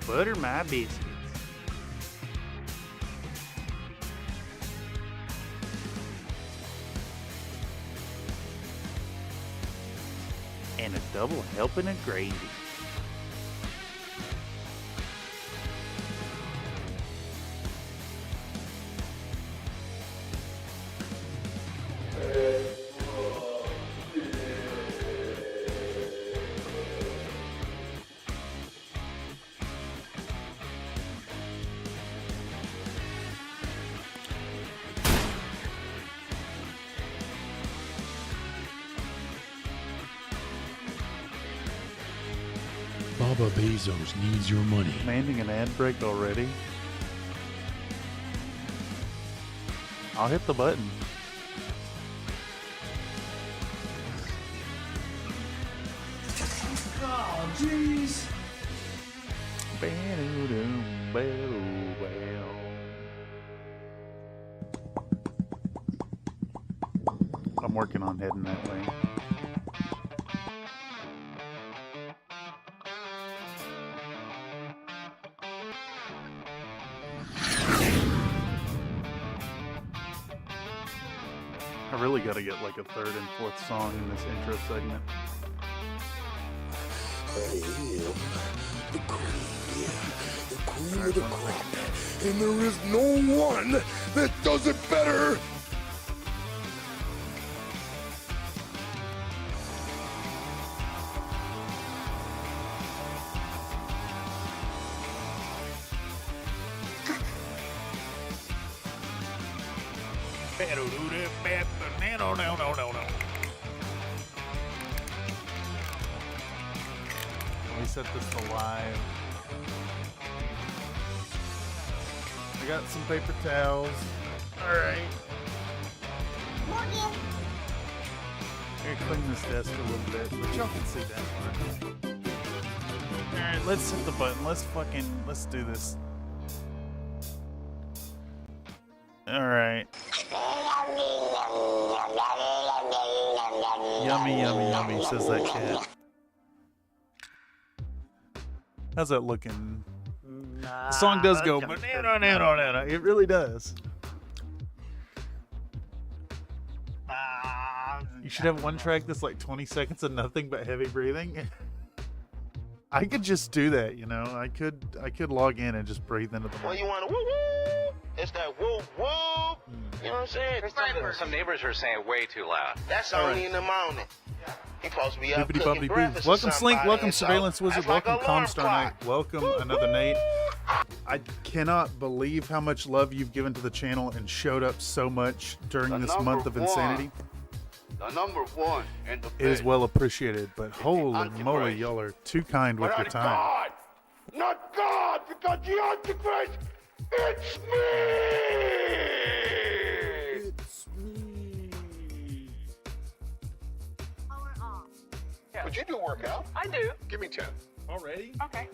butter my biscuits. And a double helping of gravy. Baba Bezos needs your money. Demanding an ad break already? I'll hit the button. Oh, jeez. I'm working on heading that way. I really got to get like a third and fourth song in this intro segment. I am the queen of the crop, and there is no one that does it better. No. Let me set this to live. I got some paper towels. Alright. Morgan. I'm gonna clean this desk a little bit, but y'all can see that part. Alright, let's hit the button. Let's do this. Alright. Yummy, says that cat. How's that looking? The song does go, but no. It really does. You should have one track that's like 20 seconds of nothing but heavy breathing. I could just do that, you know. I could log in and just breathe into the mic. Well, you want to woo woo? It's that woo woo. You know what I'm saying? Some neighbors are saying way too loud. That's only in the morning. He supposed to be up Bippity cooking boppity breakfast. boo. Welcome Slink, welcome Surveillance Wizard, welcome Comstar Knight, welcome another Nate. I cannot believe how much love you've given to the channel and showed up so much during this month of insanity. The number one and the It is well appreciated, but holy moly, y'all are too kind with your time. God, not God, because the Antichrist, it's me! It's me. Power off. Would you do a workout? I do. Give me 10. Already? Okay.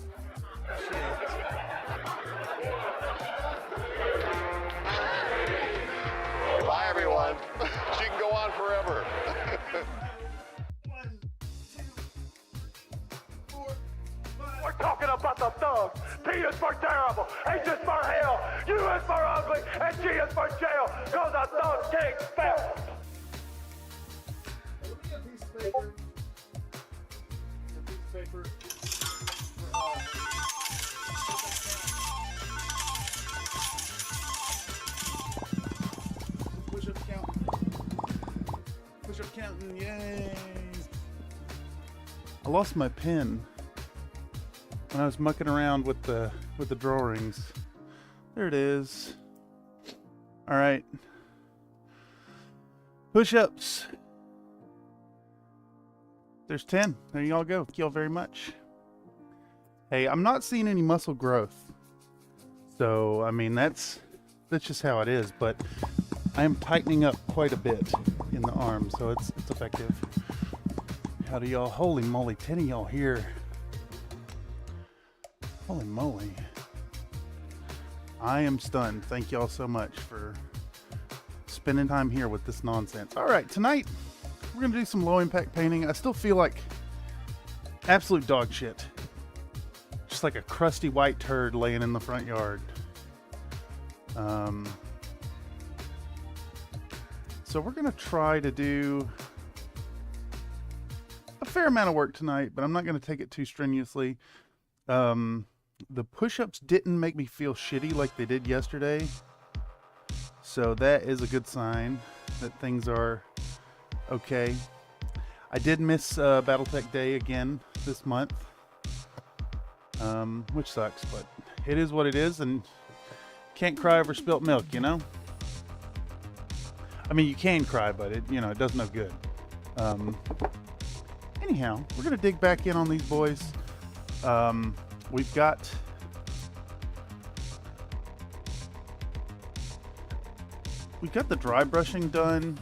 Bye, everyone. She can go on forever. 1, 2, 4, 5. We're talking about the thugs. T is for terrible, H is for hell, U is for ugly, and G is for jail, cause the thug king fell. A piece of paper. A piece of paper. Push-up counting, yay! I lost my pen when I was mucking around with the drawings. There it is. All right. Push-ups. There's 10. There y'all go. Thank y'all very much. Hey, I'm not seeing any muscle growth. So, I mean, that's just how it is, but I am tightening up quite a bit in the arm, so it's effective. How do y'all, holy moly, 10 of y'all here. Holy moly. I am stunned. Thank y'all so much for spending time here with this nonsense. All right, tonight we're gonna do some low impact painting. I still feel like absolute dog shit. just like a crusty white turd laying in the front yard. So we're gonna try to do a fair amount of work tonight, but I'm not gonna take it too strenuously. The push-ups didn't make me feel shitty like they did yesterday, so that is a good sign that things are okay. I did miss Battletech Day again this month, which sucks, but it is what it is, and can't cry over spilt milk, you know? I mean, you can cry, but it, you know, it does no good. Anyhow, we're gonna dig back in on these boys. We've got the dry brushing done,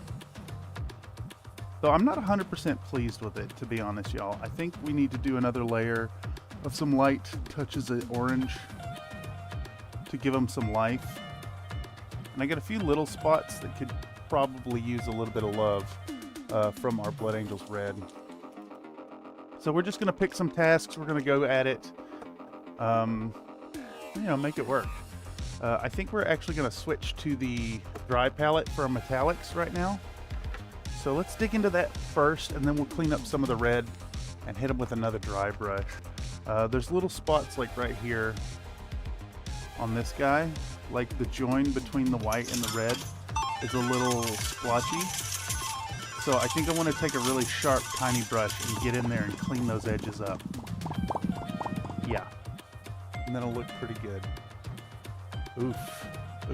though I'm not 100% pleased with it, to be honest, y'all. I think we need to do another layer of some light touches of orange to give them some life. And I got a few little spots that could probably use a little bit of love from our Blood Angels Red. So we're just going to pick some tasks. We're going to go at it. You know, make it work. I think we're actually going to switch to the dry palette for our metallics right now. So let's dig into that first, and then we'll clean up some of the red and hit them with another dry brush. There's little spots like right here on this guy, like the join between the white and the red is a little splotchy. So I think I want to take a really sharp, tiny brush and get in there and clean those edges up. Yeah. And that'll look pretty good. Oof.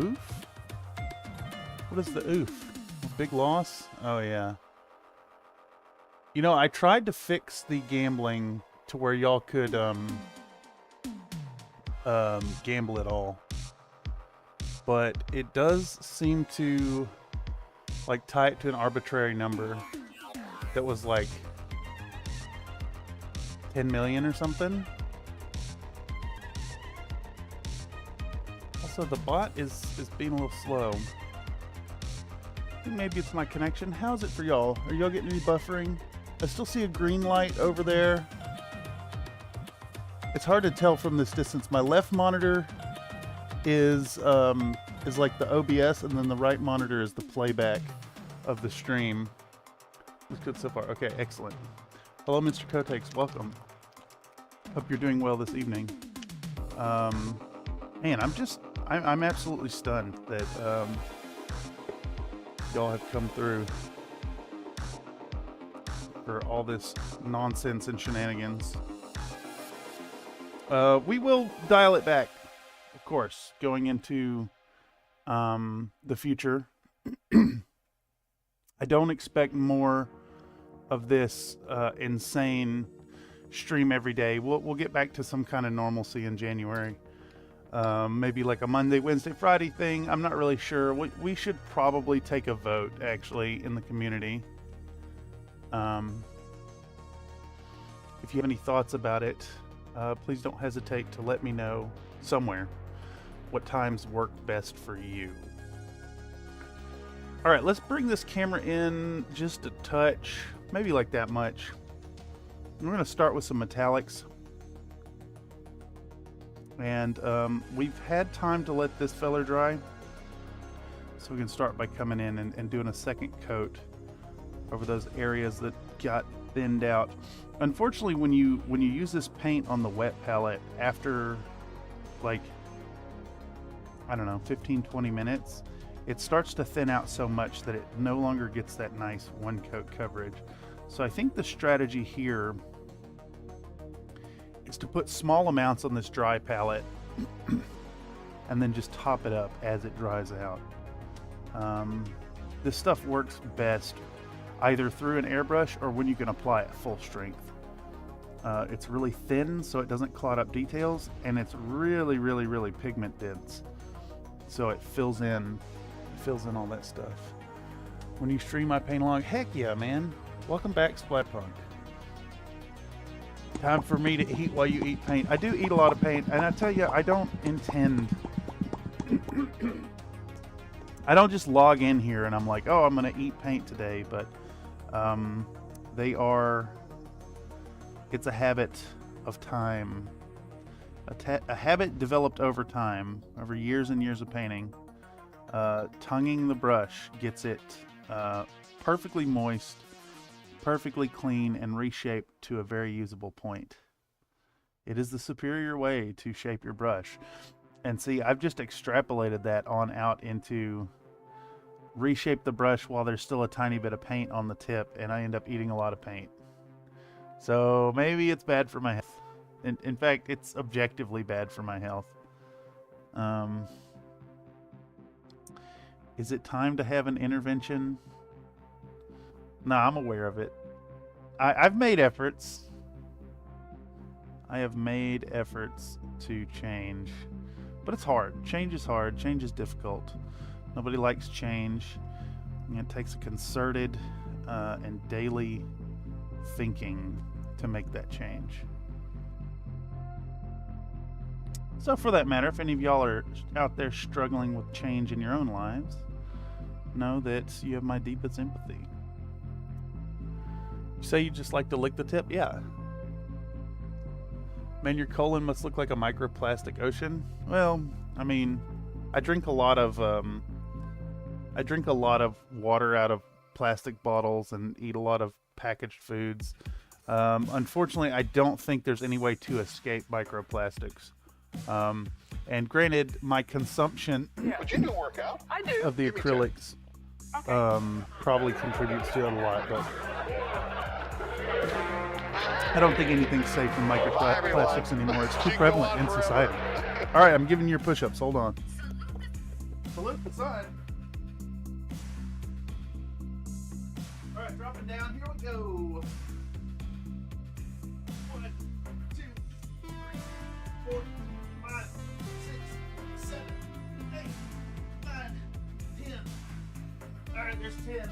Oof? What is the oof? Big loss? Oh, yeah. You know, I tried to fix the gambling to where y'all could gamble it all. But it does seem to like tie it to an arbitrary number that was like 10 million or something. Also, the bot is being a little slow. I think maybe it's my connection. How's it for y'all? Are y'all getting any buffering? I still see a green light over there. It's hard to tell from this distance. My left monitor is like the OBS, and then the right monitor is the playback of the stream. Looks good so far. Okay, excellent. Hello, Mr. Kotex. Welcome. Hope you're doing well this evening. Man, I'm absolutely stunned that y'all have come through for all this nonsense and shenanigans. We will dial it back, of course, going into the future. I don't expect more of this insane stream every day. We'll get back to some kind of normalcy in January. Maybe like a Monday, Wednesday, Friday thing. I'm not really sure. We should probably take a vote, actually, in the community. If you have any thoughts about it, please don't hesitate to let me know somewhere what times work best for you. All right, let's bring this camera in just a touch, maybe like that much. We're going to start with some metallics. And we've had time to let this feller dry, so we can start by coming in and doing a second coat over those areas that got thinned out. Unfortunately, when you use this paint on the wet palette after like, I don't know, 15-20 minutes, it starts to thin out so much that it no longer gets that nice one coat coverage. So I think the strategy here is to put small amounts on this dry palette and then just top it up as it dries out. This stuff works best either through an airbrush or when you can apply it full strength. It's really thin, so it doesn't clot up details, and it's really, really, really pigment dense, so it fills in all that stuff. When you stream, I paint along. Heck yeah, man! Welcome back, Splatpunk. Time for me to eat while you eat paint. I do eat a lot of paint, and I tell you, I don't intend. I don't just log in here and I'm like, oh, I'm gonna eat paint today, but it's a habit of time a habit developed over time, over years and years of painting. Tonguing the brush gets it perfectly moist, perfectly clean, and reshaped to a very usable point. It is the superior way to shape your brush. And see, I've just extrapolated that on out into reshape the brush while there's still a tiny bit of paint on the tip, and I end up eating a lot of paint. So maybe it's bad for my health. In fact, it's objectively bad for my health. Is it time to have an intervention? No, I'm aware of it. I've made efforts. I have made efforts to change. But it's hard. Change is hard. Change is difficult. Nobody likes change. And it takes a concerted and daily thinking to make that change. So for that matter, if any of y'all are out there struggling with change in your own lives, know that you have my deepest empathy. You say you just like to lick the tip? Yeah. Man, your colon must look like a microplastic ocean. Well, I mean, I drink a lot of water out of plastic bottles and eat a lot of packaged foods. Unfortunately, I don't think there's any way to escape microplastics. And granted, my consumption But you do work out. I do. of the acrylics probably contributes to it a lot, but I don't think anything's safe from microplastics anymore. It's too prevalent in society. All right, I'm giving you your push-ups. Hold on. Salute the sun. All right, dropping down. Here we go. 1, 2, 3, 4, 5, 6, 7, 8, 9, 10. All right, there's 10.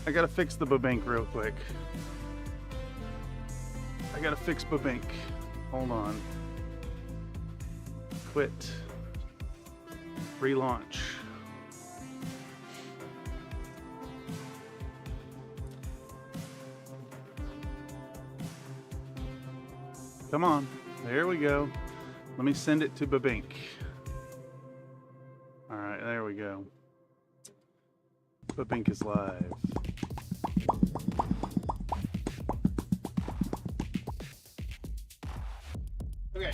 I gotta fix the Babink real quick. I gotta fix Babink. Hold on. Quit. Relaunch. Come on. There we go. Let me send it to Babink. Alright, there we go. Babink is live. Okay.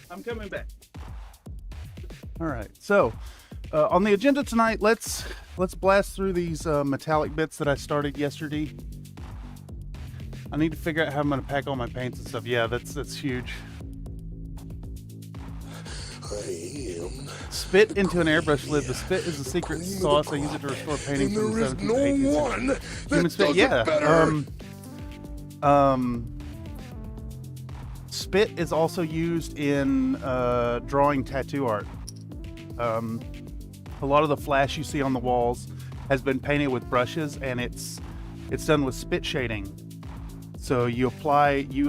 I'm coming back. Alright, so on the agenda tonight, let's blast through these metallic bits that I started yesterday. I need to figure out how I'm going to pack all my paints and stuff. Yeah, that's huge. I am. Spit into an airbrush lid. The spit is a secret sauce. I use it to restore paintings from the 17th to 18th century. Human spit, yeah. Spit is also used in drawing tattoo art. A lot of the flash you see on the walls has been painted with brushes, and it's done with spit shading. So you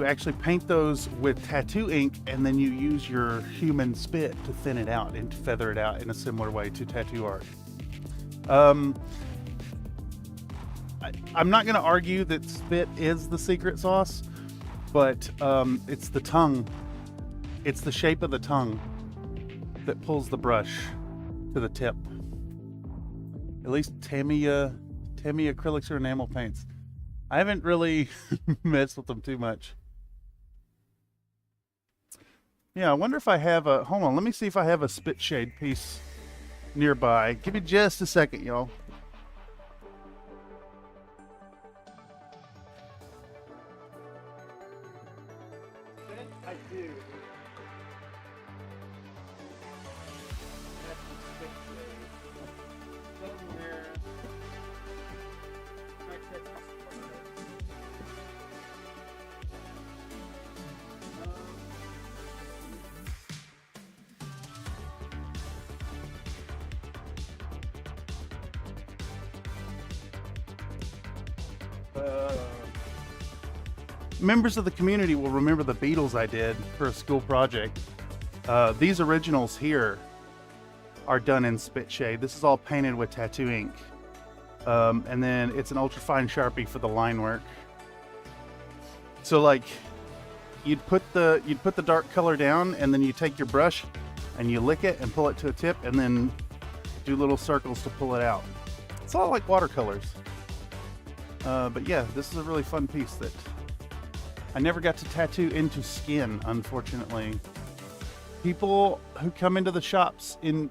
actually paint those with tattoo ink, and then you use your human spit to thin it out and to feather it out in a similar way to tattoo art. I'm not going to argue that spit is the secret sauce, but it's the tongue. It's the shape of the tongue that pulls the brush to the tip. At least Tamiya acrylics or enamel paints. I haven't really messed with them too much. Yeah, I wonder if I have a... Hold on, let me see if I have a spit shade piece nearby. Give me just a second, y'all. I do. members of the community will remember the Beatles I did for a school project. These originals here are done in spit shade. This is all painted with tattoo ink. And then it's an ultra fine Sharpie for the line work. So like you'd put the dark color down, and then you take your brush and you lick it and pull it to a tip, and then do little circles to pull it out. It's all like watercolors. But yeah, this is a really fun piece that I never got to tattoo into skin, unfortunately. People who come into the shops in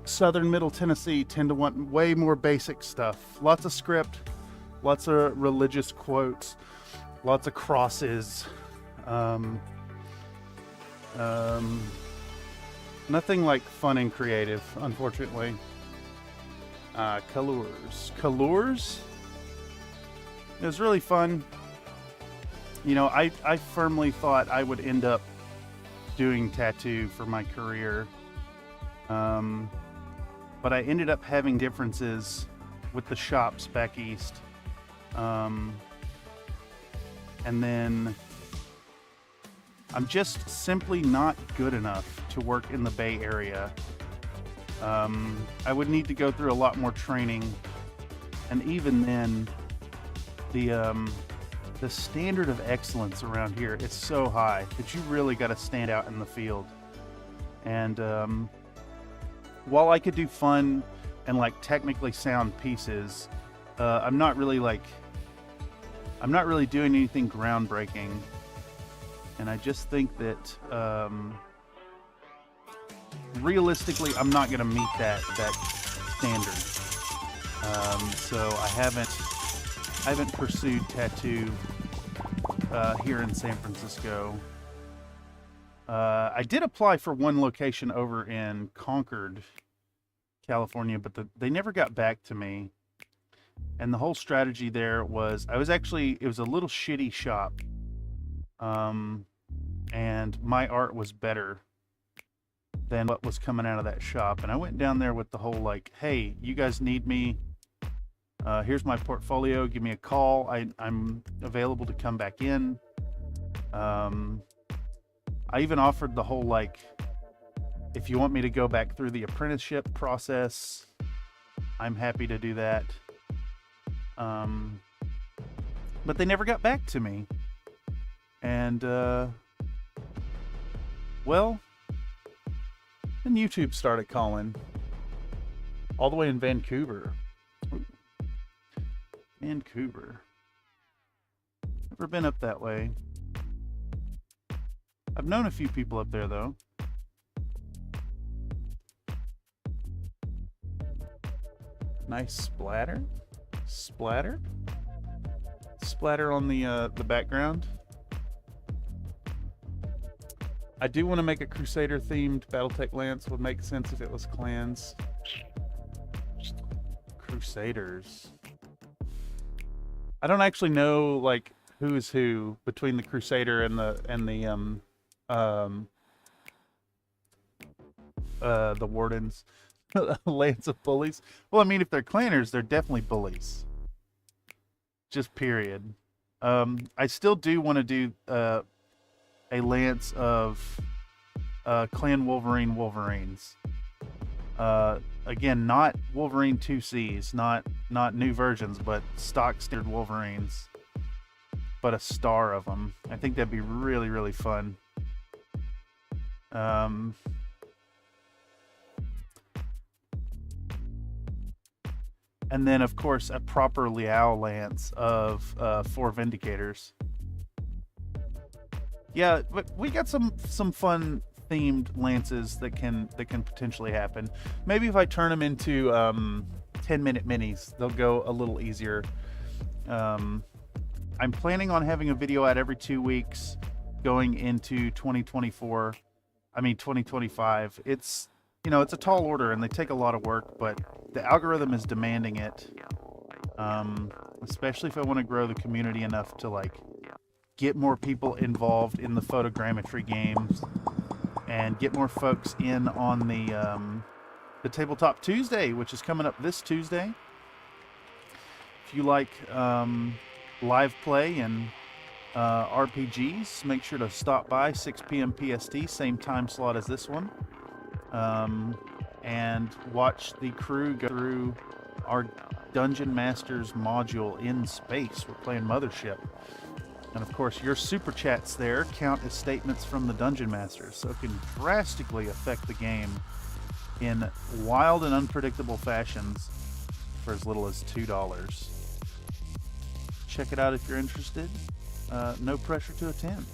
southern middle Tennessee tend to want way more basic stuff. Lots of script, lots of religious quotes, lots of crosses. Nothing like fun and creative, unfortunately. Colors? It was really fun. You know, I firmly thought I would end up doing tattoo for my career. But I ended up having differences with the shops back east. And then I'm just simply not good enough to work in the Bay Area. I would need to go through a lot more training. And even then, the standard of excellence around here is so high that you really got to stand out in the field. And while I could do fun and like technically sound pieces, I'm not really doing anything groundbreaking. And I just think that realistically, I'm not going to meet that standard. So I haven't pursued tattoo here in San Francisco. I did apply for one location over in Concord, California, but they never got back to me. And the whole strategy there was, it was a little shitty shop. And my art was better than what was coming out of that shop. And I went down there with the whole like, hey, you guys need me. Here's my portfolio. Give me a call. I'm available to come back in. I even offered the whole like, if you want me to go back through the apprenticeship process, I'm happy to do that. But they never got back to me. And, well, then YouTube started calling. All the way in Vancouver. Ooh. Vancouver. Never been up that way. I've known a few people up there, though. Nice splatter. Splatter? Splatter on the background. I do want to make a Crusader themed Battletech Lance. Would make sense if it was clans. Crusaders. I don't actually know like who is who between the Crusader and the Wardens. Lance of bullies. Well, I mean, if they're clanners, they're definitely bullies. Just period. I still do want to do a lance of Clan Wolverine Wolverines. Again, not Wolverine 2Cs, not new versions, but stock standard Wolverines. But a star of them. I think that'd be really, really fun. And then, of course, a proper Liao lance of 4 Vindicators. Yeah, but we got some fun themed lances that can potentially happen. Maybe if I turn them into 10-minute minis, they'll go a little easier. I'm planning on having a video out every 2 weeks going into 2025. It's, you know, it's a tall order and they take a lot of work, but the algorithm is demanding it. Especially if I want to grow the community enough to like get more people involved in the photogrammetry games and get more folks in on the Tabletop Tuesday, which is coming up this Tuesday. If you like live play and RPGs. Make sure to stop by 6 p.m. PST, same time slot as this one, and watch the crew go through our Dungeon Masters module in space. We're playing Mothership. And of course, your super chats there count as statements from the Dungeon Masters, so it can drastically affect the game in wild and unpredictable fashions for as little as $2. Check it out if you're interested. No pressure to attend.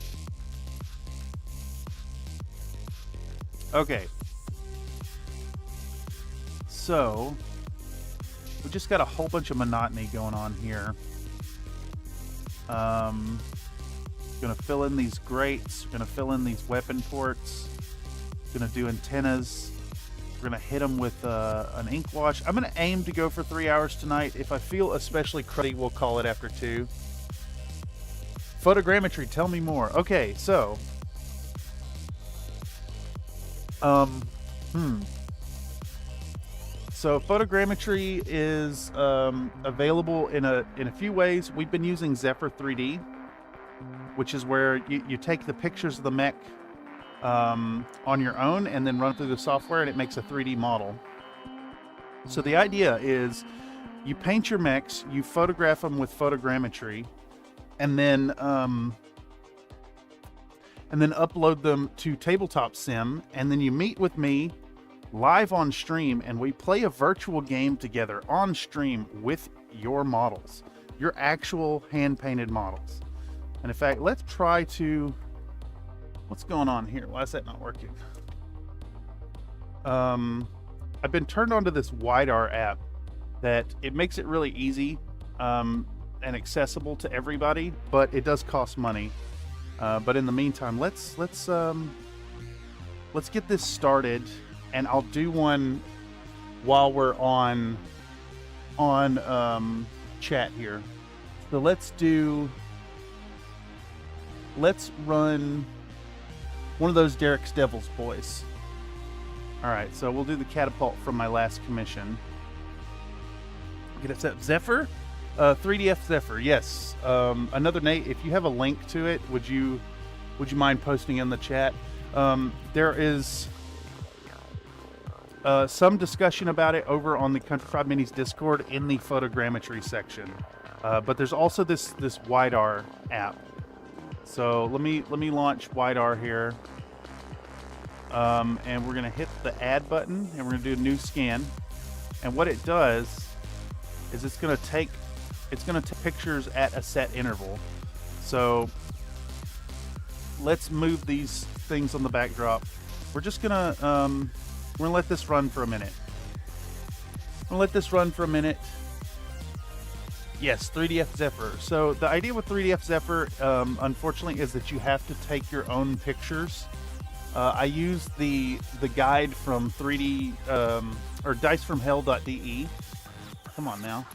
Okay. So, we just got a whole bunch of monotony going on here. Gonna fill in these grates, gonna fill in these weapon ports, gonna do antennas. We're gonna hit them with an ink wash. I'm gonna aim to go for 3 hours tonight. If I feel especially cruddy, we'll call it after 2. Photogrammetry, tell me more. Okay, so So photogrammetry is available in a few ways. We've been using Zephyr 3D, which is where you take the pictures of the mech on your own and then run through the software, and it makes a 3D model. So the idea is you paint your mechs, you photograph them with photogrammetry, and then upload them to Tabletop Sim, and then you meet with me live on stream, and we play a virtual game together on stream with your models, your actual hand-painted models. And in fact, let's try to... What's going on here? Why is that not working? I've been turned on to this WideR app that it makes it really easy and accessible to everybody, but it does cost money. But in the meantime, let's get this started, and I'll do one while we're on chat here. So let's run one of those Derek's Devil's boys. All right, so we'll do the catapult from my last commission. Get it set. Zephyr? 3DF Zephyr, yes. Another Nate, if you have a link to it, would you mind posting in the chat? There is some discussion about it over on the Country Fried Minis Discord in the photogrammetry section. But there's also this WideR app. So let me launch WideR here. And we're gonna hit the add button, and we're gonna do a new scan. And what it does is it's gonna take pictures at a set interval. So let's move these things on the backdrop. We're just gonna we're gonna let this run for a minute. Yes, 3DF Zephyr. So the idea with 3DF Zephyr, unfortunately, is that you have to take your own pictures. I use the guide from 3D or dicefromhell.de. Come on now.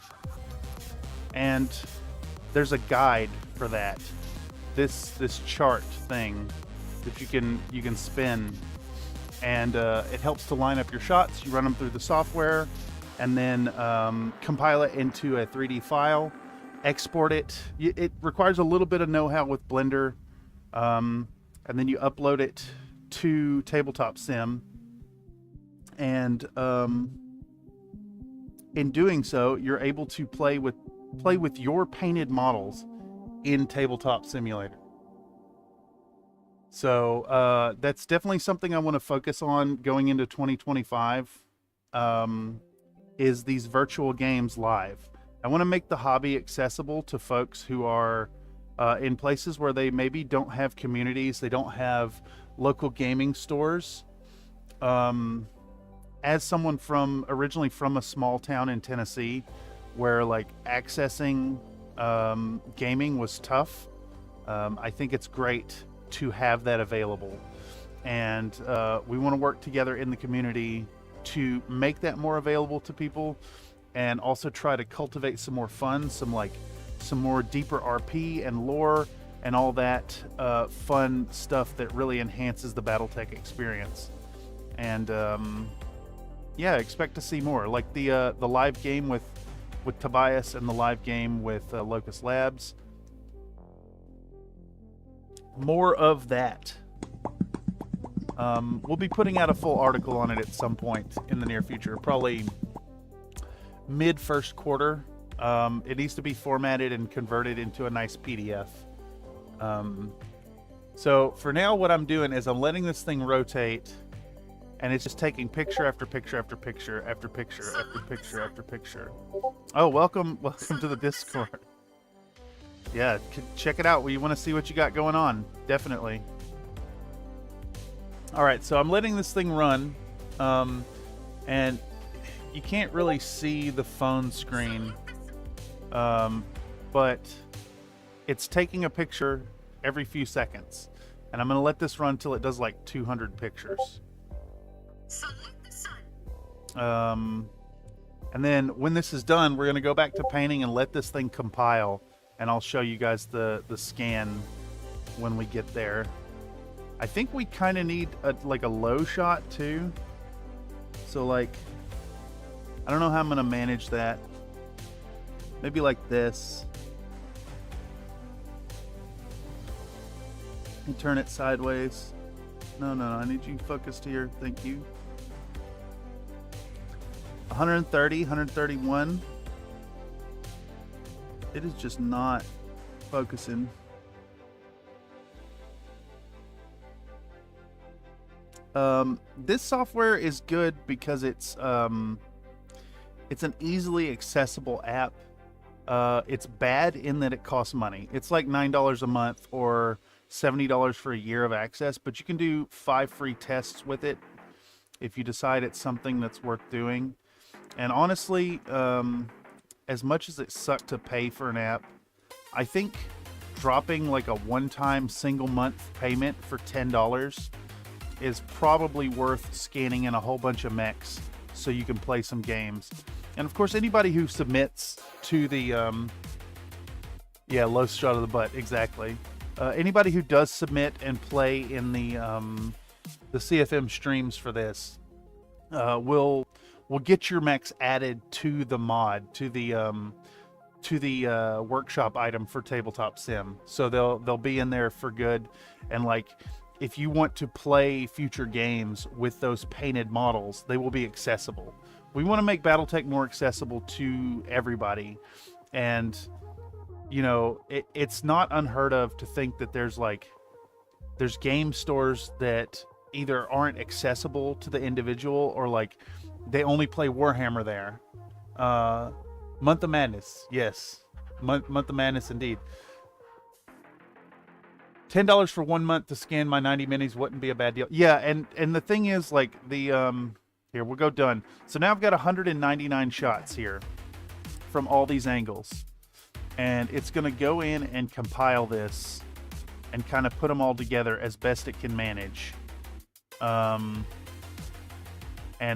And there's a guide for that. This chart thing that you can spin, and it helps to line up your shots. You run them through the software, and then compile it into a 3D file, export it. It requires a little bit of know-how with Blender, and then you upload it to Tabletop Sim, and in doing so, you're able to play with your painted models in Tabletop Simulator. So that's definitely something I want to focus on going into 2025. Is these virtual games live. I want to make the hobby accessible to folks who are in places where they maybe don't have communities, they don't have local gaming stores. As someone originally from a small town in Tennessee, where like accessing gaming was tough, I think it's great to have that available, and we want to work together in the community to make that more available to people, and also try to cultivate some more fun, some more deeper RP and lore and all that fun stuff that really enhances the BattleTech experience. And yeah, expect to see more, like the live game with Tobias and the live game with Locust Labs. more of that. We'll be putting out a full article on it at some point in the near future, probably mid first quarter. It needs to be formatted and converted into a nice PDF. So for now, what I'm doing is I'm letting this thing rotate, and it's just taking picture after picture after picture after picture after picture after picture. Oh, welcome to the Discord. Yeah, check it out. You want to see what you got going on? Definitely. All right, so I'm letting this thing run, and you can't really see the phone screen, but it's taking a picture every few seconds, and I'm going to let this run till it does like 200 pictures. And then when this is done, we're going to go back to painting and let this thing compile, and I'll show you guys the scan when we get there. I think we kind of need like a low shot too. So like, I don't know how I'm going to manage that. Maybe like this. And turn it sideways. No, I need you focused here. Thank you. 130, 131. It is just not focusing. This software is good because it's an easily accessible app. It's bad in that it costs money. It's like $9 a month or $70 for a year of access, but you can do 5 free tests with it if you decide it's something that's worth doing. And honestly, as much as it sucked to pay for an app, I think dropping like a one-time single month payment for $10 is probably worth scanning in a whole bunch of mechs so you can play some games. And of course, anybody who submits to the low shot of the butt, exactly. Anybody who does submit and play in the CFM streams for this will get your mechs added to the mod, to the workshop item for Tabletop Sim. So they'll be in there for good. And like, if you want to play future games with those painted models, they will be accessible. We want to make BattleTech more accessible to everybody. And, you know, it's not unheard of to think that there's game stores that either aren't accessible to the individual or like they only play Warhammer there. Month of Madness. Yes. Month of Madness indeed. $10 for 1 month to scan my 90 minis wouldn't be a bad deal. Yeah, and the thing is, like, the here, we'll go done. So now I've got 199 shots here from all these angles. And it's going to go in and compile this and kind of put them all together as best it can manage. And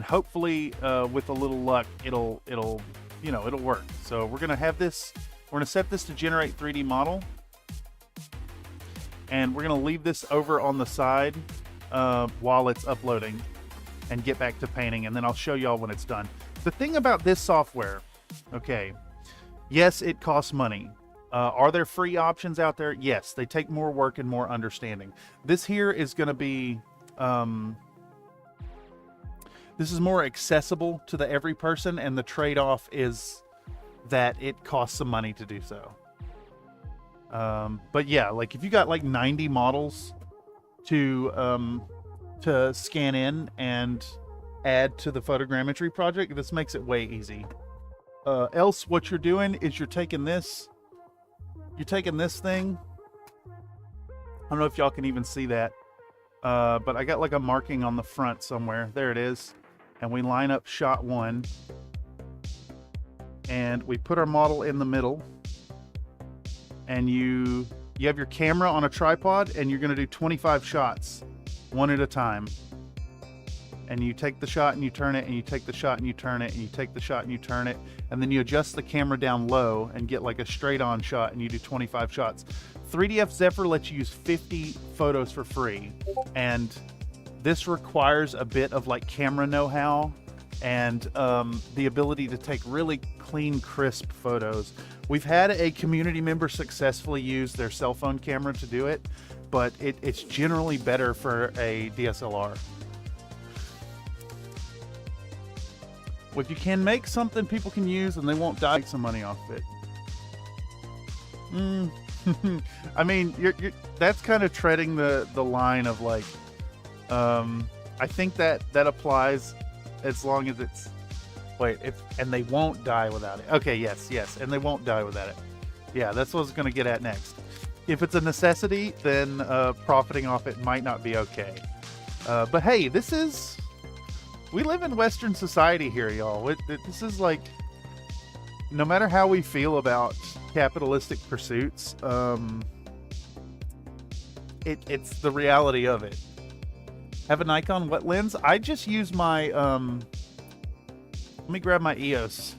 hopefully, with a little luck, it'll work. So we're going to have this, we're going to set this to generate 3D model. And we're going to leave this over on the side while it's uploading and get back to painting. And then I'll show y'all when it's done. The thing about this software, okay, yes, it costs money. Are there free options out there? Yes, they take more work and more understanding. This here is going to be, this is more accessible to the every person. And the trade-off is that it costs some money to do so. But yeah, like if you got like 90 models to scan in and add to the photogrammetry project, this makes it way easy. Else what you're doing is you're taking this thing. I don't know if y'all can even see that. But I got like a marking on the front somewhere. There it is. And we line up shot 1 and we put our model in the middle. And you have your camera on a tripod and you're going to do 25 shots, one at a time. And you take the shot and you turn it, and you take the shot and you turn it, and you take the shot and you turn it. And then you adjust the camera down low and get like a straight on shot, and you do 25 shots. 3DF Zephyr lets you use 50 photos for free. And this requires a bit of like camera know-how and the ability to take really clean, crisp photos. We've had a community member successfully use their cell phone camera to do it, but it's generally better for a DSLR. If you can make something people can use and they won't die, make some money off it. I mean, you're that's kind of treading the line of like, I think that applies as long as it's, and they won't die without it. Okay, yes, and they won't die without it. Yeah, that's what I was going to get at next. If it's a necessity, then profiting off it might not be okay. But hey, we live in Western society here, y'all. This is like, no matter how we feel about capitalistic pursuits, it's the reality of it. Have a Nikon wet lens. I just use my, let me grab my EOS.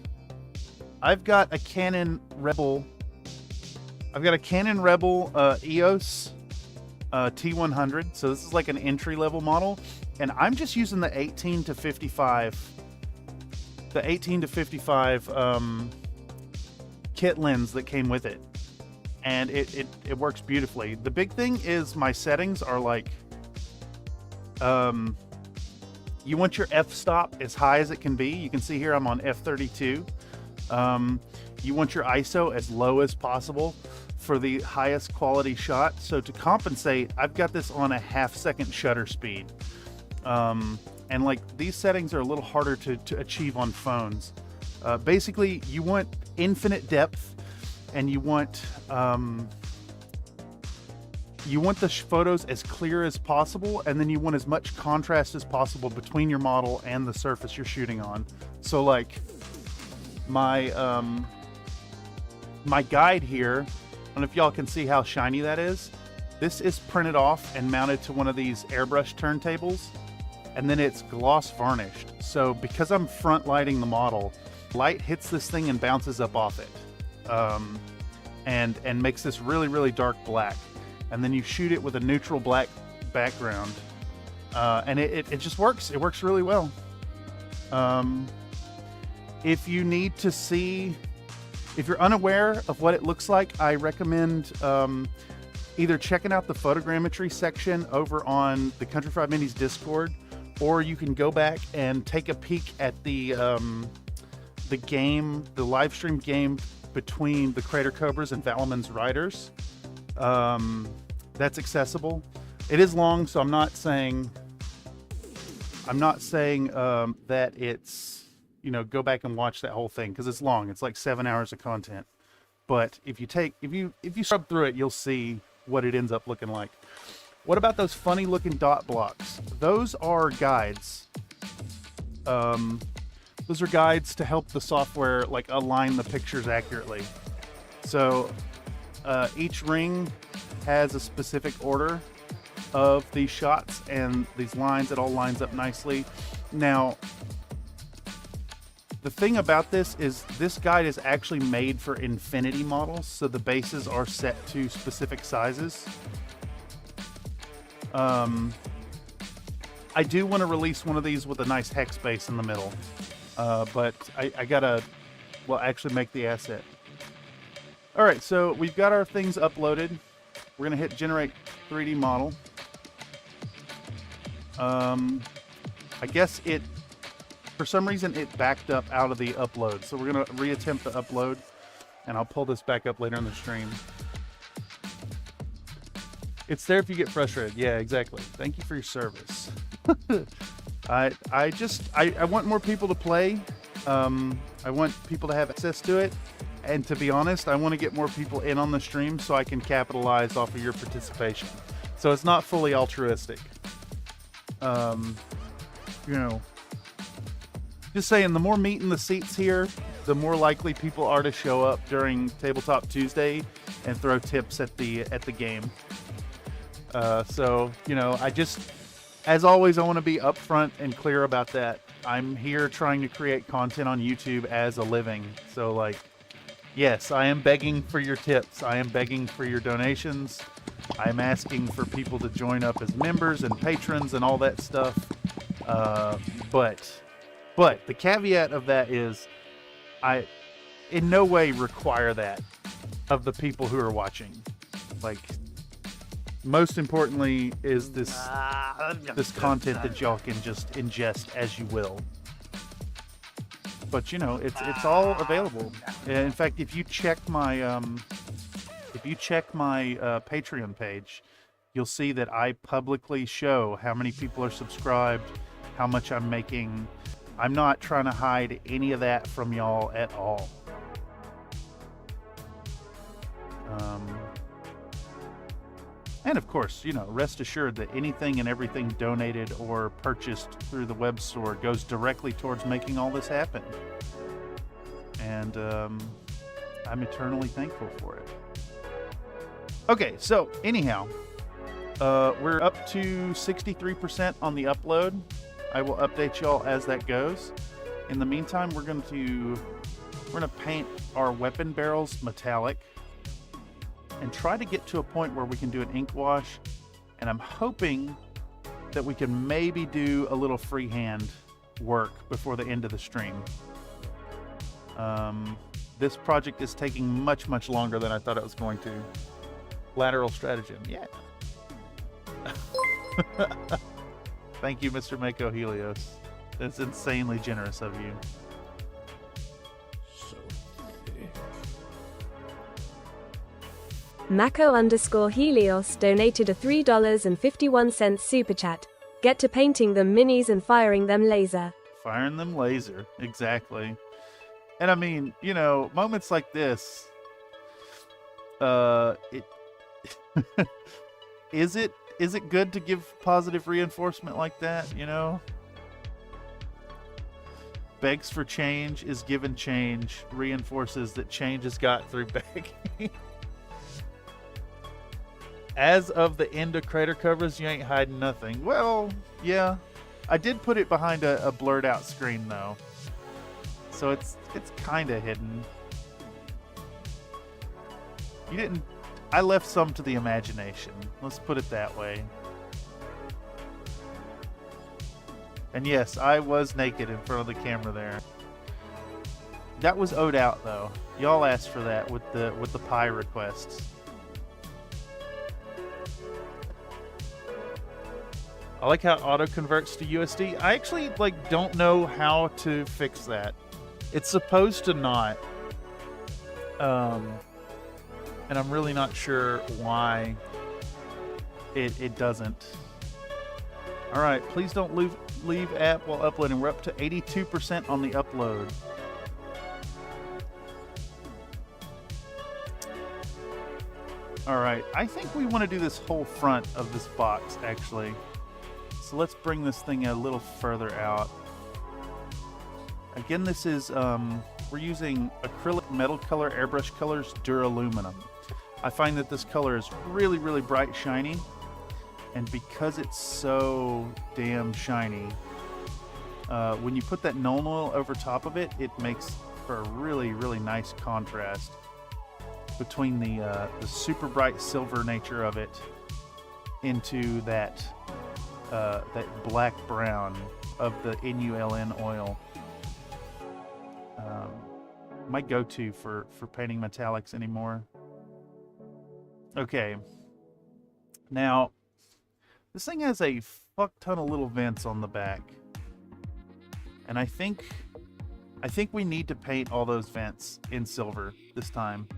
I've got a Canon Rebel EOS T100. So this is like an entry level model. And I'm just using the 18 to 55 kit lens that came with it. And it works beautifully. The big thing is my settings are like, you want your f-stop as high as it can be. You can see here I'm on f32. You want your ISO as low as possible for the highest quality shot. So to compensate, I've got this on a half-second shutter speed. And like these settings are a little harder to achieve on phones. Basically, you want infinite depth, and you want the photos as clear as possible, and then you want as much contrast as possible between your model and the surface you're shooting on. So like my my guide here, I don't know if y'all can see how shiny that is. This is printed off and mounted to one of these airbrush turntables, and then it's gloss varnished. So because I'm front lighting the model, light hits this thing and bounces up off it, and makes this really, really dark black. And then you shoot it with a neutral black background, and it just works. It works really well. If you need to see, if you're unaware of what it looks like, I recommend either checking out the photogrammetry section over on the Country Fried Minis Discord, or you can go back and take a peek at the live stream game between the Crater Cobras and Valaman's Riders. That's accessible. It is long, so I'm not saying that it's, go back and watch that whole thing, because it's long. It's like 7 hours of content. But if you scrub through it, you'll see what it ends up looking like. What about those funny looking dot blocks? Those are guides. Those are guides to help the software like align the pictures accurately. So each ring has a specific order of these shots and these lines. It all lines up nicely. Now, the thing about this is this guide is actually made for infinity models, so the bases are set to specific sizes. I do want to release one of these with a nice hex base in the middle, but I gotta, actually make the asset. All right, so we've got our things uploaded. We're gonna hit generate 3D model. I guess for some reason it backed up out of the upload, so we're gonna reattempt the upload, and I'll pull this back up later in the stream. It's there if you get frustrated. Yeah, exactly. Thank you for your service. I want more people to play. I want people to have access to it. And to be honest, I want to get more people in on the stream so I can capitalize off of your participation. So it's not fully altruistic. Just saying, the more meat in the seats here, the more likely people are to show up during Tabletop Tuesday and throw tips at the game. So, as always, I want to be upfront and clear about that. I'm here trying to create content on YouTube as a living. So, like, yes, I am begging for your tips. I am begging for your donations. I'm asking for people to join up as members and patrons and all that stuff. But the caveat of that is I in no way require that of the people who are watching. Like, most importantly is this content that y'all can just ingest as you will. But you know, it's all available. In fact, if you check my Patreon page, you'll see that I publicly show how many people are subscribed, how much I'm making. I'm not trying to hide any of that from y'all at all. And of course, you know, rest assured that anything and everything donated or purchased through the web store goes directly towards making all this happen. And I'm eternally thankful for it. Okay, so anyhow, we're up to 63% on the upload. I will update y'all as that goes. In the meantime, we're gonna paint our weapon barrels metallic and try to get to a point where we can do an ink wash. And I'm hoping that we can maybe do a little freehand work before the end of the stream. This project is taking much, much longer than I thought it was going to. Lateral stratagem, yeah. Thank you, Mr. Mako Helios. That's insanely generous of you. So thick. Mako_Helios donated a $3.51 super chat. Get to painting them minis and firing them laser. Firing them laser, exactly. And I mean, you know, moments like this, is it good to give positive reinforcement like that, you know? Begs for change is given change, reinforces that change is got through begging. As of the end of crater covers, you ain't hiding nothing. Well, yeah. I did put it behind a blurred out screen though. So it's kind of hidden. I left some to the imagination. Let's put it that way. And yes, I was naked in front of the camera there. That was owed out though. Y'all asked for that with the pie requests. I like how auto converts to USD. I actually don't know how to fix that. It's supposed to not. And I'm really not sure why it doesn't. All right, please don't leave app while uploading. We're up to 82% on the upload. All right, I think we want to do this whole front of this box actually. So let's bring this thing a little further out. Again, this is, we're using acrylic metal color, airbrush colors, duraluminum. I find that this color is really, really bright, shiny. And because it's so damn shiny, when you put that Nuln Oil over top of it, it makes for a really, really nice contrast between the super bright silver nature of it into that black brown of the NULN oil. My go-to for painting metallics anymore. Okay. Now, this thing has a fuck ton of little vents on the back. And I think we need to paint all those vents in silver this time.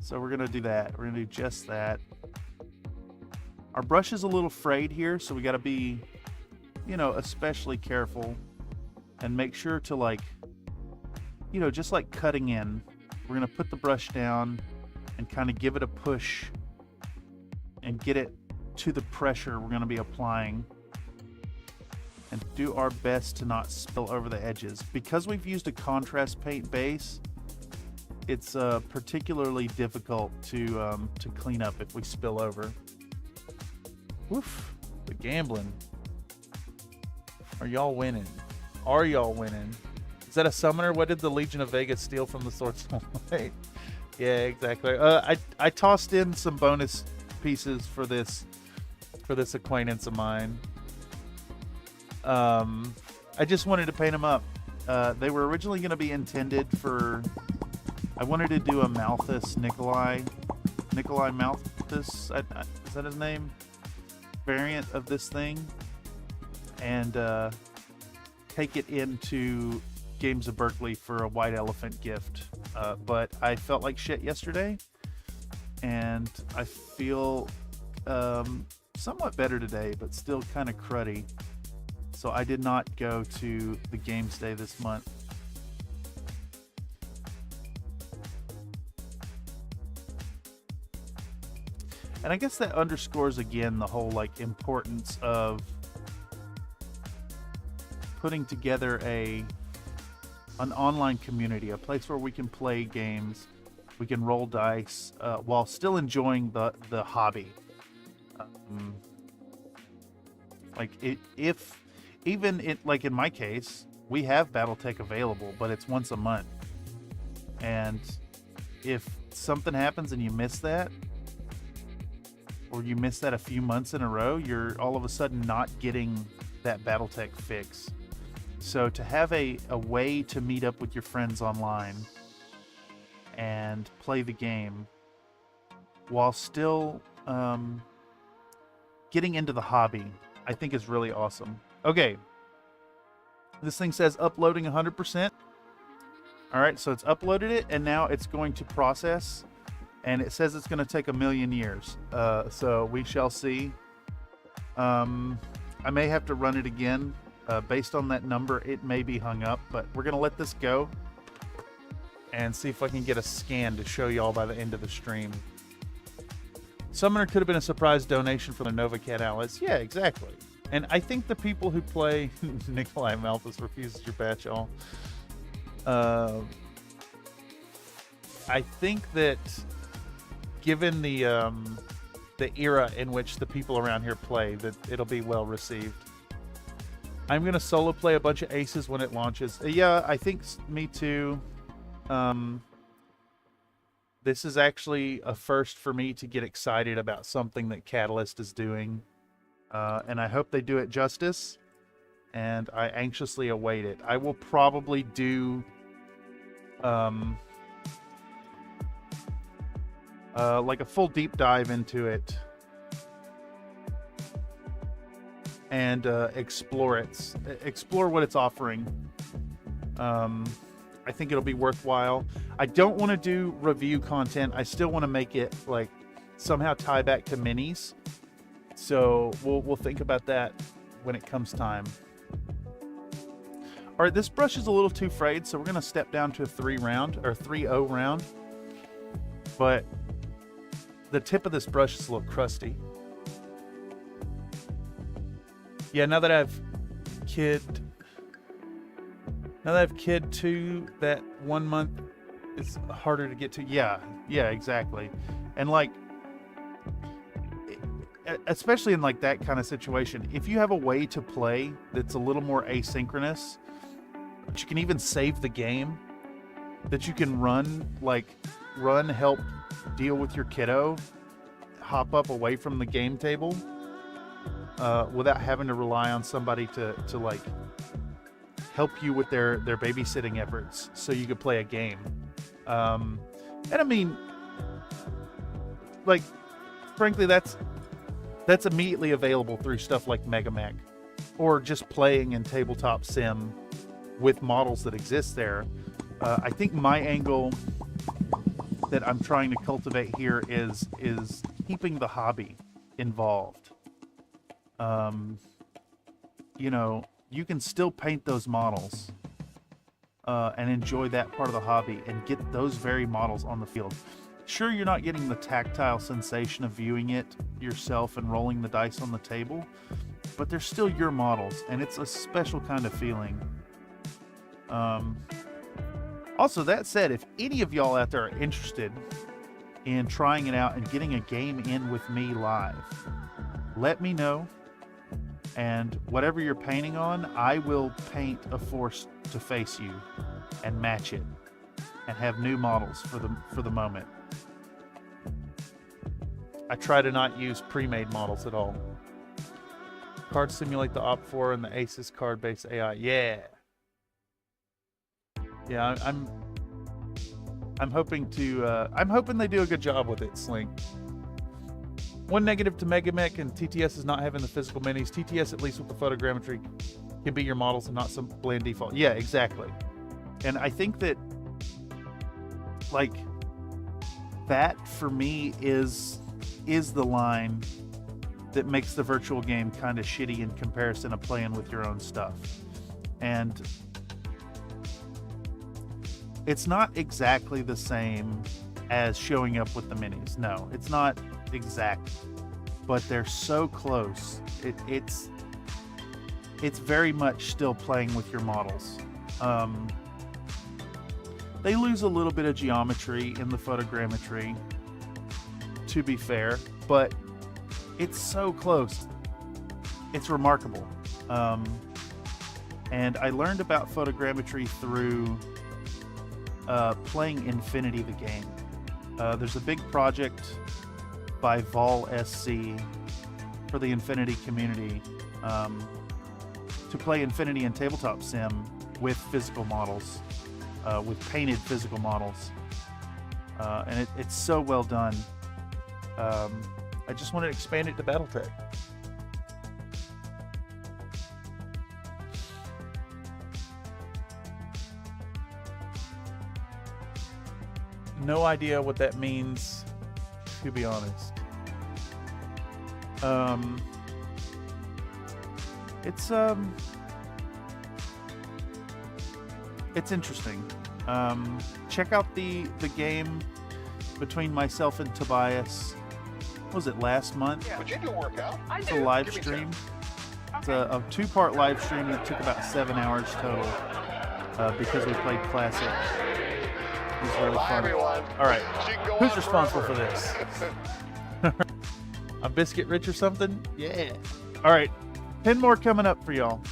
So we're going to do that. We're going to do just that. Our brush is a little frayed here, so we got to be, you know, especially careful and make sure to just like cutting in. We're going to put the brush down and kind of give it a push and get it to the pressure we're going to be applying and do our best to not spill over the edges. Because we've used a contrast paint base, it's particularly difficult to clean up if we spill over. Woof, the gambling. Are y'all winning? Are y'all winning? Is that a summoner? What did the Legion of Vega steal from the Sword Soulblade? Yeah, exactly. I tossed in some bonus pieces for this acquaintance of mine. I just wanted to paint them up. They were originally going to be intended for. I wanted to do a Malthus Nikolai mouth Malthus, is that his name? Variant of this thing, and take it into Games of Berkeley for a white elephant gift. But I felt like shit yesterday, and I feel somewhat better today, but still kind of cruddy. So I did not go to the games day this month. And I guess that underscores again the whole like importance of putting together an online community, a place where we can play games, we can roll dice while still enjoying the hobby. Like in my case, we have BattleTech available, but it's once a month. And if something happens and you miss that, or you miss that a few months in a row, you're all of a sudden not getting that BattleTech fix. So to have a way to meet up with your friends online and play the game while still getting into the hobby, I think is really awesome. Okay, this thing says uploading 100%. All right, so it's uploaded it, and now it's going to process, and it says it's going to take 1,000,000 years. So we shall see. I may have to run it again. Based on that number, it may be hung up, but we're going to let this go and see if I can get a scan to show you all by the end of the stream. Summoner could have been a surprise donation for the NovaCat Alice. Yeah, exactly. And I think the people who play Nikolai Malthus refuses your batch all. I think that given the era in which the people around here play, that it'll be well received. I'm gonna solo play a bunch of aces when it launches. Yeah, I think me too. This is actually a first for me to get excited about something that Catalyst is doing. And I hope they do it justice, and I anxiously await it. I will probably do like a full deep dive into it and explore what it's offering. I think it'll be worthwhile. I don't want to do review content. I still want to make it like somehow tie back to minis. So we'll think about that when it comes time. All right, this brush is a little too frayed, so we're gonna step down to a 3-0 round. But the tip of this brush is a little crusty. Yeah, now that I've kid 2, that 1 month is harder to get to. Yeah, exactly. And like, especially in like that kind of situation, if you have a way to play that's a little more asynchronous, but you can even save the game, that you can help deal with your kiddo, hop up away from the game table without having to rely on somebody to like help you with their babysitting efforts so you could play a game. And I mean, like, frankly, that's immediately available through stuff like MegaMech, or just playing in tabletop sim with models that exist there. I think my angle that I'm trying to cultivate here is keeping the hobby involved. You know, you can still paint those models and enjoy that part of the hobby and get those very models on the field. Sure, you're not getting the tactile sensation of viewing it yourself and rolling the dice on the table, but they're still your models, and it's a special kind of feeling. Also, that said, if any of y'all out there are interested in trying it out and getting a game in with me live, let me know. And whatever you're painting on, I will paint a force to face you and match it and have new models for the moment. I try to not use pre-made models at all. Cards simulate the Op4 and the Aces card-based AI. Yeah, I'm hoping to. I'm hoping they do a good job with it, Slink. One negative to Mega Mech and TTS is not having the physical minis. TTS, at least with the photogrammetry, can be your models and not some bland default. Yeah, exactly. And I think that, like, that for me is the line that makes the virtual game kind of shitty in comparison of playing with your own stuff. And it's not exactly the same as showing up with the minis. No, it's not exact, but they're so close. It's very much still playing with your models. They lose a little bit of geometry in the photogrammetry, to be fair, but it's so close. It's remarkable. And I learned about photogrammetry through playing Infinity the game. There's a big project by Vol SC for the Infinity community to play Infinity and Tabletop Sim with physical models, with painted physical models. And it's so well done. I just want to expand it to Battletech. No idea what that means, to be honest. It's interesting. Check out the game between myself and Tobias. What was it, last month? But you do work out. It's a live stream. It's a 2-part live stream that took about 7 hours total because we played Classic. It was really Bye, fun. everyone. All right, She can go who's on responsible for forever. this? A biscuit rich or something? Yeah. All right, 10 more coming up for y'all.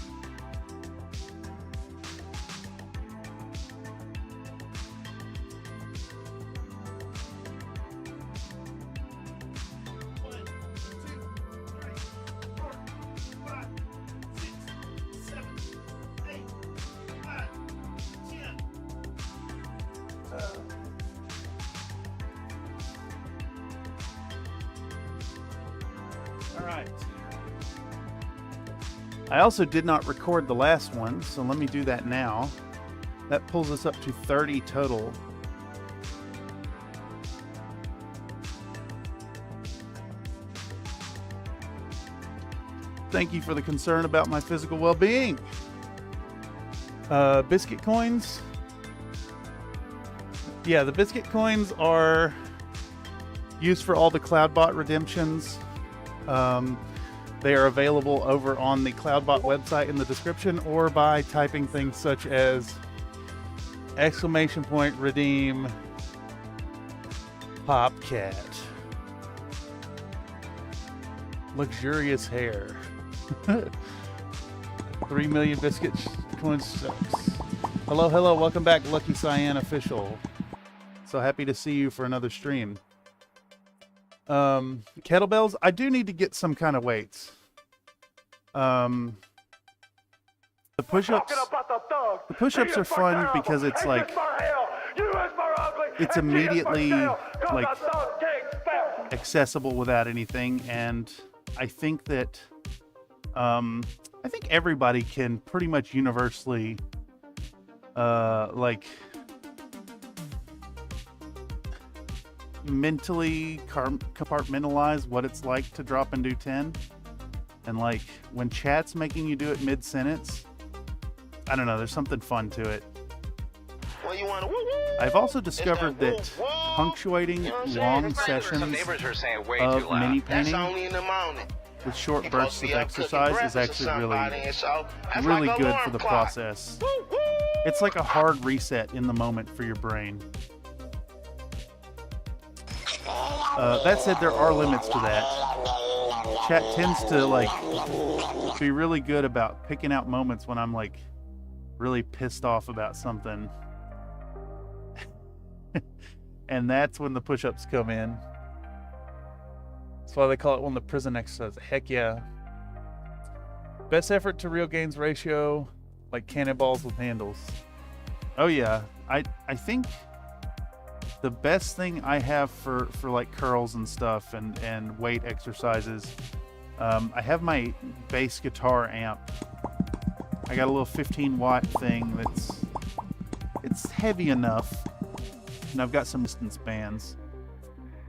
I also did not record the last one, so let me do that now. That pulls us up to 30 total. Thank you for the concern about my physical well-being. Biscuit coins. Yeah, the biscuit coins are used for all the CloudBot redemptions. They are available over on the CloudBot website in the description or by typing things such as !redeem Popcat. Luxurious hair. 3 million biscuit coins sucks. Hello, hello, welcome back, Lucky Cyan Official. So happy to see you for another stream. Kettlebells, I do need to get some kind of weights. The push-ups are fun because it's like it's immediately like accessible without anything, and I think that I think everybody can pretty much universally like mentally compartmentalize what it's like to drop and do 10. And like when chat's making you do it mid-sentence, I don't know, there's something fun to it. Well, you want to I've also discovered that punctuating long sessions Some neighbors are saying way of too loud. mini That's painting only in the morning. with short You're bursts supposed of to be up cooking exercise is breakfast for actually somebody, and so that's really like an good alarm for the clock. process. It's like a hard reset in the moment for your brain. That said, there are limits to that. Chat tends to like be really good about picking out moments when I'm like really pissed off about something. And that's when the push-ups come in. That's why they call it one of the prison exercises. Heck yeah. Best effort to real gains ratio, like cannonballs with handles. Oh yeah, I think the best thing I have for like curls and stuff and weight exercises, I have my bass guitar amp. I got a little 15-watt thing it's heavy enough, and I've got some distance bands.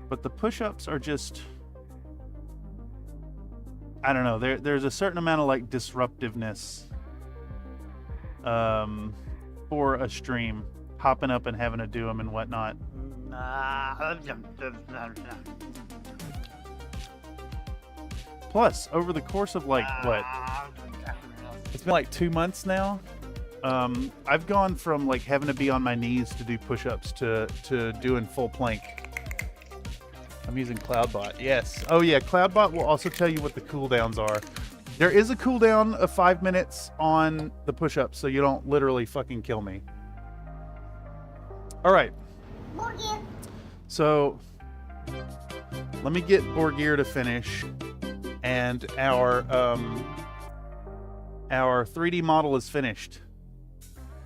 But the push-ups are just, I don't know, there's a certain amount of like disruptiveness for a stream, hopping up and having to do them and whatnot. Plus, over the course of like what? It's been like 2 months now. I've gone from like having to be on my knees to do push-ups to doing full plank. I'm using CloudBot. Yes. Oh yeah, CloudBot will also tell you what the cooldowns are. There is a cooldown of 5 minutes on the push-ups, so you don't literally fucking kill me. All right. So let me get Borgir to finish, and our 3D model is finished,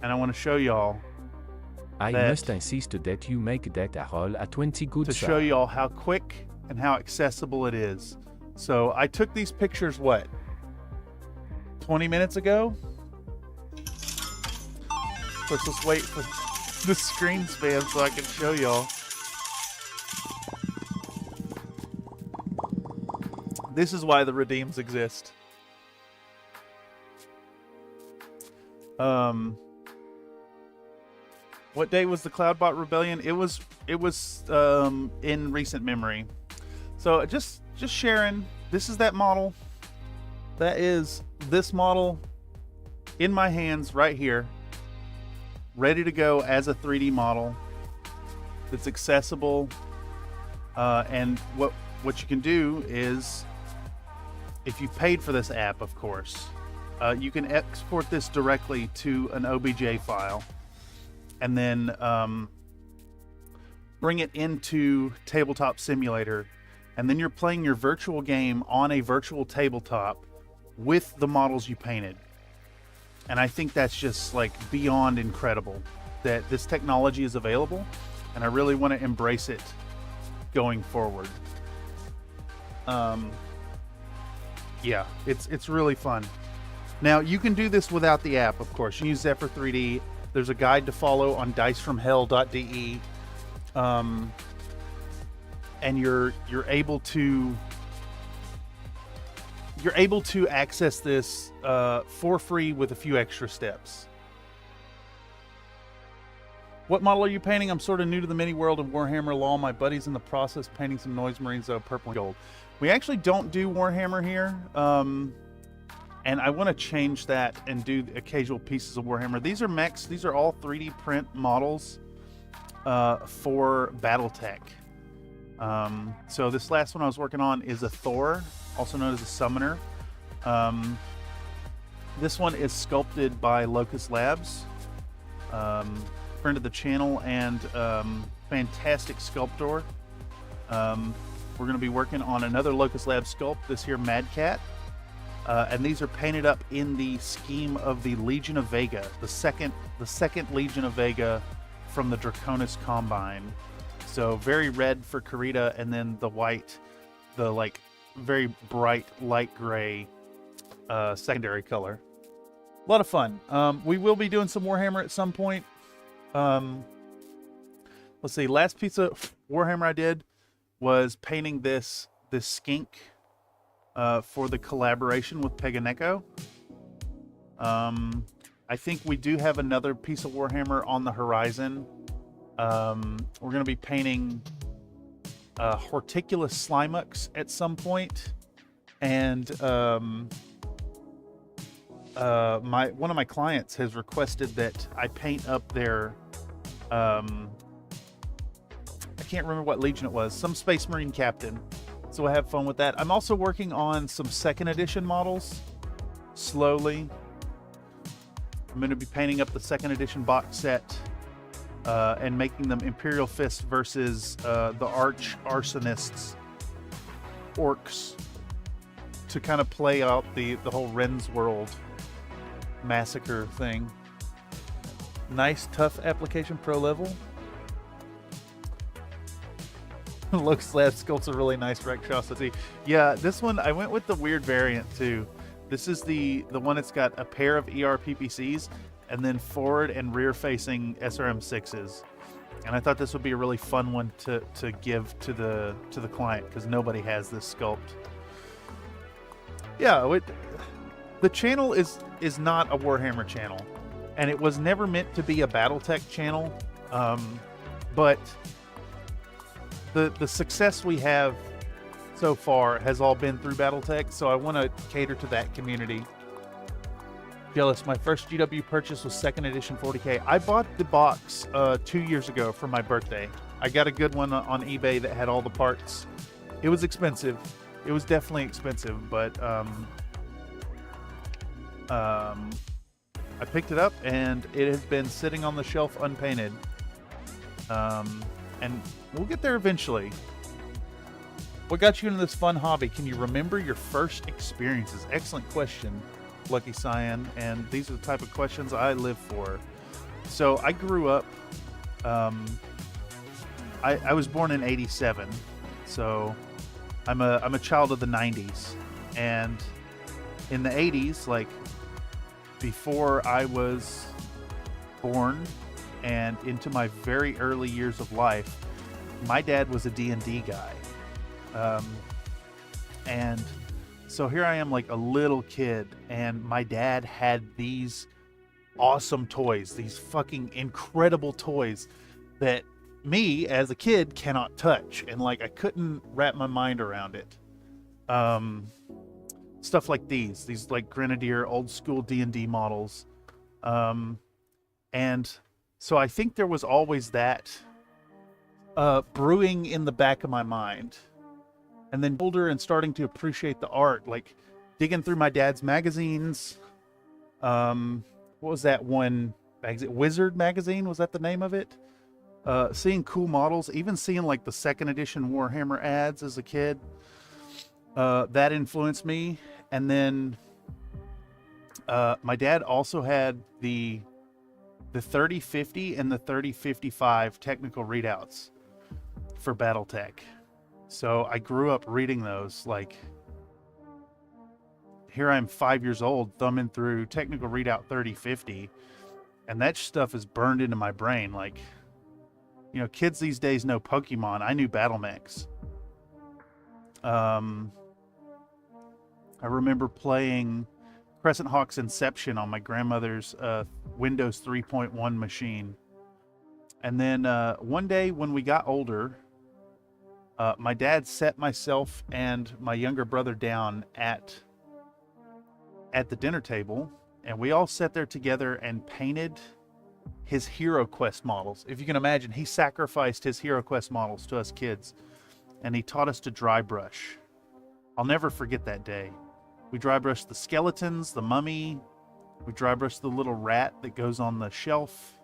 and I want to show y'all. I must insist that you make that a roll at 20 good to show y'all how quick and how accessible it is. So I took these pictures, what, 20 minutes ago? Let's just wait for the screen span so I can show y'all. This is why the redeems exist. What day was the CloudBot rebellion? It was in recent memory. So just sharing. This is that model. That is this model in my hands right here, ready to go as a 3D model. That's accessible. And what you can do is, if you paid for this app, of course, you can export this directly to an OBJ file, and then bring it into Tabletop Simulator, and then you're playing your virtual game on a virtual tabletop with the models you painted. And I think that's just like beyond incredible that this technology is available, and I really want to embrace it going forward. Yeah, it's really fun. Now, you can do this without the app, of course. You use Zephyr 3D. There's a guide to follow on dicefromhell.de. And you're able to access this for free with a few extra steps. What model are you painting? I'm sort of new to the mini world of Warhammer LOL. My buddy's in the process painting some Noise Marines, though, purple and gold. We actually don't do Warhammer here. And I want to change that and do occasional pieces of Warhammer. These are mechs. These are all 3D print models for Battletech. So this last one I was working on is a Thor, also known as a Summoner. This one is sculpted by Locust Labs, friend of the channel and fantastic sculptor. We're going to be working on another Locust Labs sculpt, this here Mad Cat. And these are painted up in the scheme of the Legion of Vega, the second Legion of Vega from the Draconis Combine. So very red for Karita, and then the white, the like very bright light gray secondary color. A lot of fun. We will be doing some Warhammer at some point. Let's see. Last piece of Warhammer I did was painting this skink. For the collaboration with Peganeko. I think we do have another piece of Warhammer on the horizon. We're going to be painting Horticulus Slimux at some point, and one of my clients has requested that I paint up their I can't remember what Legion it was, some Space Marine captain. So I have fun with that. I'm also working on some 2nd edition models slowly. I'm going to be painting up the 2nd edition box set and making them Imperial Fist versus the Arch Arsonists orcs to kind of play out the whole Ren's World massacre thing. Nice, tough application, pro level. Looks Slab sculpt's a really nice Rakshasa. Yeah, this one I went with the weird variant too. This is the one that's got a pair of ERPPCs and then forward and rear facing SRM6s. And I thought this would be a really fun one to give to the client because nobody has this sculpt. Yeah, the channel is not a Warhammer channel, and it was never meant to be a BattleTech channel. But the success we have so far has all been through BattleTech, so I want to cater to that community. Jealous, my first GW purchase was 2nd edition 40K. I bought the box 2 years ago for my birthday. I got a good one on eBay that had all the parts. It was expensive. It was definitely expensive, but I picked it up and it has been sitting on the shelf unpainted. And we'll get there eventually. What got you into this fun hobby? Can you remember your first experiences? Excellent question, Lucky Cyan. And these are the type of questions I live for. So I grew up, I was born in '87. So I'm a child of the 90s. And in the 80s, like before I was born and into my very early years of life, my dad was a D&D guy. And so here I am, like a little kid, and my dad had these awesome toys, these fucking incredible toys that me as a kid cannot touch. And like, I couldn't wrap my mind around it. Stuff like these like Grenadier old school D&D models. And so I think there was always that brewing in the back of my mind. And then older and starting to appreciate the art, like digging through my dad's magazines. What was that one magazine? Wizard magazine, was that the name of it? Seeing cool models, even seeing like the 2nd edition Warhammer ads as a kid. That influenced me. And then my dad also had the 3050 and the 3055 technical readouts for BattleTech. So I grew up reading those. Like, here I'm 5 years old thumbing through technical readout 3050, and that stuff is burned into my brain. Like, you know, kids these days know Pokemon. I knew battle mechs. I remember playing Crescent Hawk's Inception on my grandmother's Windows 3.1 machine. And then one day when we got older, my dad set myself and my younger brother down at the dinner table, and we all sat there together and painted his Hero Quest models. If you can imagine, he sacrificed his Hero Quest models to us kids, and he taught us to dry brush. I'll never forget that day. We dry brushed the skeletons, the mummy. We dry brushed the little rat that goes on the shelf.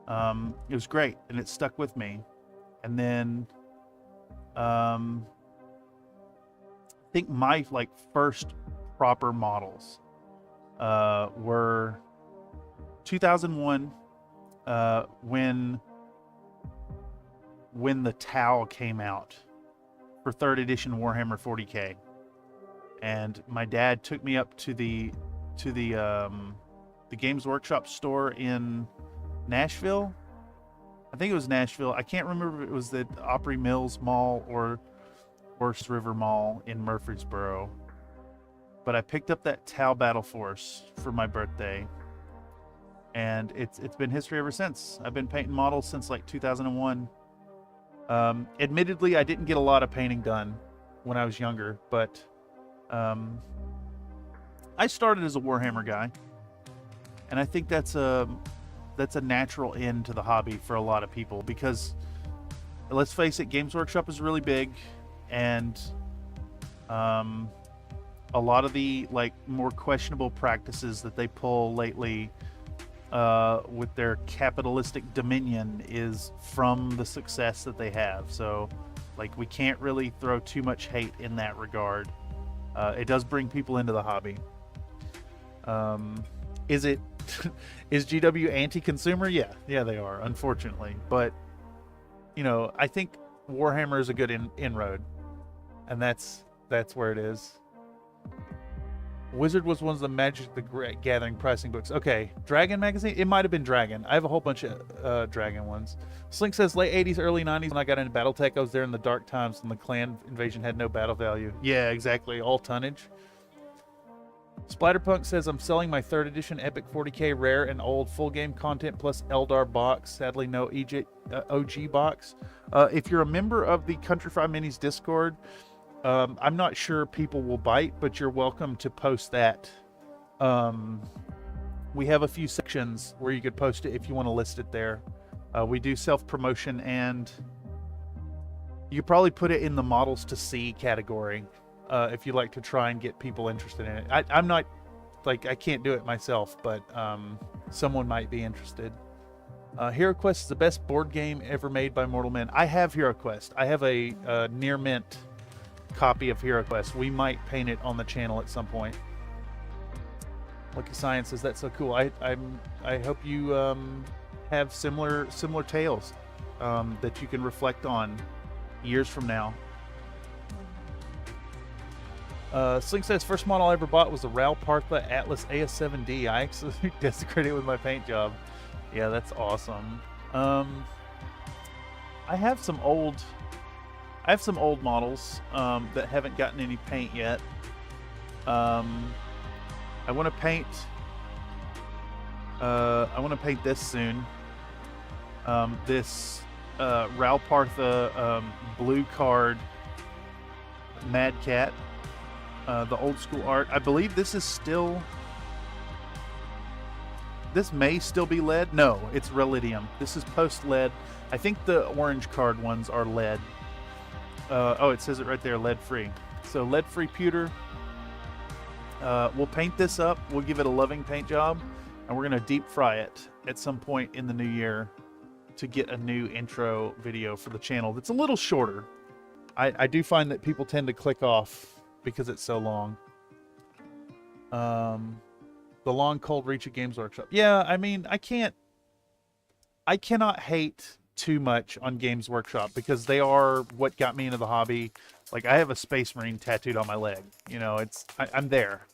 It was great, and it stuck with me. And then I think my like first proper models were 2001 when the Tau came out for 3rd edition Warhammer 40K, and my dad took me up to the Games Workshop store in Nashville. I think it was Nashville. I can't remember if it was the Opry Mills Mall or Horse River Mall in Murfreesboro. But I picked up that Tau Battle Force for my birthday, and it's been history ever since. I've been painting models since like 2001. Admittedly, I didn't get a lot of painting done when I was younger, but I started as a Warhammer guy, and I think that's a natural end to the hobby for a lot of people, because let's face it, Games Workshop is really big, and a lot of the like more questionable practices that they pull lately with their capitalistic dominion is from the success that they have. So like, we can't really throw too much hate in that regard. It does bring people into the hobby. Is GW anti-consumer? Yeah, they are, unfortunately. But you know, I think Warhammer is a good inroad, and that's where it is. Wizard was one of the Magic the Gathering pricing books. Okay, Dragon magazine. It might have been Dragon. I have a whole bunch of Dragon ones. Slink says late 80s, early 90s. When I got into BattleTech, I was there in the dark times, and the clan invasion had no battle value. Yeah, exactly. All tonnage. Splatterpunk says, I'm selling my 3rd edition Epic 40k rare and old full game content plus Eldar box. Sadly, no OG box. If you're a member of the Country Fry Minis Discord, I'm not sure people will bite, but you're welcome to post that. We have a few sections where you could post it if you want to list it there. We do self-promotion, and you could probably put it in the models to see category. If you like to try and get people interested in it. I'm not, like, I can't do it myself, but someone might be interested. HeroQuest is the best board game ever made by mortal men. I have HeroQuest. I have a near mint copy of HeroQuest. We might paint it on the channel at some point. Lucky Science says, that's so cool. I hope you have similar tales that you can reflect on years from now. Slink says, first model I ever bought was the Ral Partha Atlas AS7D. I actually desecrated it with my paint job. Yeah, that's awesome. I have some old models that haven't gotten any paint yet. I want to paint this soon. This Ral Partha blue card Mad Cat. The old school art. I believe this is still... This may still be lead. No, it's Relidium. This is post-lead. I think the orange card ones are lead. Oh, it says it right there, lead-free. So lead-free pewter. We'll paint this up. We'll give it a loving paint job. And we're going to deep fry it at some point in the new year to get a new intro video for the channel that's a little shorter. I do find that people tend to click off because it's so long. The long cold reach of Games Workshop. Yeah, I mean, I cannot hate too much on Games Workshop because they are what got me into the hobby. Like, I have a Space Marine tattooed on my leg. You know, I'm there.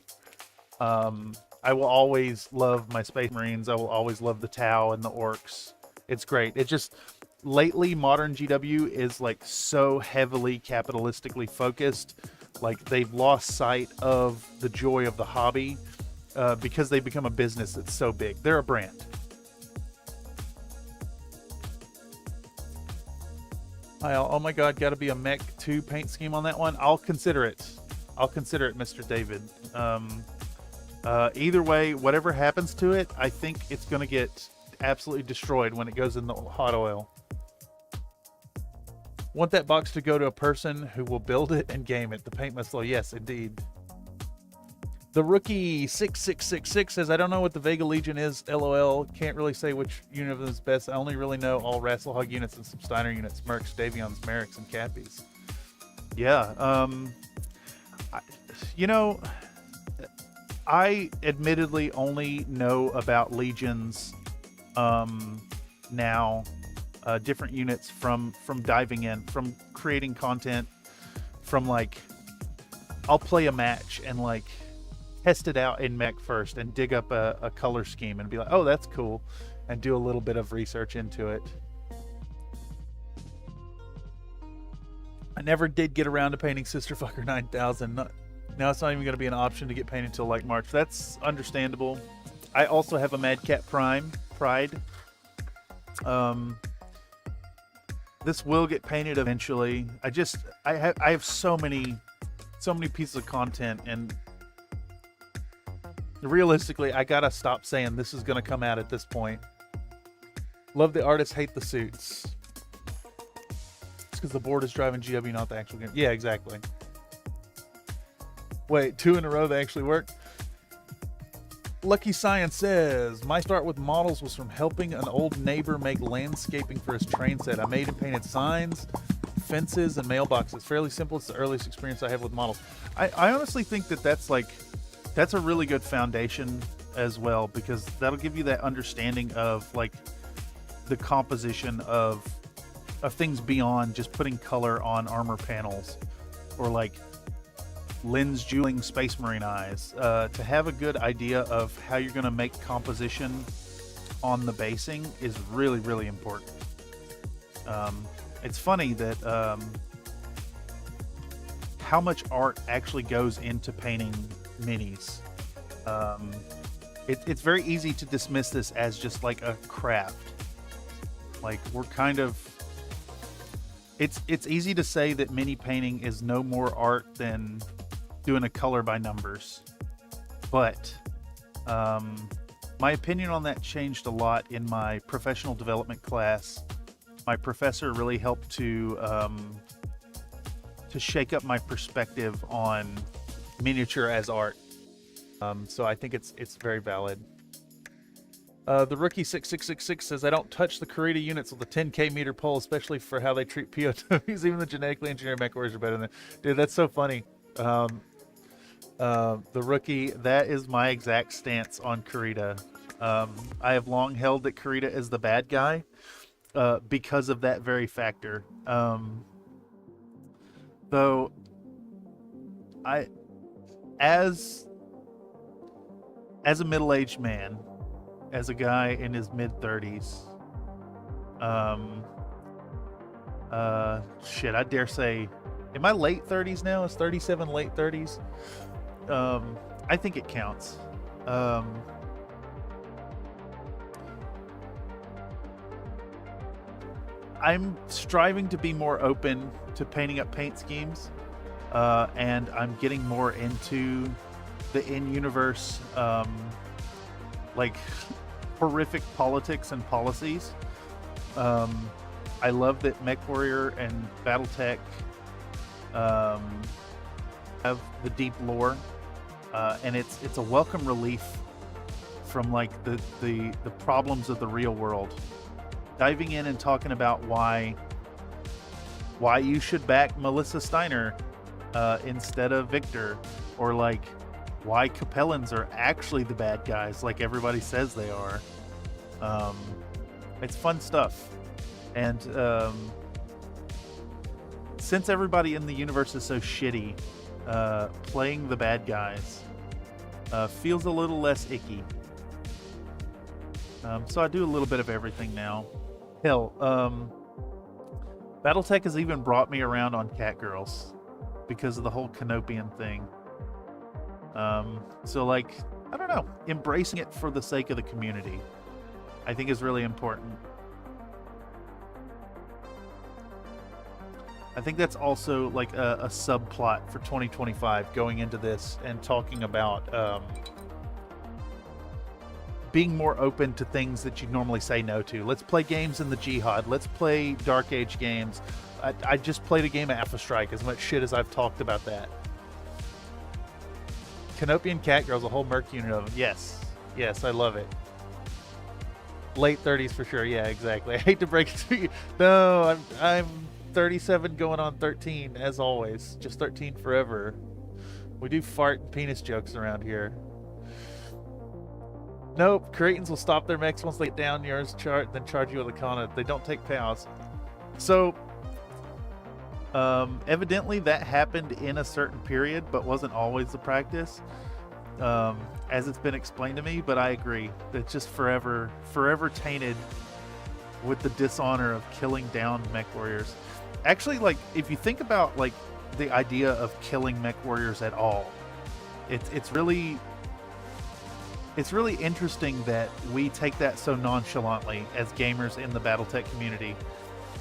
I will always love my Space Marines. I will always love the Tau and the Orcs. It's great. It just, lately, modern GW is like so heavily capitalistically focused. Like, they've lost sight of the joy of the hobby because they've become a business that's so big. They're a brand. Oh my God, got to be a Mech 2 paint scheme on that one. I'll consider it. Mr. David. Either way, whatever happens to it, I think it's going to get absolutely destroyed when it goes in the hot oil. Want that box to go to a person who will build it and game it. The paint must flow. Yes, indeed. The Rookie 6666 says, I don't know what the Vega Legion is. LOL. Can't really say which unit of them is best. I only really know all Rasselhog units and some Steiner units. Mercs, Davions, Merrics, and Cappies. Yeah. I admittedly only know about Legions now. Different units from diving in, from creating content, from like, I'll play a match and like test it out in mech first and dig up a color scheme and be like, oh, that's cool, and do a little bit of research into it. I never did get around to painting Sisterfucker 9000. Now it's not even going to be an option to get painted until like March. That's understandable. I also have a Mad Cat Pride. This will get painted eventually. I have so many pieces of content, and realistically, I gotta stop saying this is gonna come out at this point. Love the artists, hate the suits. It's because the board is driving GW, not the actual game. Yeah, exactly. Wait, 2 in a row they actually worked? Lucky Science says, my start with models was from helping an old neighbor make landscaping for his train set. I made and painted signs, fences, and mailboxes. Fairly simple. It's the earliest experience I have with models. I honestly think that's a really good foundation as well, because that'll give you that understanding of like the composition of things beyond just putting color on armor panels, or like lens jeweling Space Marine eyes. To have a good idea of how you're going to make composition on the basing is really, really important. It's funny that how much art actually goes into painting minis. It's very easy to dismiss this as just like a craft. Like, we're kind of... It's easy to say that mini painting is no more art than doing a color by numbers. But my opinion on that changed a lot in my professional development class. My professor really helped to shake up my perspective on miniature as art. So I think it's very valid. The rookie 6666 says, I don't touch the Kurita units with the 10k meter pole, especially for how they treat POWs. Even the genetically engineered mech warriors are better than... Dude, that's so funny. The rookie, that is my exact stance on Kurita. I have long held that Kurita is the bad guy because of that very factor. Though, as a middle-aged man, as a guy in his mid-30s, shit, I dare say, in my late 30s now, is 37 late 30s? I think it counts. I'm striving to be more open to painting up paint schemes, and I'm getting more into the in-universe, like, horrific politics and policies. I love that MechWarrior and BattleTech have the deep lore, and it's a welcome relief from like the problems of the real world. Diving in and talking about why you should back Melissa Steiner instead of Victor, or like why Capellans are actually the bad guys like everybody says they are. It's fun stuff. And since everybody in the universe is so shitty, playing the bad guys feels a little less icky. So I do a little bit of everything now. Hell, BattleTech has even brought me around on Catgirls because of the whole Canopian thing. So like, I don't know, embracing it for the sake of the community, I think is really important. I think that's also like a subplot for 2025 going into this and talking about being more open to things that you normally say no to. Let's play games in the Jihad. Let's play Dark Age games. I just played a game of Alpha Strike, as much shit as I've talked about that. Canopian Catgirls, a whole merc unit of them. Yes. Yes, I love it. Late 30s for sure. Yeah, exactly. I hate to break it to you. No, I'm 37 going on 13, as always. Just 13 forever. We do fart and penis jokes around here. Nope, Cretans will stop their mechs once they get down yours chart, then charge you with a Kana. They don't take POWs. So, evidently that happened in a certain period, but wasn't always the practice, as it's been explained to me. But I agree, it's just forever tainted with the dishonor of killing down mech warriors. Actually, like, if you think about like the idea of killing mech warriors at all, it's really interesting that we take that so nonchalantly as gamers in the BattleTech community.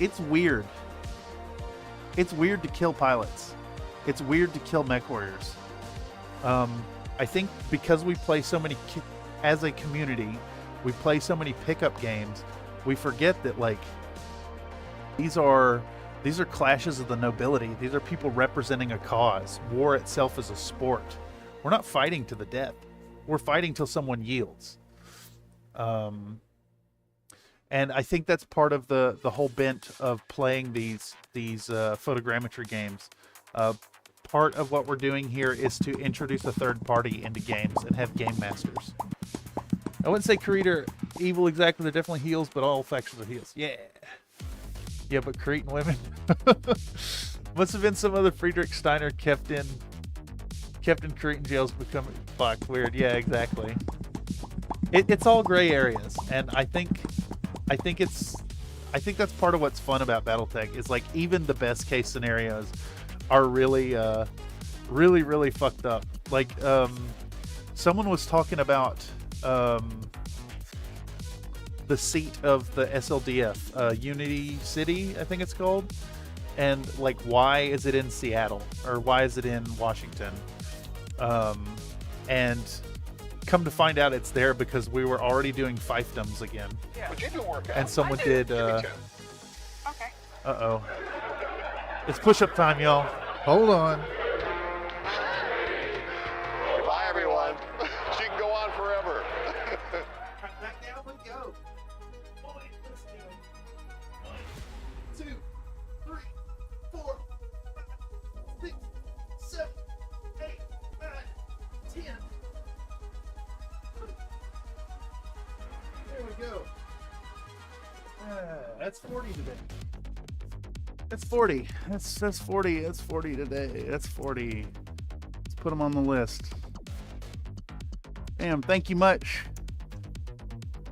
It's weird. It's weird to kill pilots. It's weird to kill mech warriors. I think because we play so many, as a community, we play so many pickup games, we forget that like these are clashes of the nobility. These are people representing a cause. War itself is a sport. We're not fighting to the death. We're fighting till someone yields. And I think that's part of the whole bent of playing these photogrammetry games. Part of what we're doing here is to introduce a third party into games and have game masters. I wouldn't say Kurita are evil exactly. They're definitely heels, but all factions are heels. Yeah. Yeah, but Cretan women. Must have been some other Friedrich Steiner kept in Cretan jails becoming fuck weird. Yeah, exactly. It's all gray areas, and I think that's part of what's fun about BattleTech is like even the best case scenarios are really really fucked up. Like someone was talking about the seat of the SLDF, Unity City, I think it's called, and like why is it in Seattle or why is it in Washington? And come to find out it's there because we were already doing fiefdoms again. Yeah. But you do work out. And someone did Okay. uh-oh. It's push-up time, y'all. Hold on. Bye, everyone. She can go on forever. Back down we go. 1, 2, 3, 4, 5, 6, 7, 8, 9, 10. There we go. That's 40 today. That's 40. That's 40. That's 40 today. That's 40. Let's put them on the list. Damn, thank you much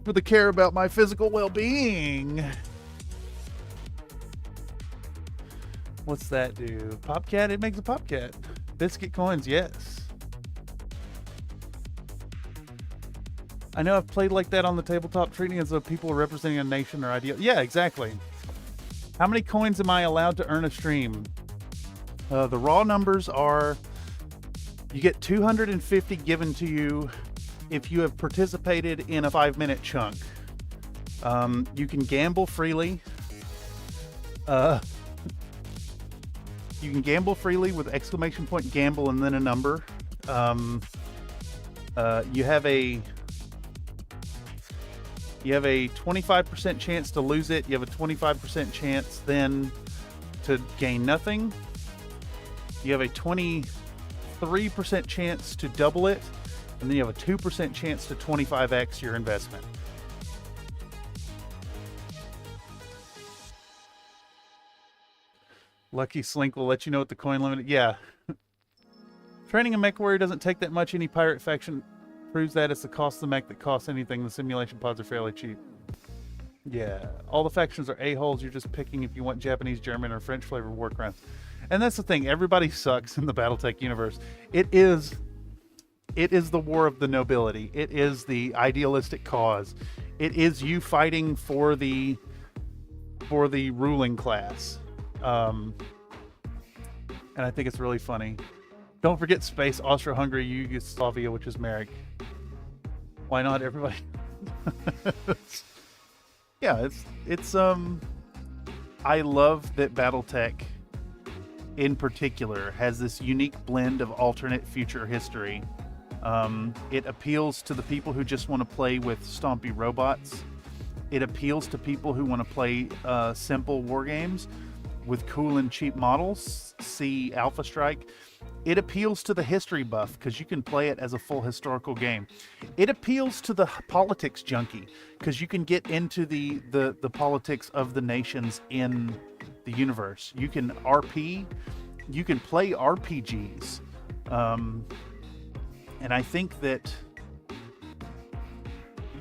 for the care about my physical well-being. What's that do? Popcat? It makes a popcat. Biscuit coins, yes. I know I've played like that on the tabletop, treating it as though people are representing a nation or ideal. Yeah, exactly. How many coins am I allowed to earn a stream? The raw numbers are, you get 250 given to you if you have participated in a 5-minute chunk. You can gamble freely. You can gamble freely with exclamation point gamble and then a number. You have a 25% chance to lose it. You have a 25% chance then to gain nothing. You have a 23% chance to double it. And then you have a 2% chance to 25x your investment. Lucky Slink will let you know what the coin limit is. Yeah. Training a mech warrior doesn't take that much. Any pirate faction proves that. It's the cost of the mech that costs anything. The simulation pods are fairly cheap. Yeah. All the factions are a-holes. You're just picking if you want Japanese, German, or French flavored war crimes. And that's the thing. Everybody sucks in the BattleTech universe. It is the war of the nobility. It is the idealistic cause. It is you fighting for the ruling class. And I think it's really funny. Don't forget space, Austro-Hungary, Yugoslavia, which is Merrick. Why not everybody? Yeah, it's I love that BattleTech in particular has this unique blend of alternate future history. It appeals to the people who just want to play with stompy robots. It appeals to people who want to play simple war games with cool and cheap models. See Alpha Strike. It appeals to the history buff because you can play it as a full historical game. It appeals to the politics junkie because you can get into the politics of the nations in the universe. You can RP. You can play RPGs. And I think that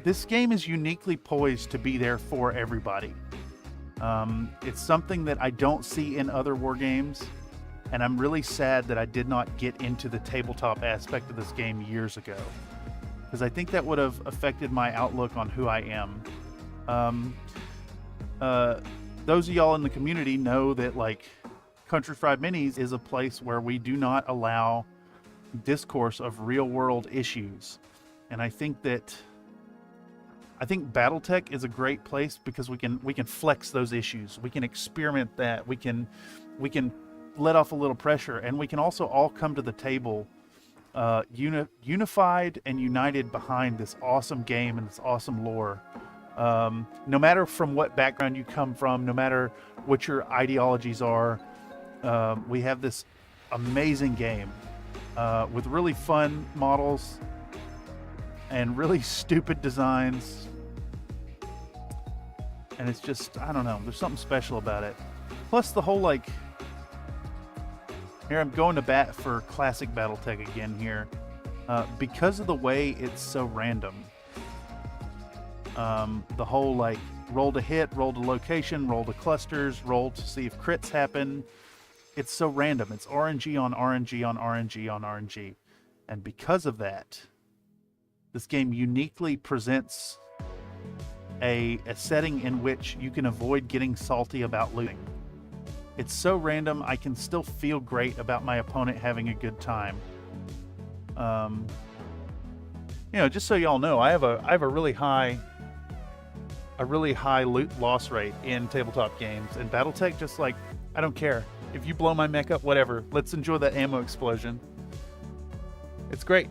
this game is uniquely poised to be there for everybody. It's something that I don't see in other war games, and I'm really sad that I did not get into the tabletop aspect of this game years ago, because I think that would have affected my outlook on who I am. Those of y'all in the community know that like Country Fried Minis is a place where we do not allow discourse of real world issues, and I think BattleTech is a great place because we can flex those issues. We can experiment that. We can let off a little pressure, and we can also all come to the table unified and united behind this awesome game and this awesome lore. No matter from what background you come from, no matter what your ideologies are, we have this amazing game with really fun models and really stupid designs. And it's just, I don't know, there's something special about it. Plus the whole, like, here I'm going to bat for classic Battletech again here. Because of the way it's so random. The whole, like, roll to hit, roll to location, roll to clusters, roll to see if crits happen. It's so random. It's RNG on RNG on RNG on RNG. And because of that, this game uniquely presents a setting in which you can avoid getting salty about losing. It's so random, I can still feel great about my opponent having a good time. You know, just so y'all know, I have a really high loot loss rate in tabletop games, and Battletech, just like, I don't care. If you blow my mech up, whatever. Let's enjoy that ammo explosion. It's great.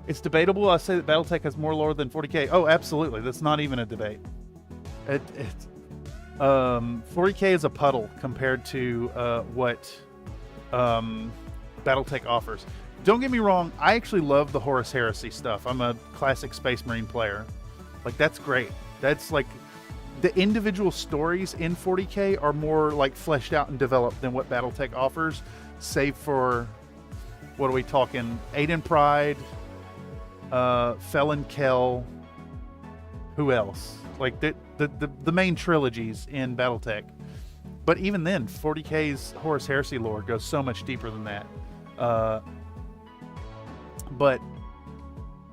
It's debatable. I say that Battletech has more lore than 40k. Oh, absolutely. That's not even a debate. 40k is a puddle compared to what Battletech offers. Don't get me wrong. I actually love the Horus Heresy stuff. I'm a classic Space Marine player. Like, that's great. That's like, the individual stories in 40k are more like fleshed out and developed than what Battletech offers, save for, what are we talking, Aiden Pride, Felon Kell, who else? Like the main trilogies in Battletech. But even then, 40k's Horus Heresy lore goes so much deeper than that. But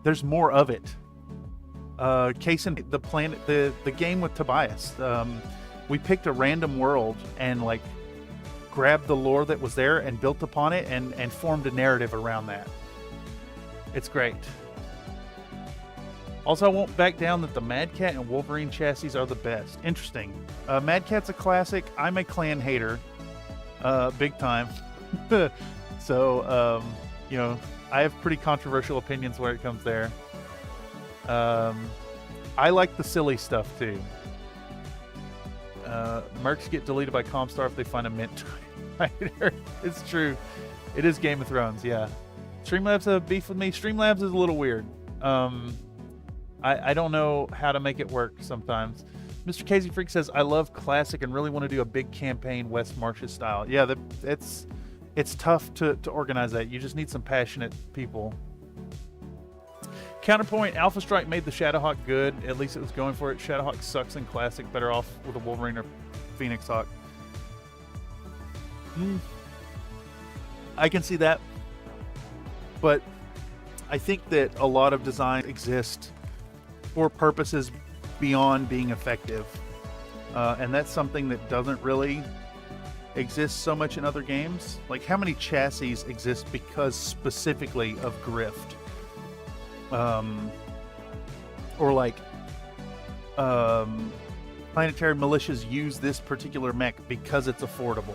there's more of it. Case in the planet, the game with Tobias. We picked a random world and like grabbed the lore that was there and built upon it and formed a narrative around that. It's great. Also, I won't back down that the Mad Cat and Wolverine chassis are the best. Interesting. Mad Cat's a classic. I'm a clan hater. Big time. So, you know, I have pretty controversial opinions where it comes there. I like the silly stuff too. Mercs get deleted by Comstar if they find a mint writer. It's true. It is Game of Thrones, yeah. Streamlabs have beef with me. Streamlabs is a little weird. I don't know how to make it work sometimes. Mr. Casey Freak says, I love classic and really want to do a big campaign West Marches style. Yeah, it's tough to organize that. You just need some passionate people. Counterpoint, Alpha Strike made the Shadowhawk good. At least it was going for it. Shadowhawk sucks in classic. Better off with a Wolverine or Phoenix Hawk. I can see that. But I think that a lot of designs exist for purposes beyond being effective. And that's something that doesn't really exist so much in other games. Like, how many chassis exist because specifically of grift? Or like planetary militias use this particular mech because it's affordable,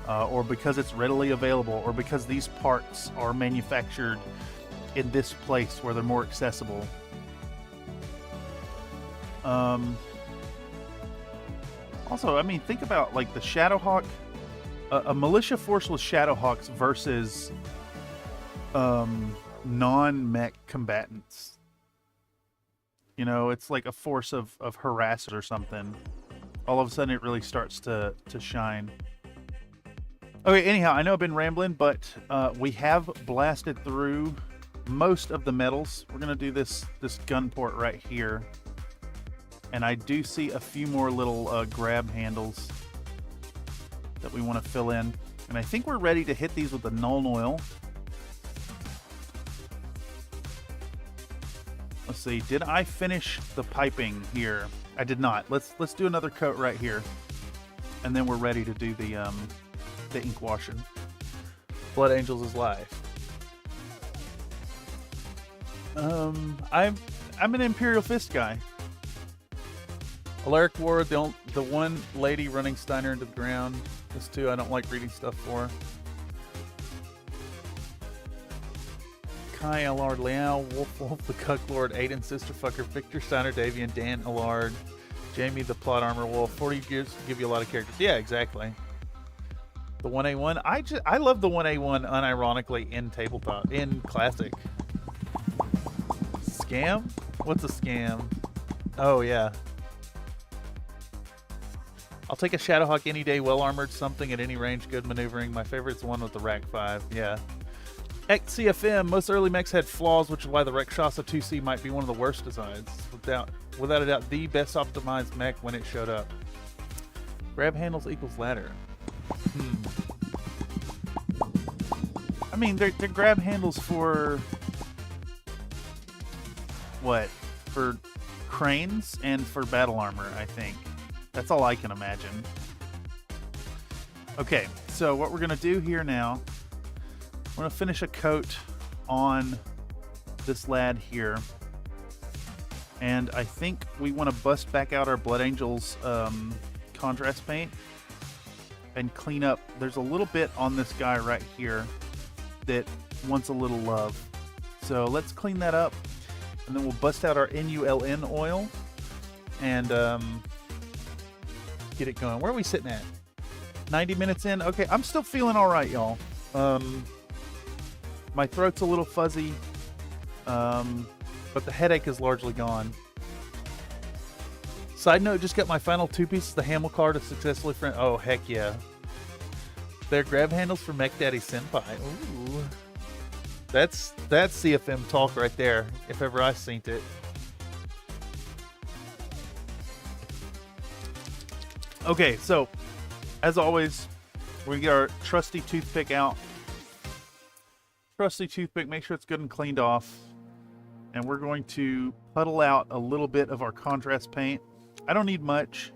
or because it's readily available, or because these parts are manufactured in this place where they're more accessible. Also, I mean, think about like the Shadowhawk, a militia force with Shadowhawks versus non-mech combatants. You know, it's like a force of harassers or something. All of a sudden it really starts to shine. Okay, anyhow, I know I've been rambling, but we have blasted through most of the metals. We're gonna do this gun port right here. And I do see a few more little grab handles that we want to fill in. And I think we're ready to hit these with the Nuln Oil. Let's see, did I finish the piping here? I did not. Let's do another coat right here. And then we're ready to do the ink washing. Blood Angels is live. I'm an Imperial Fist guy. Alaric Ward, the one lady running Steiner into the ground. This too, I don't like reading stuff for. Kai Allard Liao, Wolf the Cuck Lord, Aiden Sisterfucker, Victor Steiner Davian, Dan Allard, Jamie the Plot Armor Wolf. 40 years to give you a lot of characters. Yeah, exactly. The 1A1. I love the 1A1 unironically in tabletop, in classic. Scam? What's a scam? Oh yeah. I'll take a Shadowhawk any day, well armored, something at any range, good maneuvering. My favorite's the one with the Rack 5. Yeah. XCFM, most early mechs had flaws, which is why the Rakshasa 2C might be one of the worst designs. Without a doubt, the best optimized mech when it showed up. Grab handles equals ladder. I mean, they're grab handles for what? For cranes and for battle armor, I think. That's all I can imagine. Okay, so what we're gonna do here now, we're gonna finish a coat on this lad here. And I think we want to bust back out our Blood Angels contrast paint and clean up. There's a little bit on this guy right here that wants a little love. So let's clean that up, and then we'll bust out our NULN oil and get it going. Where are we sitting at? 90 minutes in? Okay, I'm still feeling all right, y'all. My throat's a little fuzzy, but the headache is largely gone. Side note, just got my final 2 pieces of the Hamel card to successfully friend. Oh, heck yeah. They're grab handles for Mech Daddy Senpai. Ooh. That's CFM talk right there, if ever I seen it. Okay, so, as always, we're going to get our trusty toothpick out. Trusty toothpick, make sure it's good and cleaned off. And we're going to puddle out a little bit of our contrast paint. I don't need much,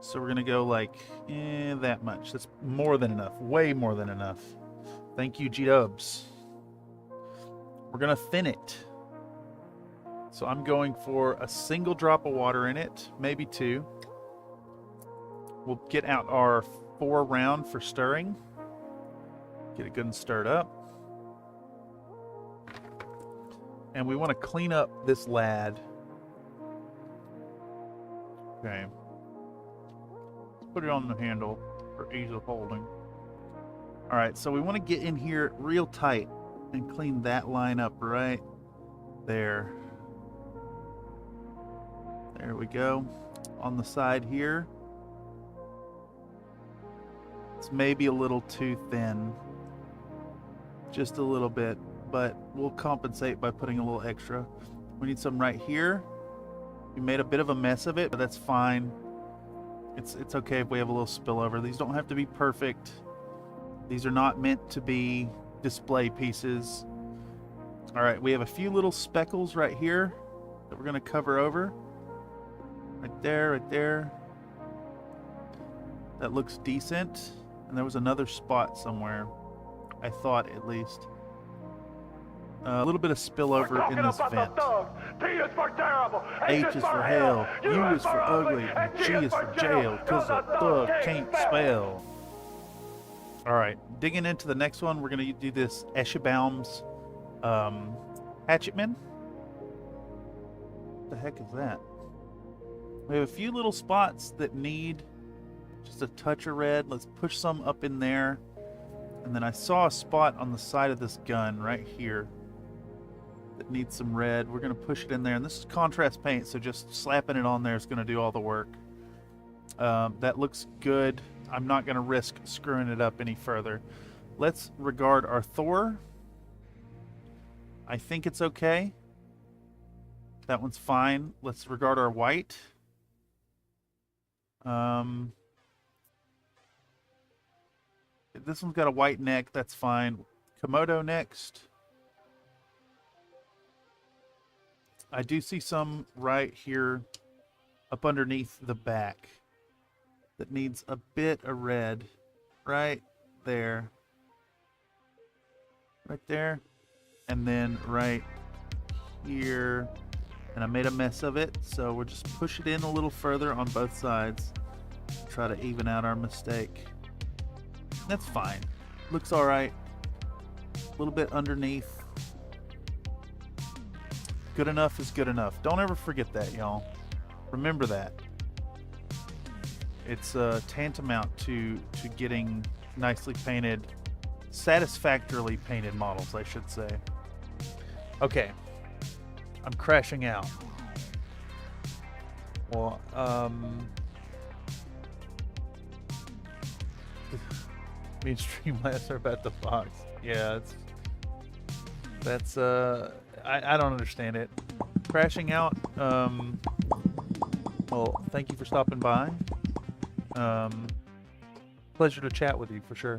so we're going to go like that much. That's more than enough, way more than enough. Thank you, G-Dubs. We're going to thin it. So I'm going for a single drop of water in it, maybe 2. We'll get out our 4 round for stirring. Get it good and stirred up. And we want to clean up this lad. Okay. Let's put it on the handle for ease of holding. Alright, so we want to get in here real tight and clean that line up right there. There we go. On the side here. It's maybe a little too thin. Just a little bit, but we'll compensate by putting a little extra. We need some right here. We made a bit of a mess of it, but that's fine. It's okay if we have a little spillover. These don't have to be perfect. These are not meant to be display pieces. All right, we have a few little speckles right here that we're going to cover over. Right there, right there. That looks decent. And there was another spot somewhere, I thought at least. A little bit of spillover in this vent. T is for terrible. H is for hell. U is for ugly. And G is for jail. Cause a thug can't spell. Alright, digging into the next one, we're going to do this Eschebaum's Hatchetman. What the heck is that? We have a few little spots that need just a touch of red. Let's push some up in there. And then I saw a spot on the side of this gun right here that needs some red. We're going to push it in there. And this is contrast paint, so just slapping it on there is going to do all the work. That looks good. I'm not going to risk screwing it up any further. Let's regard our Thor. I think it's okay. That one's fine. Let's regard our white. This one's got a white neck. That's fine. Komodo next. I do see some right here up underneath the back that needs a bit of red. Right there. Right there. And then right here. And I made a mess of it, so we'll just push it in a little further on both sides. Try to even out our mistake. That's fine. Looks alright. A little bit underneath. Good enough is good enough. Don't ever forget that, y'all. Remember that. It's tantamount to getting nicely painted, satisfactorily painted models, I should say. Okay. I'm crashing out. Well, Me and Streamlabs are about the box. Yeah, that's I don't understand it. Crashing out. Well, thank you for stopping by. Pleasure to chat with you for sure.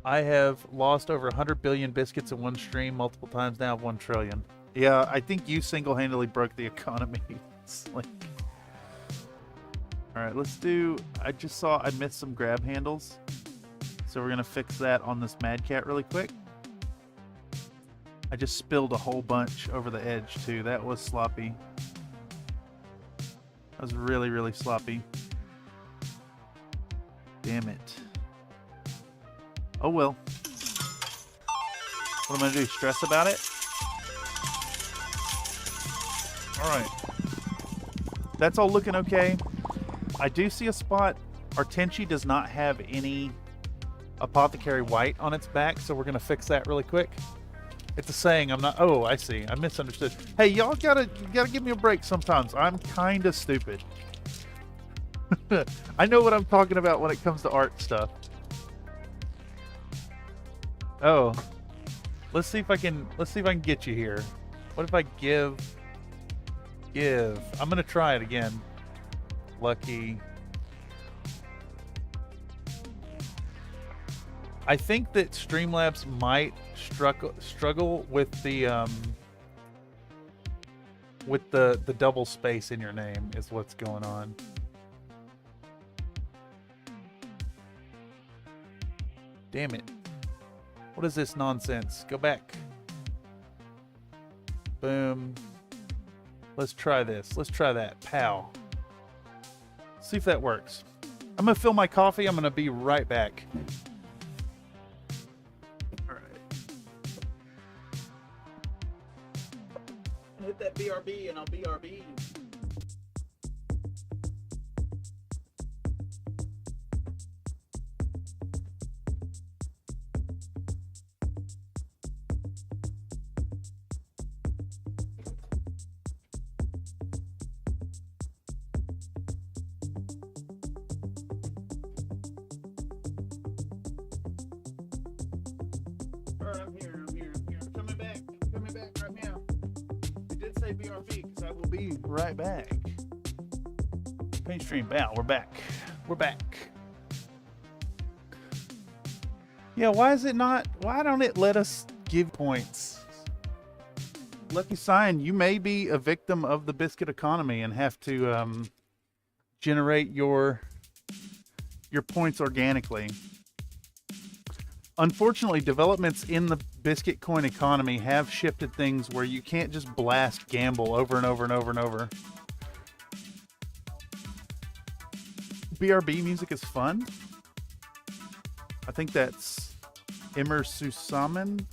I have lost over 100 billion biscuits in one stream multiple times now, 1 trillion. Yeah, I think you single-handedly broke the economy. It's like... Alright, let's do... I just saw I missed some grab handles. So we're going to fix that on this Mad Cat really quick. I just spilled a whole bunch over the edge too. That was sloppy. That was really, really sloppy. Damn it. Oh well. What am I going to do? Stress about it? Alright. That's all looking okay. I do see a spot. Our Tenchi does not have any apothecary white on its back, so we're going to fix that really quick. It's a saying. I'm not... Oh, I see. I misunderstood. Hey, y'all gotta give me a break sometimes. I'm kind of stupid. I know what I'm talking about when it comes to art stuff. Oh. Let's see if I can get you here. What if I give... I'm gonna try it again. Lucky. I think that Streamlabs might struggle with the double space in your name is what's going on. Damn it. What is this nonsense? Go back. Boom. Let's try this. Let's try that. Pow. See if that works. I'm going to fill my coffee. I'm going to be right back. All right. Hit that BRB and I'll BRB. I'm here. Coming back right now. We did say BRB because I will be right back. Paint stream bow. We're back. Yeah, why don't it let us give points? Lucky Sign, you may be a victim of the biscuit economy and have to generate your points organically. Unfortunately, developments in the biscuit coin economy have shifted things where you can't just blast gamble over and over and over and over. BRB music is fun. I think that's Immer Susamen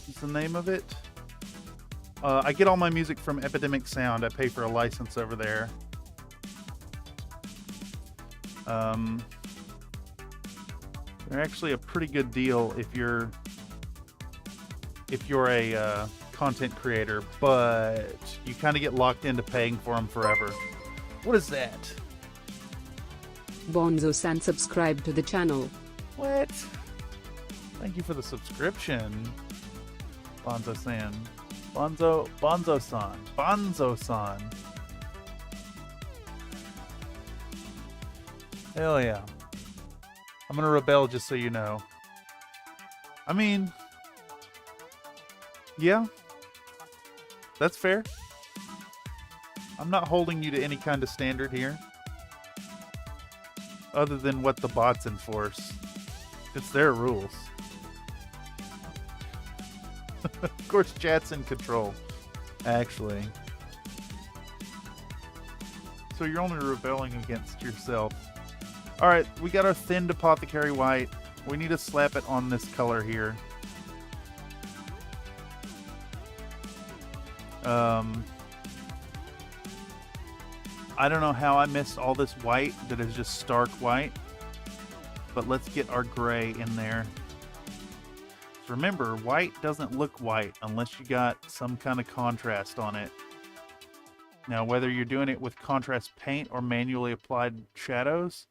is the name of it. I get all my music from Epidemic Sound. I pay for a license over there. They're actually a pretty good deal if you're a content creator, but you kind of get locked into paying for them forever. What is that? Bonzo-san subscribe to the channel. What? Thank you for the subscription, Bonzo-san. Bonzo-san. Hell yeah. I'm gonna rebel just so you know. I mean, yeah, that's fair. I'm not holding you to any kind of standard here. Other than what the bots enforce. It's their rules. Of course, chat's in control. Actually. So you're only rebelling against yourself. Alright, we got our thinned apothecary white. We need to slap it on this color here. I don't know how I missed all this white that is just stark white. But let's get our gray in there. So remember, white doesn't look white unless you got some kind of contrast on it. Now, whether you're doing it with contrast paint or manually applied shadows,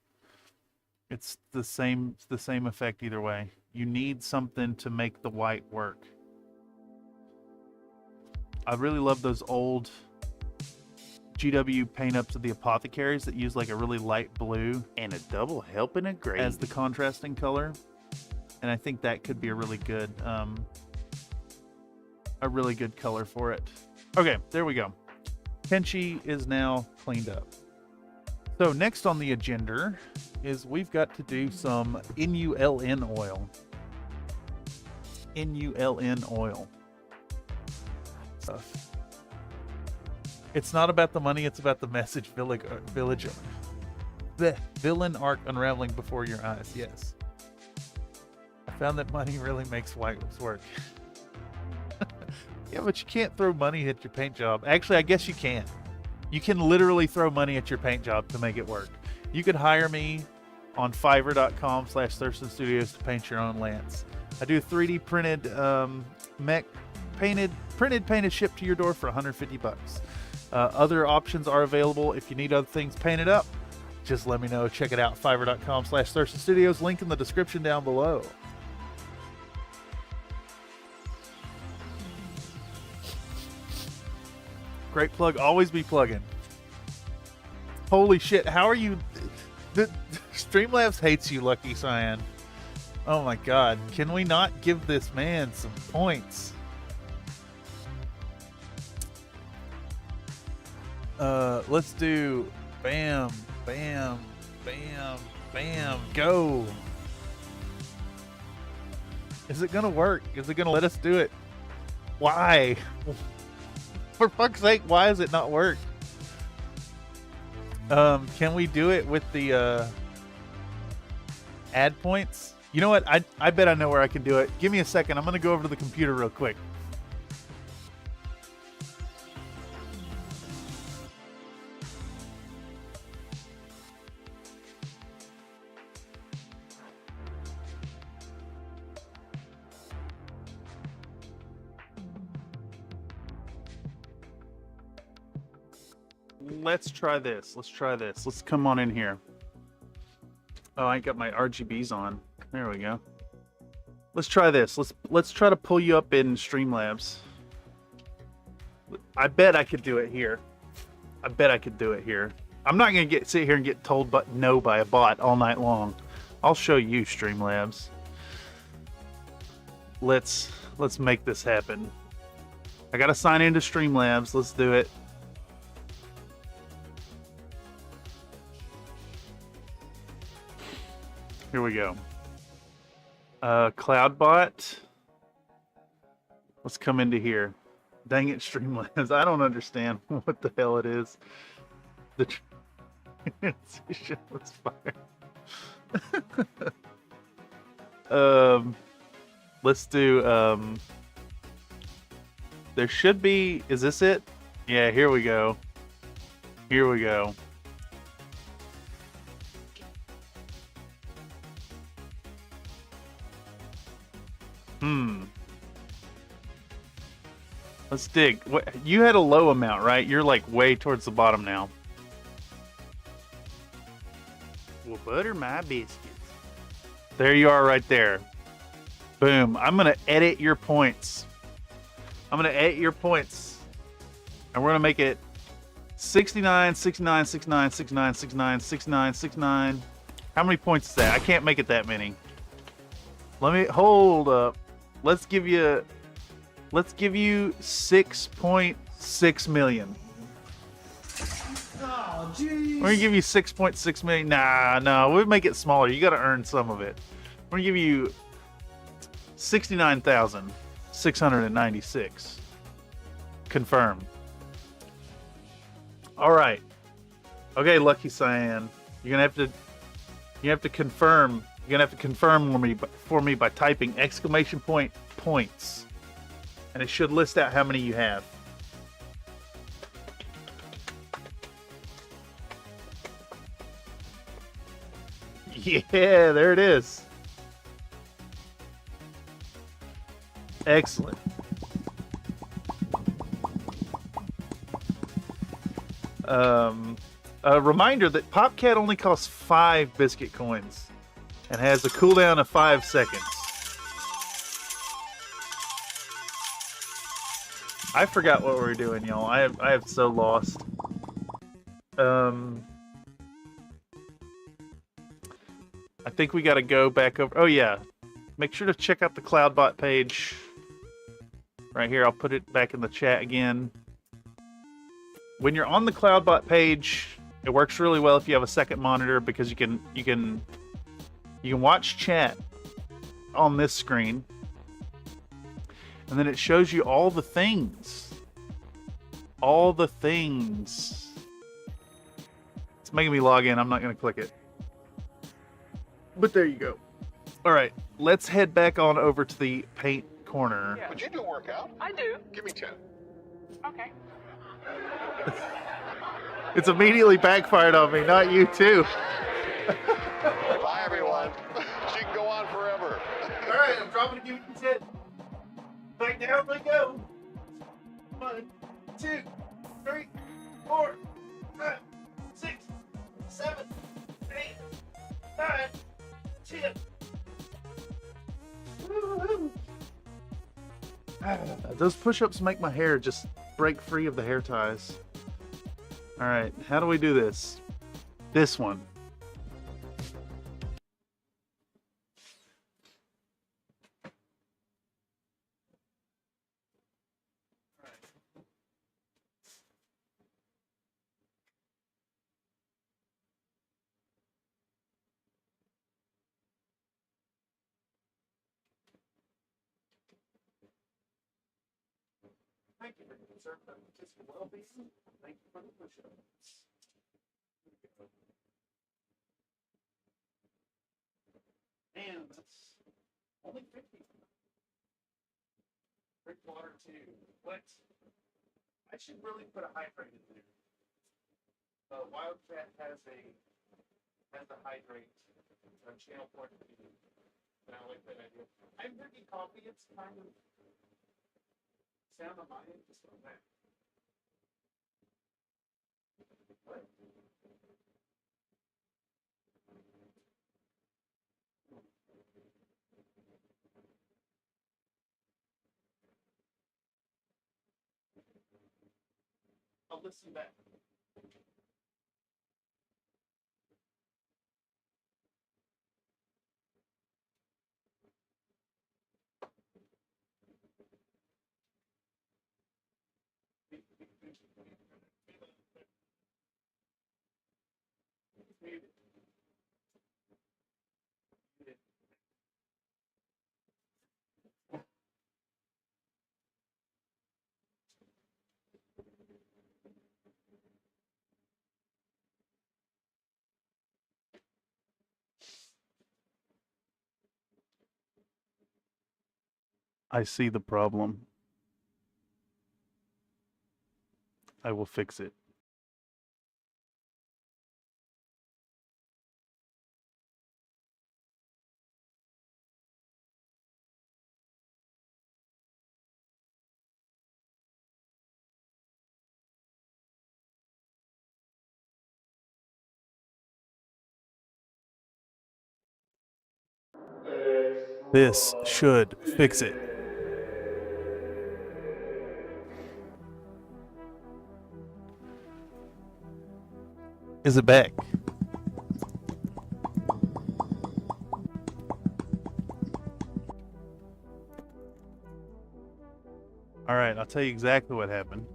it's the same effect either way. You need something to make the white work. I really love those old GW paint ups of the apothecaries that use like a really light blue and a double helping of gray as the contrasting color. And I think that could be a really good color for it. Okay, there we go. Kenshi is now cleaned up. So next on the agenda is we've got to do some NULN oil. NULN oil. Stuff. It's not about the money, it's about the message. The villain arc unraveling before your eyes. Yes. I found that money really makes whites work. Yeah, but you can't throw money at your paint job. Actually, I guess you can. You can literally throw money at your paint job to make it work. You could hire me on fiverr.com/Thurston Studios to paint your own lance. I do 3D printed mech painted shipped to your door for $150. Other options are available if you need other things painted up. Just let me know. Check it out, fiverr.com/Thurston Studios. Link in the description down below. Great plug. Always be plugging. Holy shit. How are you? Streamlabs hates you, Lucky Cyan. Oh my god. Can we not give this man some points? Let's do bam, bam, bam, bam, go. Is it gonna work? Is it gonna let us do it? Why? For fuck's sake, why does it not work? Can we do it with the add points? You know what? I bet I know where I can do it. Give me a second. I'm gonna go over to the computer real quick. Let's try this. Let's try this. Let's come on in here. Oh, I got my RGBs on. There we go. Let's try this. Let's try to pull you up in Streamlabs. I bet I could do it here. I bet I could do it here. I'm not gonna sit here and get told no by a bot all night long. I'll show you, Streamlabs. Let's make this happen. I gotta sign into Streamlabs. Let's do it. Here we go. Cloudbot. Let's come into here. Dang it, Streamlabs. I don't understand what the hell it is. The transition was fire. Let's do there should be, is this it? Yeah, here we go. Here we go. Let's dig. What, you had a low amount, right? You're like way towards the bottom now. Well, butter my biscuits. There you are right there. Boom. I'm going to edit your points. I'm going to edit your points. And we're going to make it 69, 69, 69, 69, 69, 69, 69. How many points is that? I can't make it that many. Let me hold up. Let's give you 6.6 million. Oh, jeez. We're gonna give you 6.6 million. Nah, no, we'll make it smaller. You gotta earn some of it. We're gonna give you 69,696. Confirm. All right. Okay, Lucky Cyan, you're gonna have to confirm. You're gonna have to confirm for me by typing exclamation point points, and it should list out how many you have. Yeah, there it is. Excellent. A reminder that Popcat only costs 5 biscuit coins and has a cooldown of 5 seconds. I forgot what we were doing, y'all. I have so lost. I think we got to go back over. Oh yeah, make sure to check out the CloudBot page. Right here, I'll put it back in the chat again. When you're on the CloudBot page, it works really well if you have a second monitor because you can watch chat on this screen, and then it shows you all the things. All the things. It's making me log in. I'm not going to click it. But there you go. All right, let's head back on over to the paint corner. Would you do a workout? I do. Give me 10. Okay. It's immediately backfired on me, not you too. Bye, everyone. She can go on forever. All right, I'm dropping to give you 10. Back down we go. 1, 2, 3, 4, 5, 6, 7, 8, 9, 10. Those push-ups make my hair just break free of the hair ties. All right, how do we do this? This one. Thank you for concern for physical well-being. Thank you for the push-ups. And that's only 50. Drink water too. What? I should really put a hydrate in there. Wildcat has a hydrate channel port. And I like that idea. I'm drinking coffee. It's kind of sound on my end, just on that. What? I'll listen back. I see the problem. I will fix it. This should fix it. Is it back? All right, I'll tell you exactly what happened.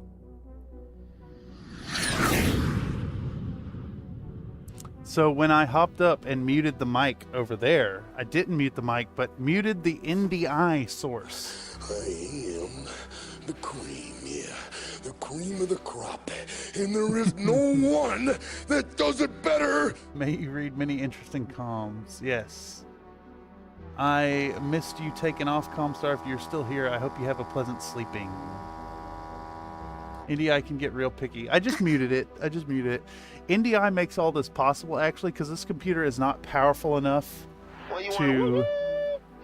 So when I hopped up and muted the mic over there, I didn't mute the mic, but muted the NDI source. I am the cream, yeah. The cream of the crop. And there is no one that does it better. May you read many interesting comms. Yes. I missed you taking off, Comstar. If you're still here, I hope you have a pleasant sleeping. NDI can get real picky. I just muted it. NDI makes all this possible, actually, because this computer is not powerful enough to...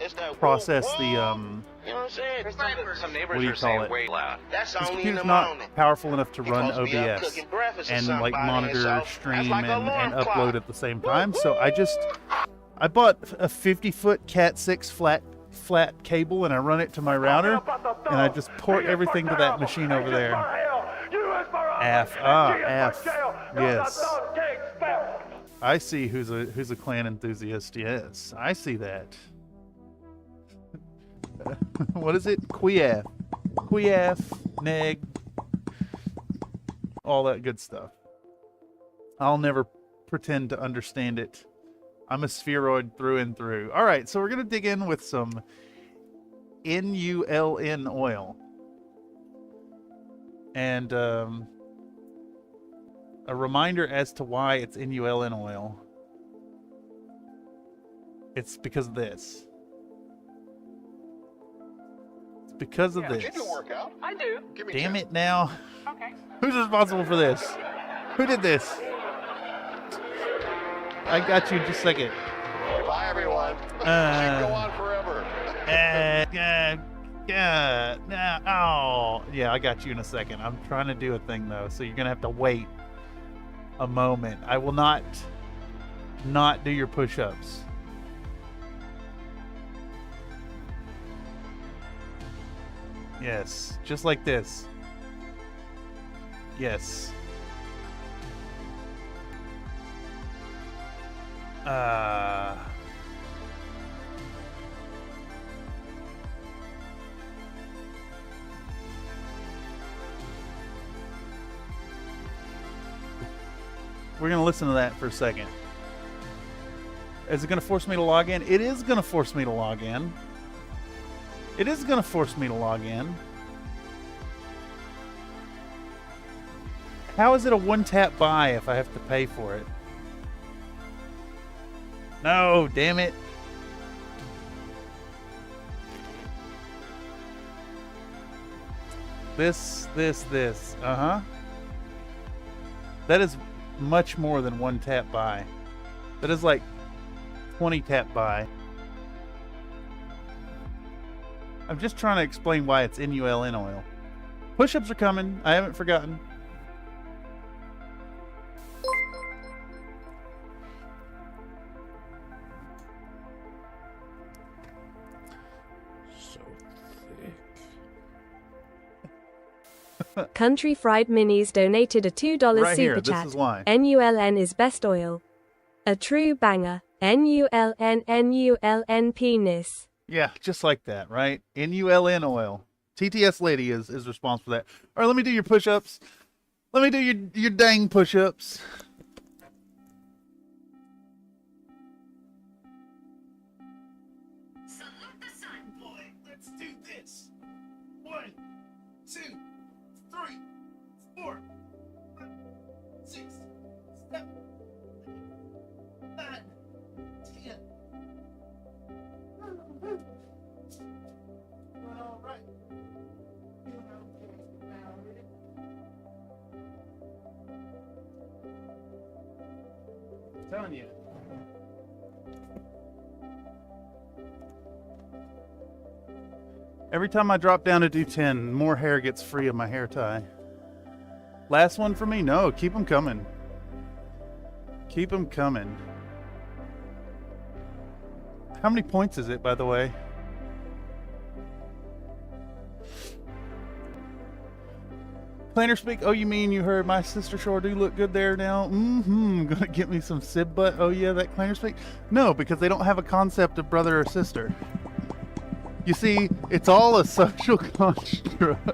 It's that process whoop, the whoop. You know what I'm saying? Some neighbors What do you are call saying it? way loud. That's this only in the computer's not morning. powerful enough to He run supposed to be out OBS cooking breakfast or and like somebody, monitor, so that's stream, like an and alarm upload clock. at the same time. So I bought a 50-foot Cat 6 flat cable, and I run it to my router, and I just port everything to that machine over there. F. Yes. I see who's a clan enthusiast. Yes, I see that. What is it? Quiaf, neg, all that good stuff. I'll never pretend to understand it. I'm a spheroid through and through. All right, so we're gonna dig in with some NULN oil, and a reminder as to why it's NULN oil. It's because of this. It's because of this. You do work out. I do. Give me Damn 10. it now. Okay. Who's responsible for this? Who did this? I got you in just a second. Bye, everyone. She can go on forever. Oh, yeah, I got you in a second. I'm trying to do a thing, though, so you're going to have to wait a moment. I will not do your push-ups. Yes, just like this. Yes. We're going to listen to that for a second. Is it going to force me to log in? It is going to force me to log in. It is going to force me to log in. How is it a one-tap buy if I have to pay for it? No, damn it. This. Uh-huh. That is much more than one tap buy. That is like 20 tap buy. I'm just trying to explain why it's NULN oil. Push-ups are coming. I haven't forgotten. Country Fried Minis donated a $2 Right here, super this chat. is why. NULN is best oil. A true banger. NULN penis. Yeah, just like that, right? NULN oil. TTS lady is responsible for that. All right, let me do your push-ups. Let me do your dang push-ups. Salute the sun, boy. Let's do this. 1, 2, 3, 4, 5, 6, 7, 8, 9, 10. All right. I'm telling you. Every time I drop down to do 10, more hair gets free of my hair tie. Last one for me? No, keep them coming. Keep them coming. How many points is it, by the way? Planner speak. Oh, you mean you heard my sister sure do look good there now? Gonna get me some sib butt. Oh yeah, that planner speak. No, because they don't have a concept of brother or sister. You see, it's all a social construct.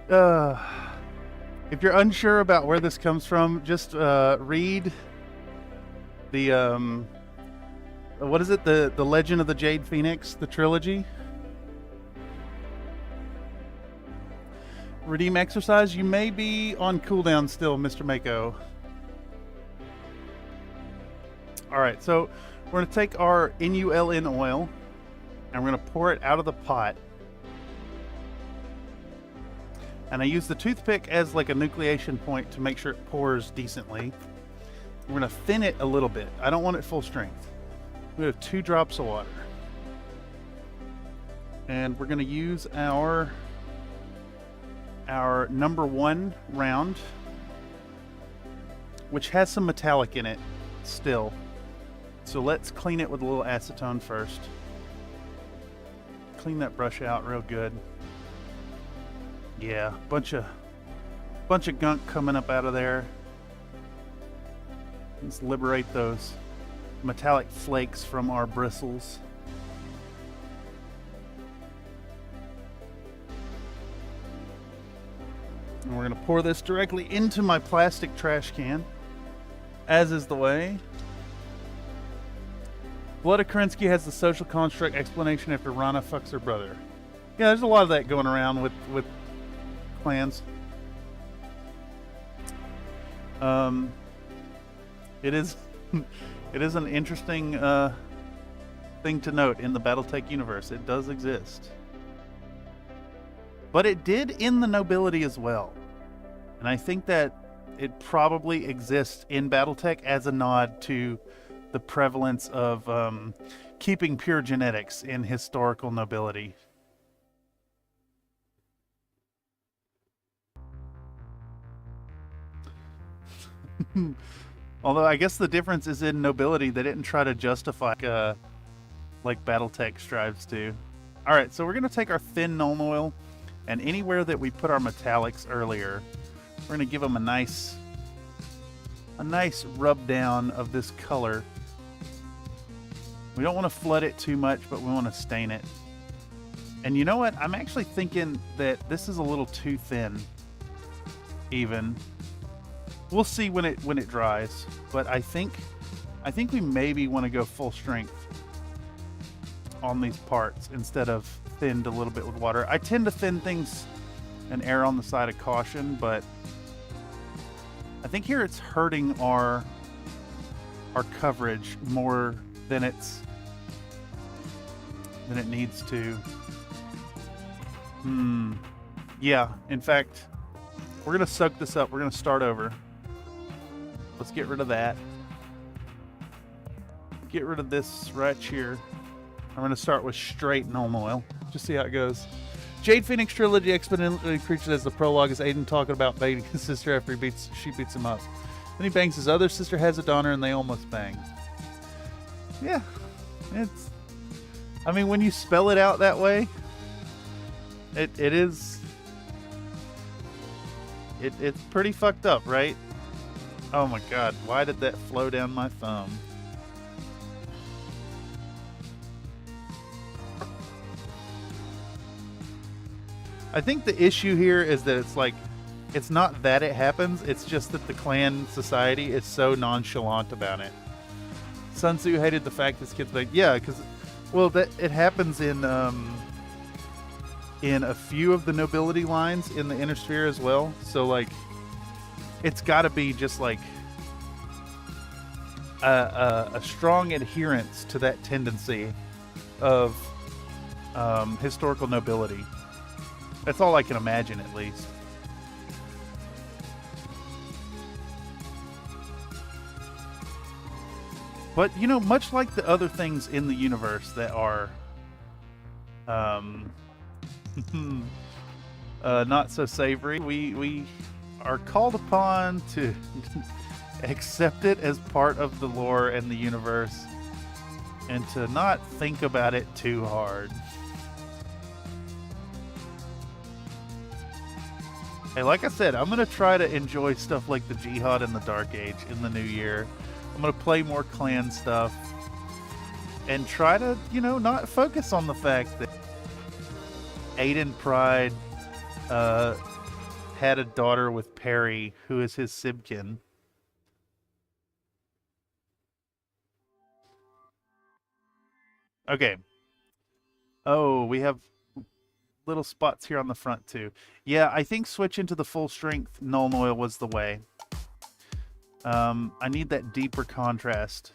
If you're unsure about where this comes from, just read the what is it? The Legend of the Jade Phoenix, the trilogy. Redeem exercise. You may be on cooldown still, Mr. Mako. Alright, so we're going to take our NULN oil and we're going to pour it out of the pot. And I use the toothpick as like a nucleation point to make sure it pours decently. We're going to thin it a little bit. I don't want it full strength. We have 2 drops of water. And we're going to use our number 1 round, which has some metallic in it still. So let's clean it with a little acetone first. Clean that brush out real good. Yeah, bunch of gunk coming up out of there. Let's liberate those metallic flakes from our bristles. And we're going to pour this directly into my plastic trash can, as is the way. Blood of Kerensky has the social construct explanation after Rana fucks her brother. Yeah, there's a lot of that going around with clans. It is it is an interesting thing to note in the BattleTech universe. It does exist. But it did in the nobility as well. And I think that it probably exists in BattleTech as a nod to the prevalence of keeping pure genetics in historical nobility. Although I guess the difference is in nobility, they didn't try to justify like BattleTech strives to. Alright, so we're going to take our thin Nuln Oil, and anywhere that we put our metallics earlier, we're going to give them a nice rub down of this color. We don't want to flood it too much, but we want to stain it. And you know what? I'm actually thinking that this is a little too thin, even. We'll see when it dries, but I think we maybe want to go full strength on these parts instead of thinned a little bit with water. I tend to thin things and err on the side of caution, but I think here it's hurting our coverage more than it needs to. Yeah, in fact, we're gonna soak this up. We're gonna start over. Let's get rid of that. Get rid of this right here. I'm going to start with straight Nuln Oil. Just see how it goes. Jade Phoenix Trilogy exponentially increases as the prologue is Aiden talking about banging his sister after she beats him up. Then he bangs his other sister, has a daughter, and they almost bang. Yeah. I mean, when you spell it out that way, it's pretty fucked up, right? Oh my god, why did that flow down my thumb? I think the issue here is that it's not that it happens, it's just that the clan society is so nonchalant about it. Sun Tzu hated the fact this kid's like, yeah, because, well, that it happens in a few of the nobility lines in the inner sphere as well, so like, it's got to be just like a strong adherence to that tendency of historical nobility. That's all I can imagine, at least. But, you know, much like the other things in the universe that are not so savory, we are called upon to accept it as part of the lore and the universe and to not think about it too hard. Hey, like I said, I'm going to try to enjoy stuff like the Jihad and the Dark Age in the new year. I'm going to play more clan stuff and try to, you know, not focus on the fact that Aiden Pride had a daughter with Perry, who is his sibkin. Okay. Oh, we have little spots here on the front too. Yeah, I think switching to the full strength Nuln Oil was the way. I need that deeper contrast,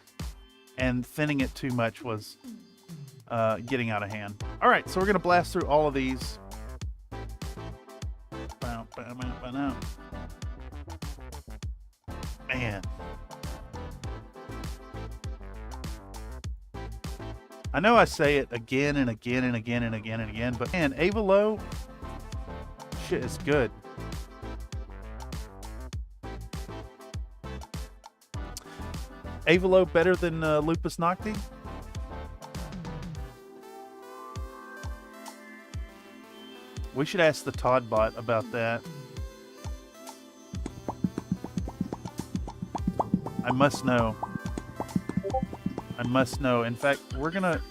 and thinning it too much was getting out of hand. All right, so we're gonna blast through all of these. Man. I know I say it again and again and again and again and again, but man, Avalo, shit is good. Avalo better than Lupus Nocti? We should ask the Todd bot about that. I must know. I must know. In fact, we're gonna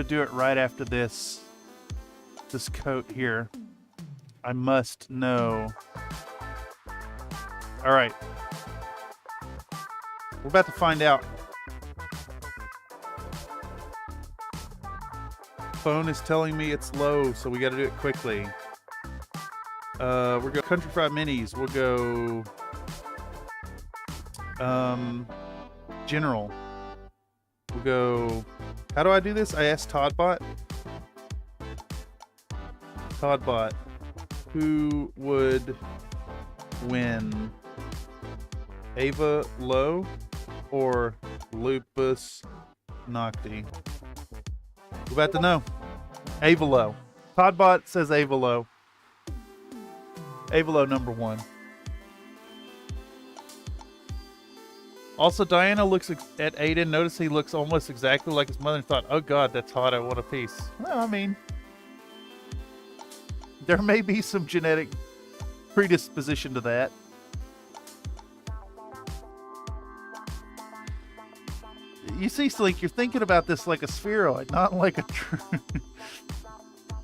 do it right after this coat here. I must know. All right. We're about to find out. Phone is telling me it's low, so we got to do it quickly. We're going Country Fried Minis. We'll go General. We'll go. How do I do this? I asked Toddbot. Toddbot, who would win, Ava Low or Lupus Nocti? We're about to know. Avalo. Toddbot says Avalo. Avalo number 1. Also, Diana looks at Aiden. Notice he looks almost exactly like his mother and thought, oh god, that's hot. I want a piece. Well, I mean, there may be some genetic predisposition to that. You see, Slink, you're thinking about this like a spheroid, not like a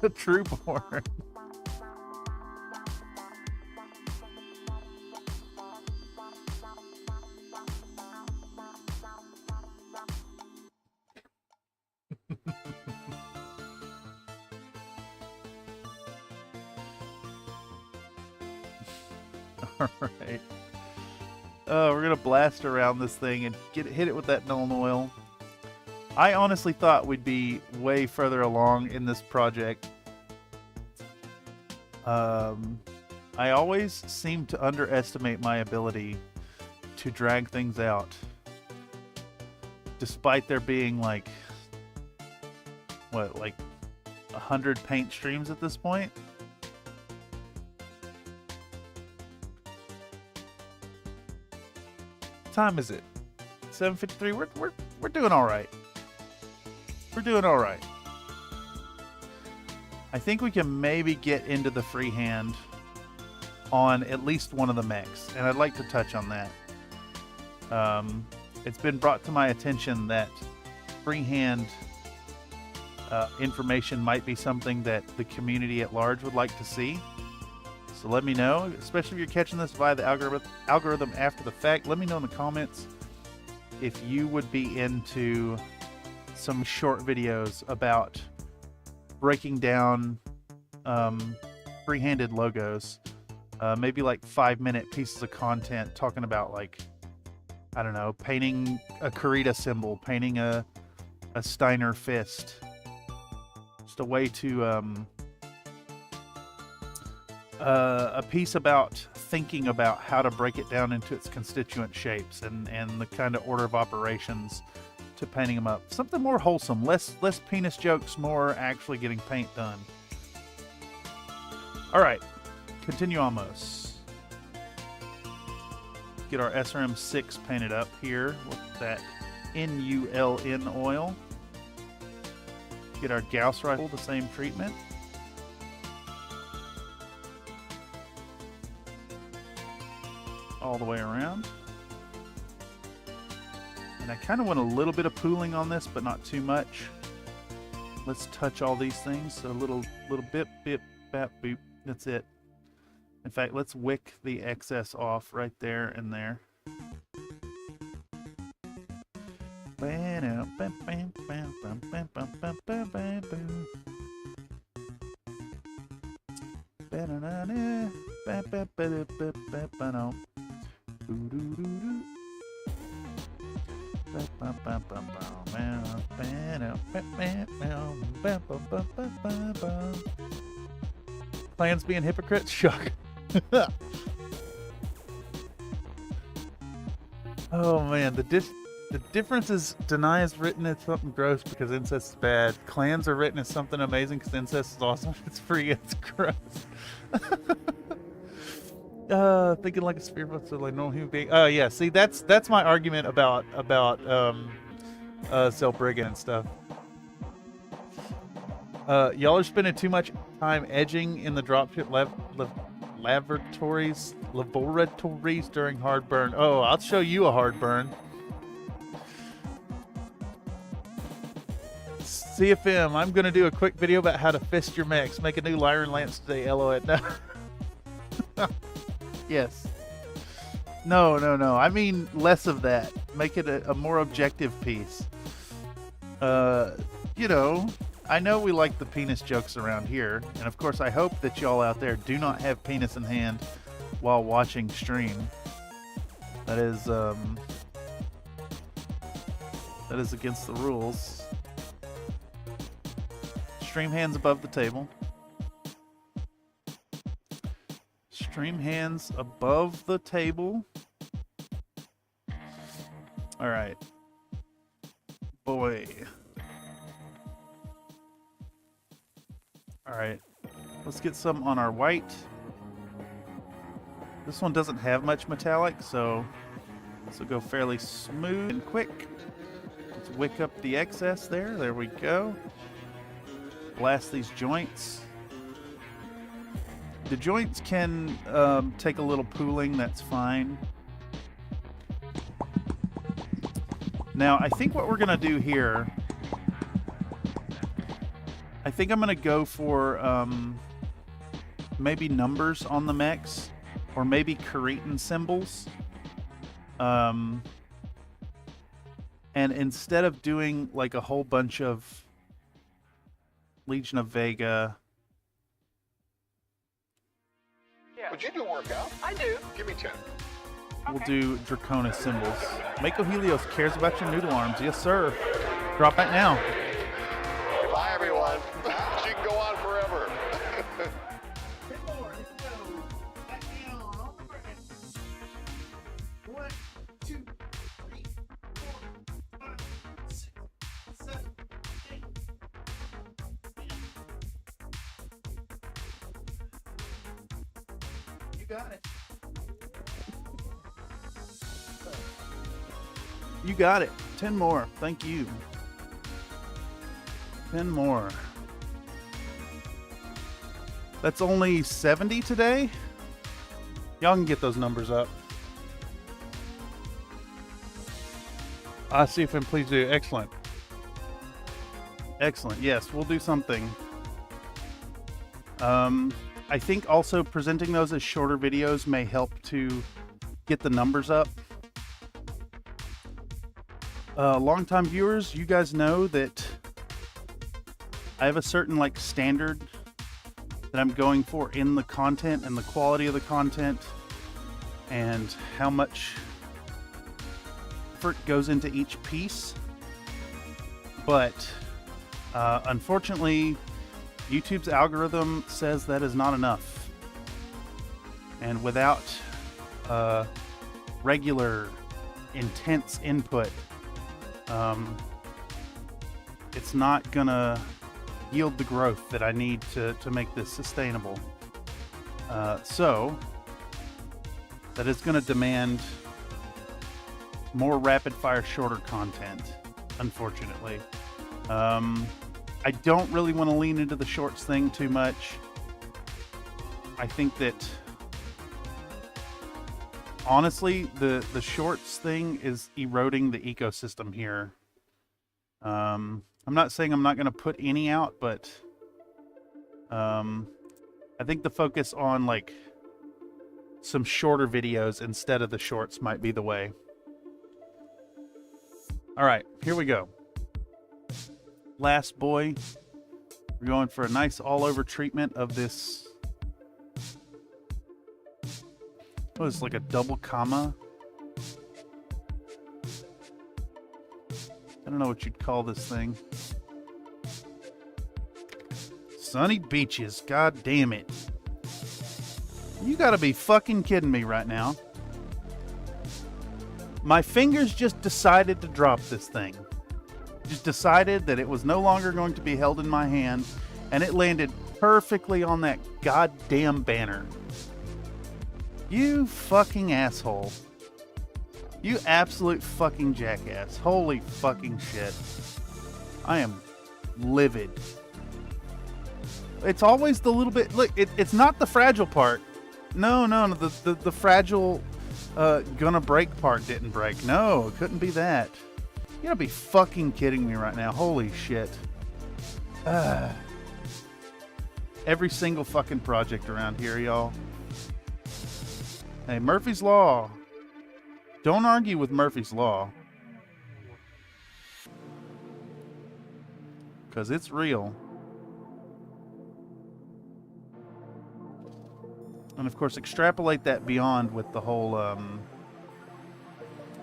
trueborn. All right. We're gonna blast around this thing and hit it with that Null Oil. I honestly thought we'd be way further along in this project. I always seem to underestimate my ability to drag things out, despite there being like 100 paint streams at this point. Time is it? 7:53. We're doing all right. We're doing all right. I think we can maybe get into the freehand on at least one of the mechs, and I'd like to touch on that. It's been brought to my attention that freehand information might be something that the community at large would like to see. So let me know, especially if you're catching this via the algorithm after the fact. Let me know in the comments if you would be into some short videos about breaking down free-handed logos. Maybe like 5-minute pieces of content talking about, like, I don't know, painting a Karita symbol, painting a Steiner fist. Just a way to... a piece about thinking about how to break it down into its constituent shapes and the kind of order of operations to painting them up. Something more wholesome, less penis jokes, more actually getting paint done. All right, continue almost. Get our SRM6 painted up here with that NULN oil. Get our Gauss rifle, the same treatment. All the way around. And I kind of want a little bit of pooling on this, but not too much. Let's touch all these things. So a little bip, bap, boop. That's it. In fact, let's wick the excess off right there and there. Plans being hypocrites? Shock. Oh man, the The difference is deny is written as something gross because incest is bad. Clans are written as something amazing because incest is awesome. It's free. It's gross. Thinking like a sphere, so like no human being. Oh yeah, see that's my argument about Zelbriggen and stuff. Y'all are spending too much time edging in the dropship laboratories during hard burn. Oh, I'll show you a hard burn. CFM, I'm gonna do a quick video about how to fist your mechs. Make a new Lyran Lance today. LOL. No. Yes. No. I mean less of that. Make it a more objective piece. You know, I know we like the penis jokes around here, and of course I hope that y'all out there do not have penis in hand while watching stream. That is against the rules. Stream hands above the table. Stream hands above the table. All right. Boy. All right. Let's get some on our white. This one doesn't have much metallic, so this will go fairly smooth and quick. Let's wick up the excess there. There we go. Blast these joints. The joints can take a little pooling, that's fine. Now, I think what we're going to do here, I think I'm going to go for maybe numbers on the mechs, or maybe Cretan symbols. And instead of doing like a whole bunch of Legion of Vega. Yeah. Would you do a workout? I do. Give me 10. We'll do Draconis symbols. Mako Helios cares about your noodle arms. Yes, sir. Drop it now. Bye, everyone. She can go on forever. One, two, 3, 4, 5, 6, 7, 8. You got it. You got it. 10 more. Thank you. 10 more. That's only 70 today? Y'all can get those numbers up. See if I can please do. Excellent. Excellent. Yes, we'll do something. I think also presenting those as shorter videos may help to get the numbers up. Longtime viewers, you guys know that I have a certain like standard that I'm going for in the content and the quality of the content and how much effort goes into each piece. But unfortunately, YouTube's algorithm says that is not enough. And without regular, intense input, it's not gonna yield the growth that I need to make this sustainable. So that is gonna demand more rapid fire, shorter content, unfortunately. I don't really want to lean into the shorts thing too much. I think that honestly, the shorts thing is eroding the ecosystem here. I'm not saying I'm not going to put any out, but I think the focus on like some shorter videos instead of the shorts might be the way. All right, here we go. Last boy. We're going for a nice all-over treatment of this. What is it, like a double comma? I don't know what you'd call this thing. Sunny beaches, god damn it. You gotta be fucking kidding me right now. My fingers just decided to drop this thing. Just decided that it was no longer going to be held in my hand, and it landed perfectly on that goddamn banner. You fucking asshole. You absolute fucking jackass. Holy fucking shit. I am livid. It's always the little bit... Look, it's not the fragile part. No. The fragile gonna break part didn't break. No, it couldn't be that. You gotta be fucking kidding me right now. Holy shit. Every single fucking project around here, y'all. Hey, Murphy's Law. Don't argue with Murphy's Law. Because it's real. And of course, extrapolate that beyond with the whole,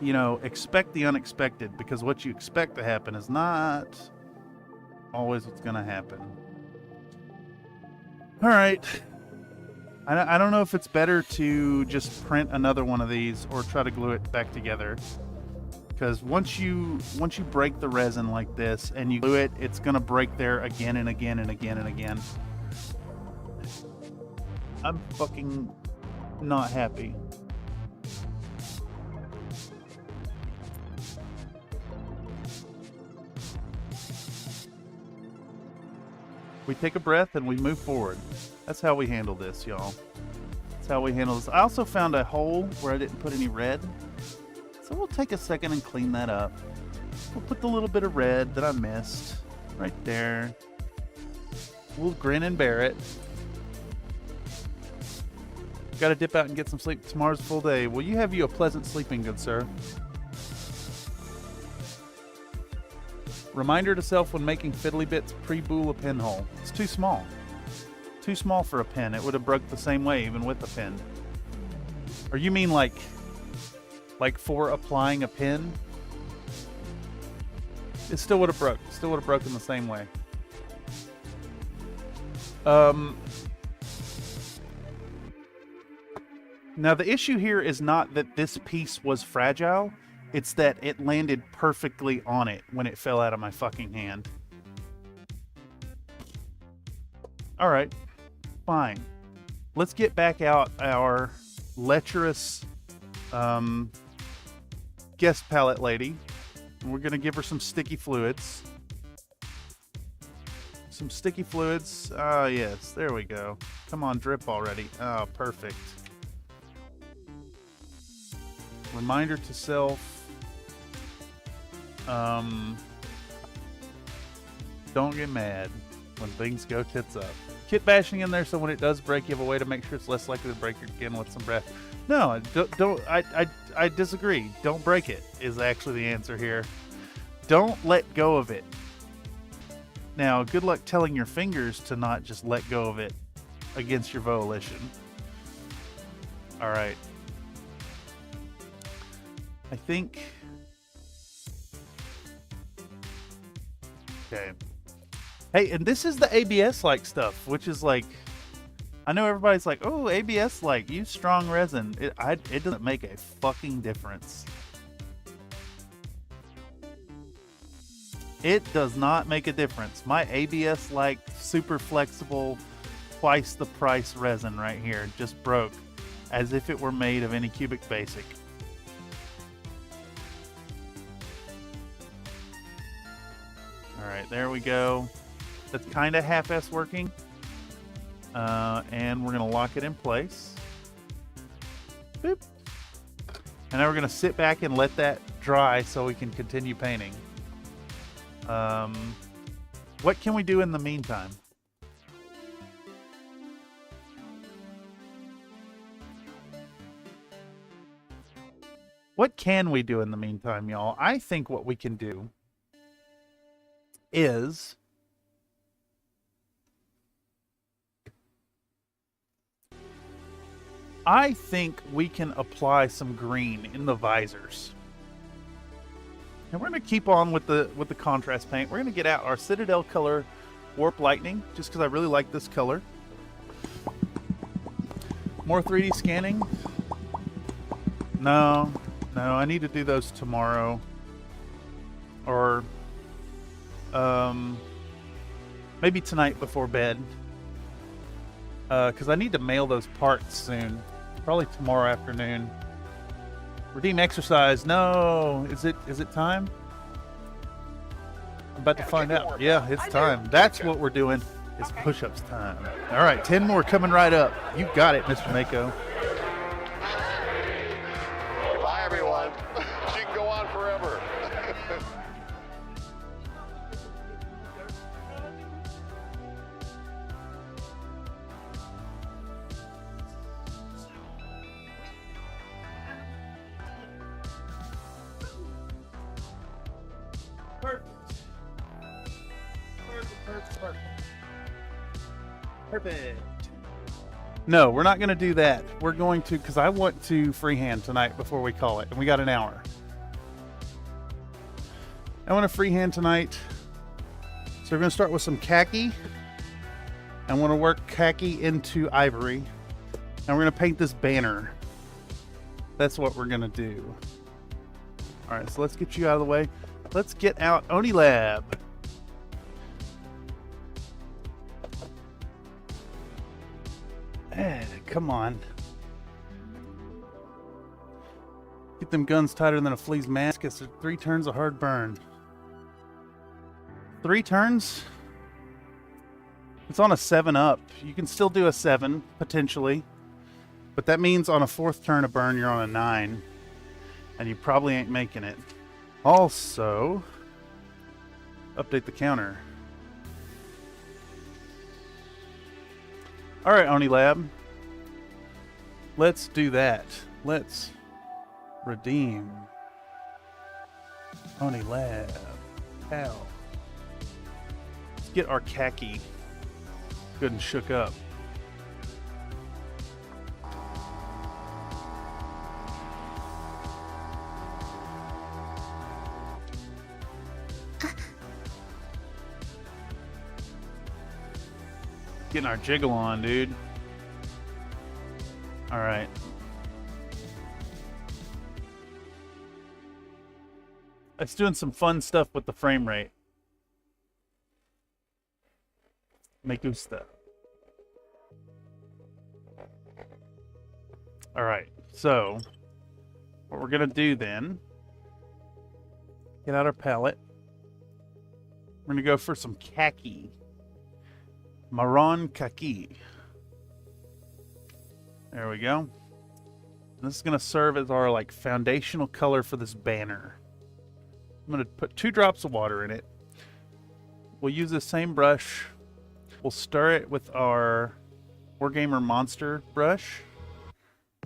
you know, expect the unexpected. Because what you expect to happen is not always what's going to happen. All right. I don't know if it's better to just print another one of these or try to glue it back together. Because once you break the resin like this and you glue it, it's going to break there again and again and again and again. I'm fucking not happy. We take a breath and we move forward. That's how we handle this, y'all. That's how we handle this. I also found a hole where I didn't put any red. So we'll take a second and clean that up. We'll put the little bit of red that I missed right there. We'll grin and bear it. Got to dip out and get some sleep. Tomorrow's a full day. Will you have you a pleasant sleeping, good sir? Reminder to self when making fiddly bits, pre-bool a pinhole. It's too small. Too small for a pin. It would have broke the same way even with a pin. Or you mean like for applying a pin? It still would have broke. Still would have broken the same way. Now the issue here is not that this piece was fragile. It's that it landed perfectly on it when it fell out of my fucking hand. Alright. Fine. Let's get back out our lecherous guest palette lady. We're going to give her some sticky fluids. Some sticky fluids. Ah, yes. There we go. Come on, drip already. Oh, perfect. Reminder to self. Don't get mad when things go tits up. Kit bashing in there so when it does break, you have a way to make sure it's less likely to break again with some breath. No, I disagree. Don't break it is actually the answer here. Don't let go of it. Now, good luck telling your fingers to not just let go of it against your volition. All right. I think... Okay. Hey, and this is the ABS-like stuff, which is like... I know everybody's like, oh, ABS-like, use strong resin. It doesn't make a fucking difference. It does not make a difference. My ABS-like, super flexible, twice the price resin right here just broke as if it were made of any cubic basic. Alright, there we go. That's kind of half-ass working. And we're going to lock it in place. Boop. And now we're going to sit back and let that dry so we can continue painting. What can we do in the meantime? What can we do in the meantime, y'all? I think what we can do is... I think we can apply some green in the visors. And we're going to keep on with the contrast paint. We're going to get out our Citadel color Warp Lightning, just because I really like this color. More 3D scanning? No. No, I need to do those tomorrow. Or maybe tonight before bed. Because I need to mail those parts soon. Probably tomorrow afternoon. Redeem exercise. No. Is it time? I'm about to find out. Yeah, it's time. That's what we're doing. It's push-ups time. All right, 10 more coming right up. You got it, Mr. Mako. Bye, everyone. She can go on forever. Perfect. No, we're not going to do that. We're going to, because I want to freehand tonight before we call it, and we got an hour. I want to freehand tonight. So we're going to start with some khaki. I want to work khaki into ivory. And we're going to paint this banner. That's what we're going to do. All right, so let's get you out of the way. Let's get out Oni Lab. Come on. Get them guns tighter than a flea's mask. It's 3 turns of hard burn. 3 turns? It's on a 7 up. You can still do a 7, potentially. But that means on a 4th turn of burn, you're on a 9. And you probably ain't making it. Also, update the counter. Alright, Oni Lab. Let's do that. Let's redeem Oni Lab. Ow. Let's get our khaki good and shook up. Getting our jiggle on, dude. All right. It's doing some fun stuff with the frame rate. Me gusta. All right. So, what we're going to do then, get out our palette. We're going to go for some khaki. Marron khaki. There we go. This is going to serve as our like foundational color for this banner. I'm going to put 2 drops of water in it. We'll use the same brush. We'll stir it with our Wargamer Monster brush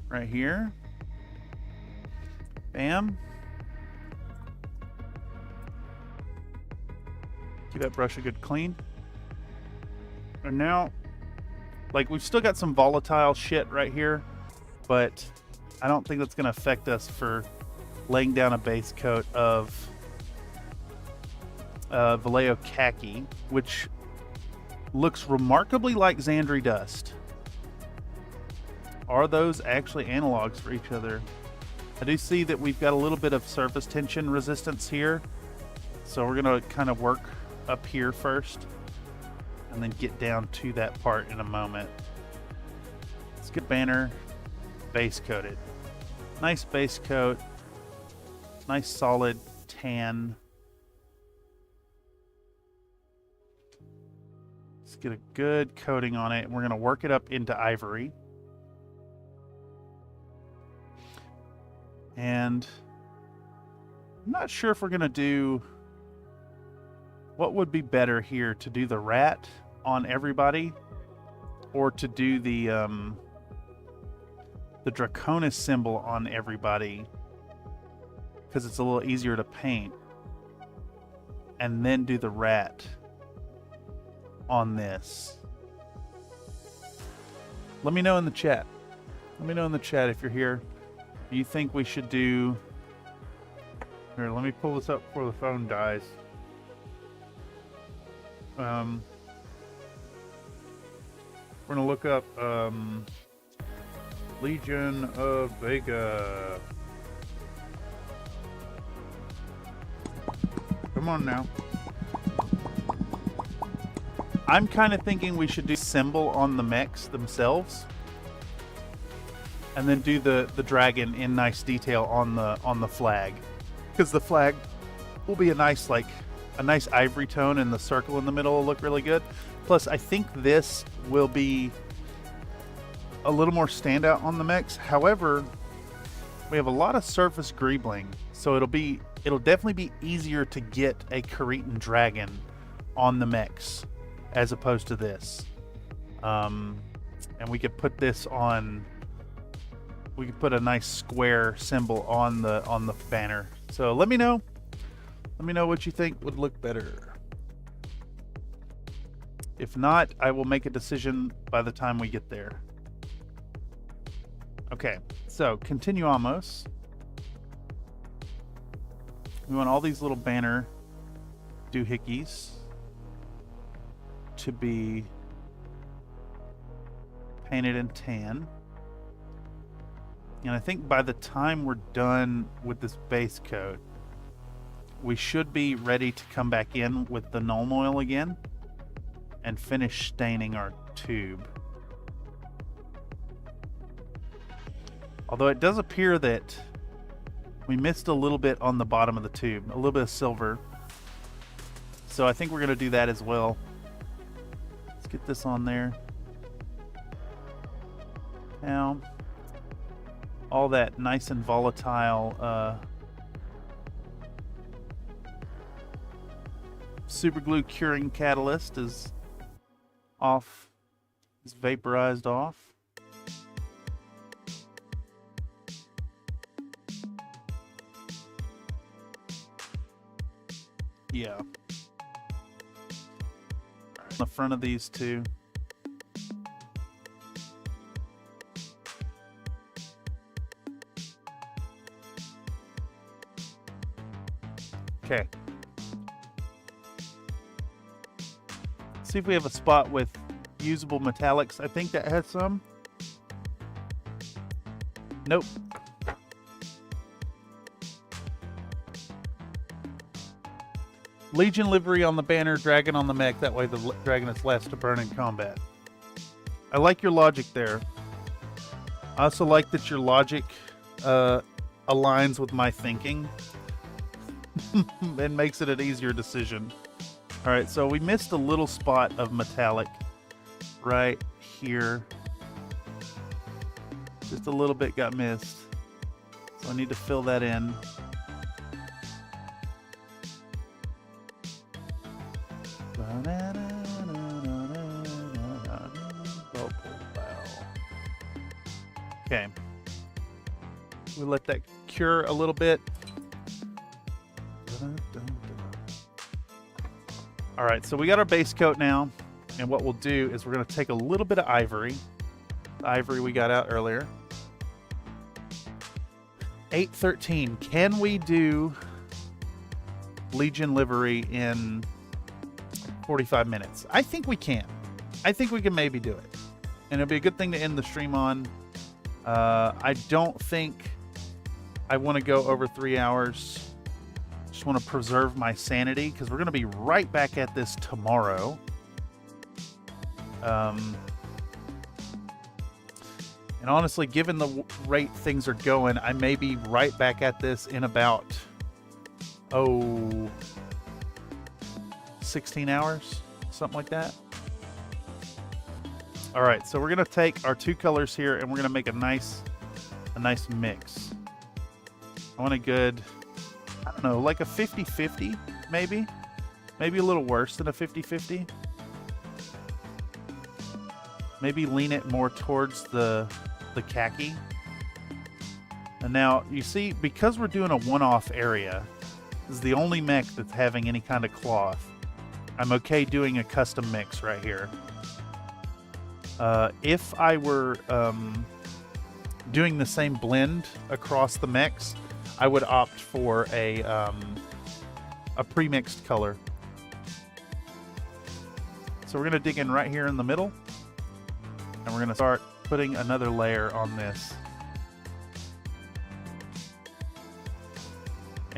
right here. Bam. Give that brush a good clean. And now, like, we've still got some volatile shit right here, but I don't think that's going to affect us for laying down a base coat of Vallejo khaki, which looks remarkably like Xandri dust. Are those actually analogs for each other? I do see that we've got a little bit of surface tension resistance here, so we're going to kind of work up here first and then get down to that part in a moment. Let's get banner base coated. Nice base coat. Nice solid tan. Let's get a good coating on it. We're going to work it up into ivory. And I'm not sure if we're going to do... What would be better here, to do the rat on everybody, or to do the Draconis symbol on everybody, because it's a little easier to paint, and then do the rat on this. Let me know in the chat. Let me know in the chat if you're here. Do you think we should do... Here, let me pull this up before the phone dies. We're gonna look up Legion of Vega. Come on now. I'm kind of thinking we should do symbol on the mechs themselves, and then do the dragon in nice detail on the flag, because the flag will be a nice ivory tone, and the circle in the middle will look really good. Plus, I think this will be a little more standout on the mechs. However, we have a lot of surface greebling, so it'll definitely be easier to get a Cretan dragon on the mechs as opposed to this. And we could put this on. We could put a nice square symbol on the banner. So let me know. Let me know what you think would look better. If not, I will make a decision by the time we get there. Okay, so continuamos. We want all these little banner doohickeys to be painted in tan. And I think by the time we're done with this base coat, we should be ready to come back in with the Nuln Oil again and finish staining our tube. Although it does appear that we missed a little bit on the bottom of the tube, a little bit of silver. So I think we're going to do that as well. Let's get this on there. Now, all that nice and volatile super glue curing catalyst is off, is vaporized off. Yeah. On the front of these two. Okay. See if we have a spot with usable metallics. I think that has some. Nope. Legion livery on the banner, dragon on the mech. That way the dragon is less to burn in combat. I like your logic there. I also like that your logic aligns with my thinking and makes it an easier decision. Alright, so we missed a little spot of metallic right here. Just a little bit got missed. So I need to fill that in. Okay. We let that cure a little bit. All right, so we got our base coat now, and what we'll do is we're going to take a little bit of ivory, the ivory we got out earlier. 8:13. Can we do Legion livery in 45 minutes? I think we can. I think we can maybe do it, and it'll be a good thing to end the stream on. I don't think I want to go over 3 hours. Just want to preserve my sanity because we're going to be right back at this tomorrow. And honestly, given the rate things are going, I may be right back at this in about 16 hours, something like that. All right, so we're going to take our two colors here and we're going to make a nice mix. I want a good, I don't know, like a 50-50 maybe. Maybe a little worse than a 50-50. Maybe lean it more towards the khaki. And now, you see, because we're doing a one-off area, this is the only mech that's having any kind of cloth. I'm okay doing a custom mix right here. If I were doing the same blend across the mechs, I would opt for a pre-mixed color. So we're going to dig in right here in the middle, and we're going to start putting another layer on this.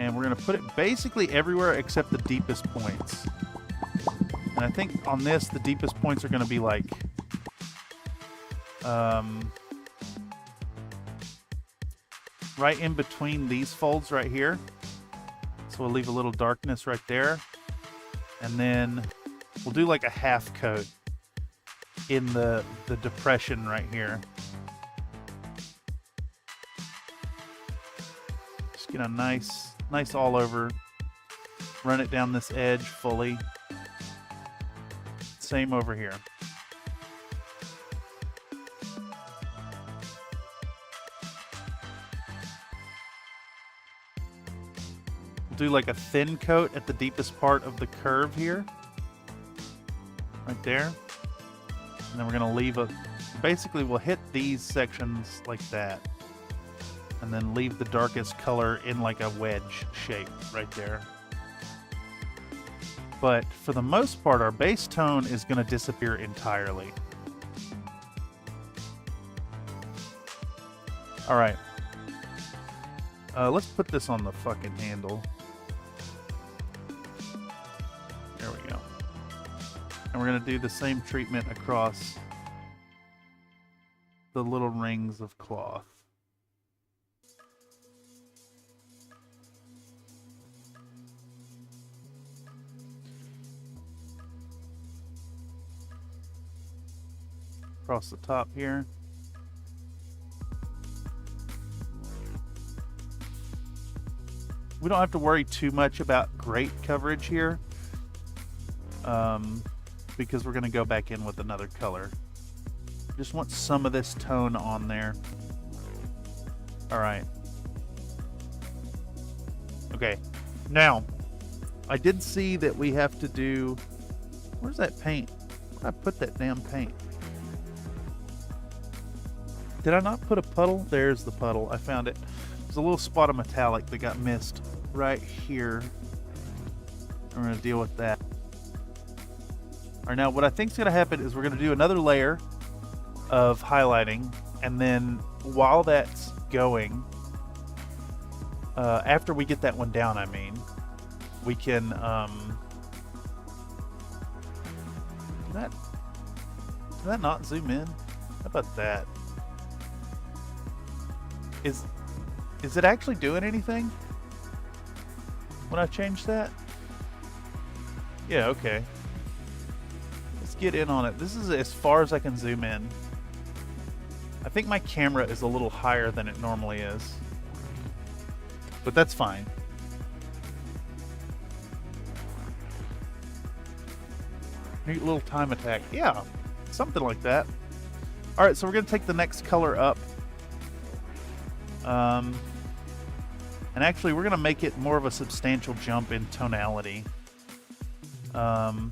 And we're going to put it basically everywhere except the deepest points. And I think on this, the deepest points are going to be like... right in between these folds right here. So we'll leave a little darkness right there. And then we'll do like a half coat in the depression right here. Just get a nice all over. Run it down this edge fully. Same over here. Do like a thin coat at the deepest part of the curve here. Right there. And then we're going to leave a... Basically, we'll hit these sections like that. And then leave the darkest color in like a wedge shape right there. But for the most part, our base tone is going to disappear entirely. Alright. Let's put this on the fucking handle. There we go. And we're going to do the same treatment across the little rings of cloth. Across the top here. We don't have to worry too much about great coverage here, because we're going to go back in with another color. Just want some of this tone on there. Alright. Okay. Now, I did see that we have to do... Where's that paint? Where'd I put that damn paint? Did I not put a puddle? There's the puddle. I found it. There's a little spot of metallic that got missed right here. We're going to deal with that. Alright, now what I think is going to happen is we're going to do another layer of highlighting, and then while that's going, after we get that one down, I mean, we can, did that not zoom in? How about that? Is it actually doing anything when I change that? Yeah, okay. Let's get in on it. This is as far as I can zoom in. I think my camera is a little higher than it normally is, but that's fine. Neat little time attack. Yeah, something like that. All right, so we're going to take the next color up. And actually, we're going to make it more of a substantial jump in tonality. We're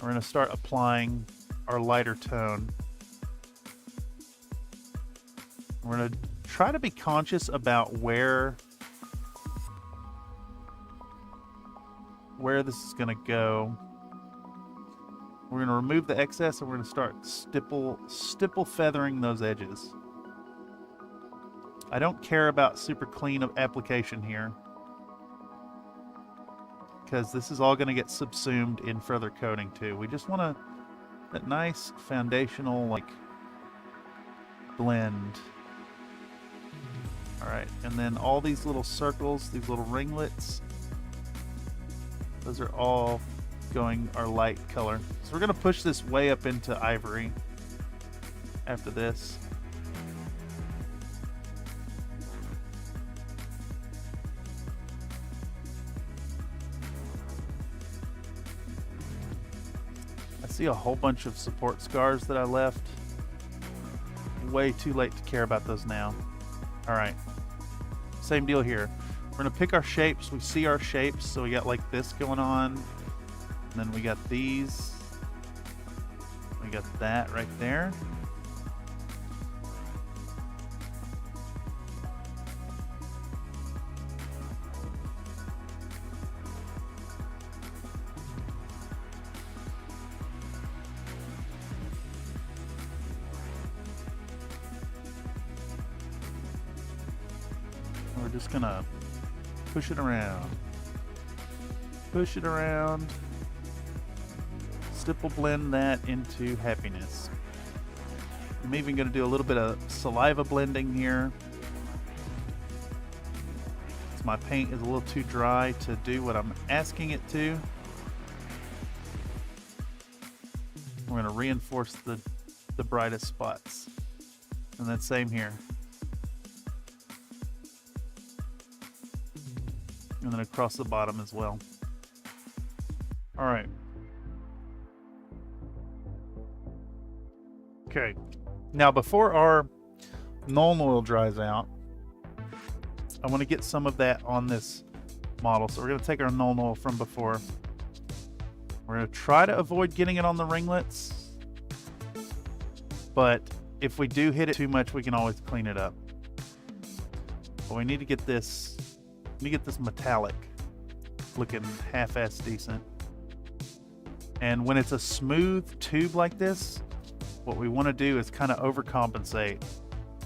going to start applying our lighter tone. We're going to try to be conscious about where this is going to go. We're going to remove the excess, and we're going to start stipple feathering those edges. I don't care about super clean application here, because this is all going to get subsumed in further coating too. We just want that nice foundational like blend. Alright, and then all these little circles, these little ringlets, those are all going our light color. So we're going to push this way up into ivory after this. See a whole bunch of support scars that I left. Way too late to care about those now. Alright. Same deal here. We're going to pick our shapes. We see our shapes. So we got like this going on. And then we got these. We got that right there. We're just gonna Push it around. Push it around. Stipple blend that into happiness. I'm even going to do a little bit of saliva blending here. So my paint is a little too dry to do what I'm asking it to. We're going to reinforce the brightest spots. And then same here. And then across the bottom as well. All right. Okay. Now before our Nuln Oil dries out, I want to get some of that on this model. So we're going to take our Nuln Oil from before. We're going to try to avoid getting it on the ringlets. But if we do hit it too much, we can always clean it up. But we need to get this metallic looking half-ass decent. And when it's a smooth tube like this, what we want to do is kind of overcompensate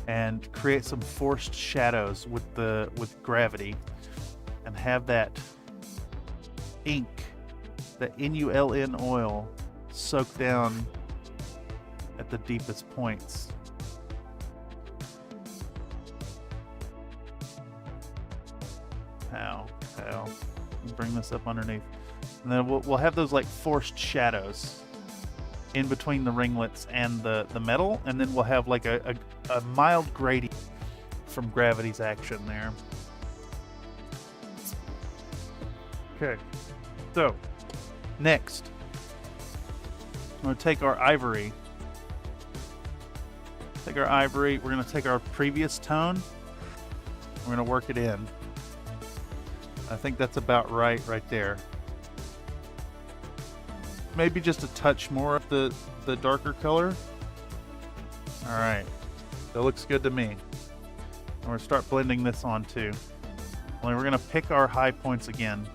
and create some forced shadows with gravity, and have that ink, the NULN oil, soak down at the deepest points. Pow. Bring this up underneath, and then we'll have those like forced shadows in between the ringlets and the metal, and then we'll have like a mild gradient from gravity's action there. Okay, so next I'm going to take our ivory. We're going to take our previous tone, we're going to work it in. I think that's about right there. Maybe just a touch more of the darker color. All right, that looks good to me. And we're gonna start blending this on too. Only we're gonna pick our high points again.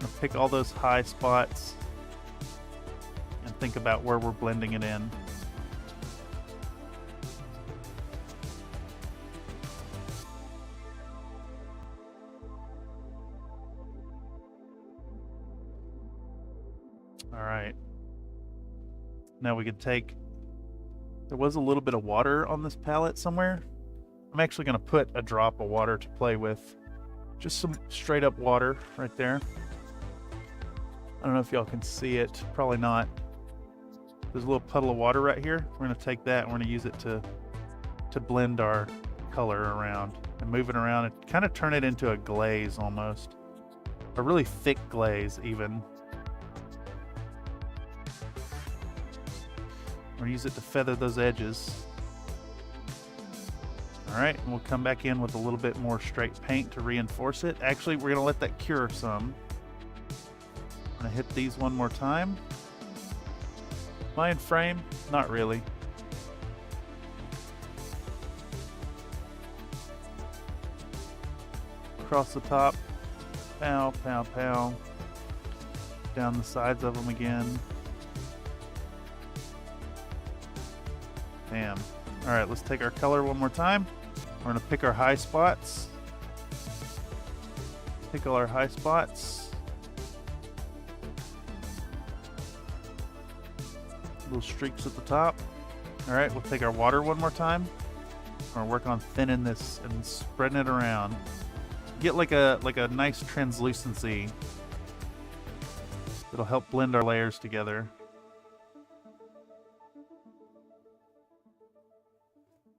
Gonna pick all those high spots and think about where we're blending it in. All right. Now we could take, there was a little bit of water on this palette somewhere. I'm actually going to put a drop of water to play with. Just some straight up water right there. I don't know if y'all can see it. Probably not. There's a little puddle of water right here. We're going to take that and we're going to use it to blend our color around and move it around and kind of turn it into a glaze almost. A really thick glaze even. We're gonna use it to feather those edges. All right, and we'll come back in with a little bit more straight paint to reinforce it. Actually, we're gonna let that cure some. I'm gonna hit these one more time. Am I in frame? Not really. Across the top. Pow, pow, pow. Down the sides of them again. Damn. All right, let's take our color one more time. We're gonna pick our high spots. Pick all our high spots. Little streaks at the top. All right, we'll take our water one more time. We're gonna work on thinning this and spreading it around. Get like a nice translucency. It'll help blend our layers together.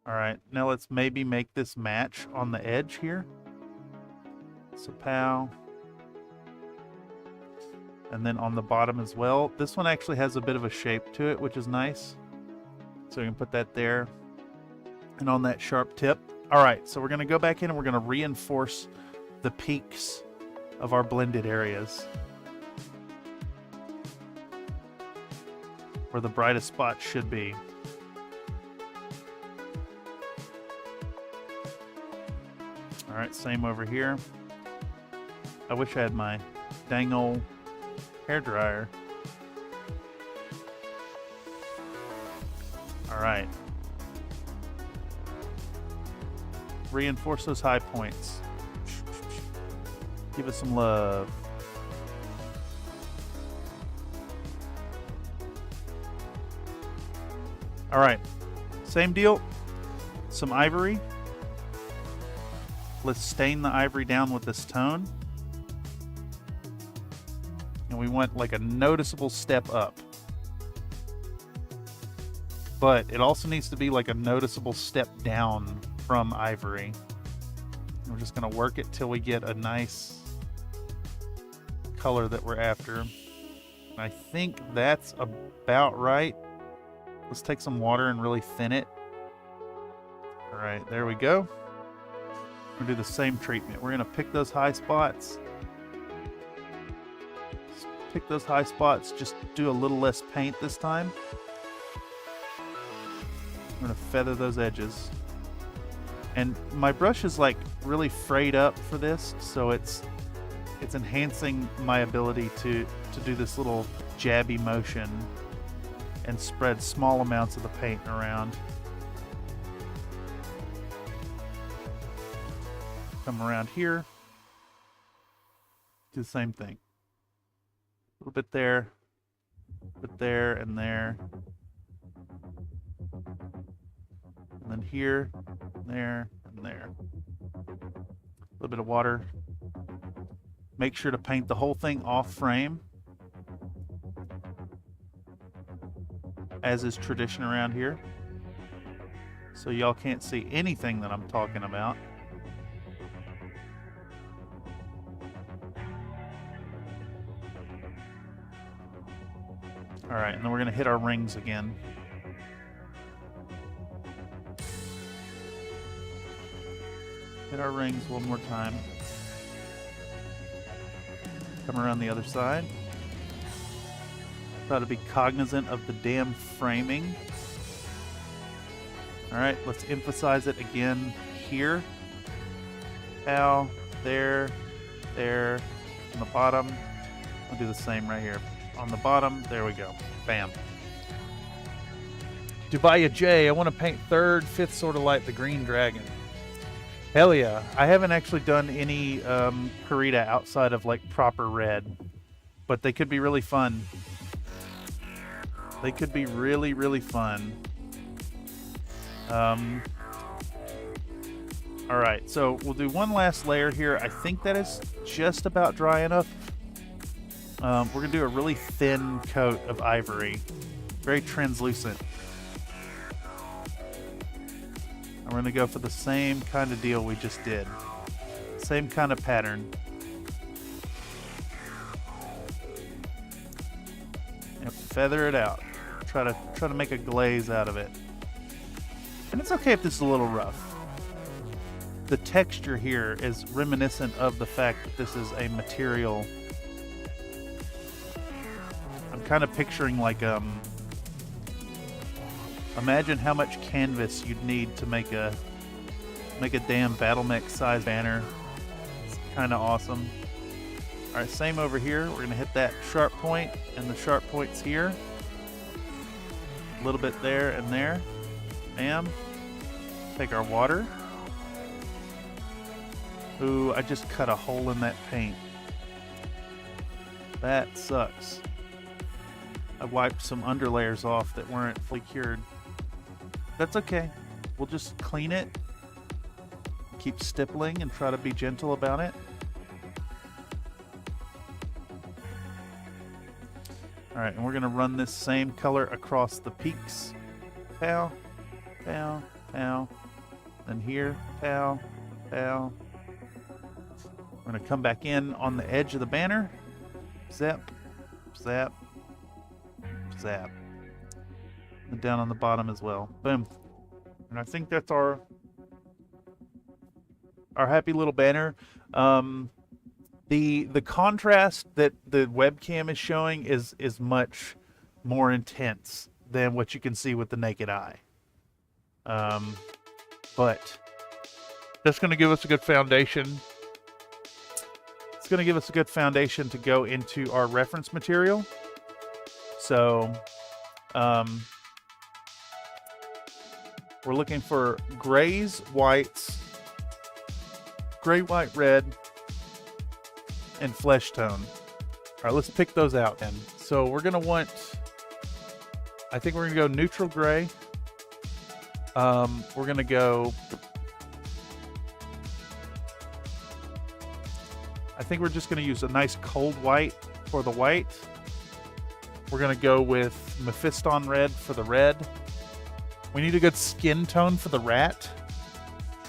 All right, now let's maybe make this match on the edge here. So pow. And then on the bottom as well. This one actually has a bit of a shape to it, which is nice. So we can put that there. And on that sharp tip. All right, so we're gonna go back in and we're gonna reinforce the peaks of our blended areas. Where the brightest spots should be. All right, same over here. I wish I had my dang old hairdryer. All right. Reinforce those high points. Give us some love. All right, same deal. Some ivory. Let's stain the ivory down with this tone. And we want like a noticeable step up. But it also needs to be like a noticeable step down from ivory. And we're just gonna work it till we get a nice color that we're after. And I think that's about right. Let's take some water and really thin it. All right, there we go. We're gonna do the same treatment. We're gonna pick those high spots. Pick those high spots, just do a little less paint this time. We're gonna feather those edges. And my brush is like really frayed up for this, so it's enhancing my ability to do this little jabby motion and spread small amounts of the paint around. Come around here, do the same thing. A little bit there, and there. And then here, there, and there. A little bit of water. Make sure to paint the whole thing off frame, as is tradition around here. So y'all can't see anything that I'm talking about. All right, and then we're gonna hit our rings again. Hit our rings one more time. Come around the other side. Try to be cognizant of the damn framing. All right, let's emphasize it again here. Ow, there, on the bottom. I'll do the same right here. On the bottom, there we go. Bam. Dubaya J, I want to paint third, fifth sort of light, the green dragon. Hell yeah. I haven't actually done any Karita outside of like proper red, but they could be really fun. They could be really, really fun. All right, so we'll do one last layer here. I think that is just about dry enough. We're gonna do a really thin coat of ivory, very translucent. And we're gonna go for the same kind of deal we just did. Same kind of pattern. And feather it out. Try to make a glaze out of it. And it's okay if this is a little rough. The texture here is reminiscent of the fact that this is a material. I'm kind of picturing like imagine how much canvas you'd need to make a damn battle mech size banner. It's kind of awesome. All right, same over here. We're gonna hit that sharp point and the sharp points here. A little bit there and there. Bam. Take our water. Ooh, I just cut a hole in that paint. That sucks. I wiped some underlayers off that weren't fully cured. That's okay. We'll just clean it, keep stippling, and try to be gentle about it. All right, and we're gonna run this same color across the peaks. Pow, pow, pow. Then here, pow, pow. We're gonna come back in on the edge of the banner. Zap, zap, zap. And down on the bottom as well. Boom. And I think that's our happy little banner. The contrast that the webcam is showing is much more intense than what you can see with the naked eye. But that's going to give us a good foundation. It's going to give us a good foundation to go into our reference material. So, we're looking for grays, whites, gray, white, red, and flesh tone. All right, let's pick those out then. So we're gonna want, I think we're gonna go neutral gray. We're gonna go, I think we're just gonna use a nice cold white for the white. We're gonna go with Mephiston red for the red. We need a good skin tone for the rat.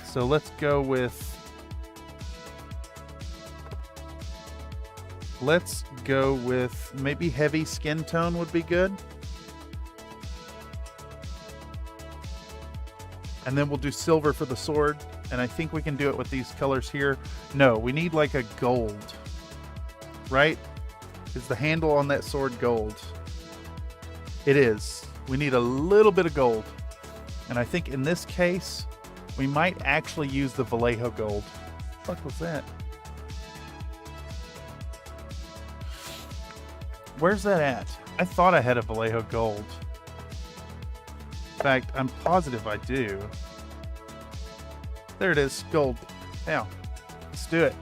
So let's go with, maybe heavy skin tone would be good. And then we'll do silver for the sword. And I think we can do it with these colors here. No, we need like a gold, right? Is the handle on that sword gold? It is. We need a little bit of gold. And I think in this case, we might actually use the Vallejo gold. What the fuck was that? Where's that at? I thought I had a Vallejo gold. In fact, I'm positive I do. There it is, gold. Now, let's do it.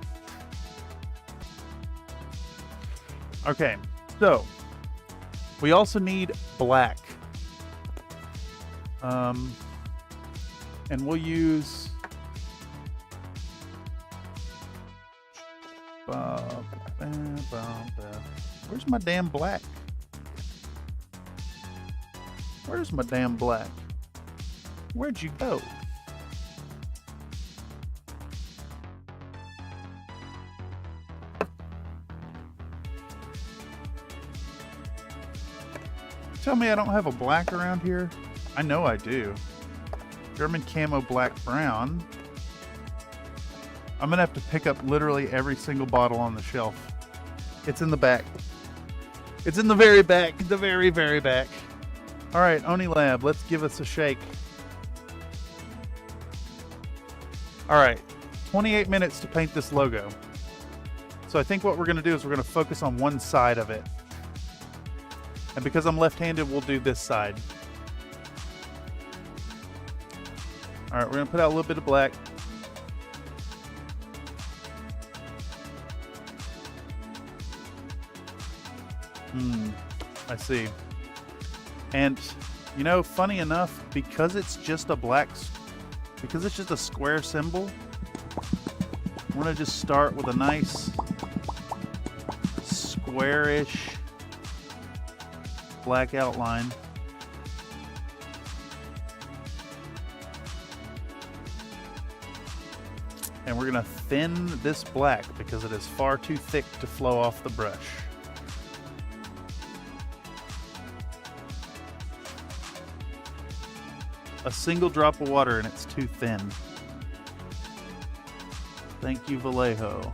Okay, so we also need black. And we'll use where's my damn black? Where's my damn black? Where'd you go? Tell me I don't have a black around here? I know I do. German camo black brown. I'm gonna have to pick up literally every single bottle on the shelf. It's in the back. It's in the very back. The very, very back. All right, Oni Lab, let's give us a shake. All right, 28 minutes to paint this logo. So I think what we're gonna do is we're gonna focus on one side of it. And because I'm left-handed, we'll do this side. All right, we're gonna put out a little bit of black. I see. And, you know, funny enough, because it's just a because it's just a square symbol, we're gonna just start with a nice squarish black outline. And we're gonna thin this black because it is far too thick to flow off the brush. A single drop of water and it's too thin. Thank you, Vallejo.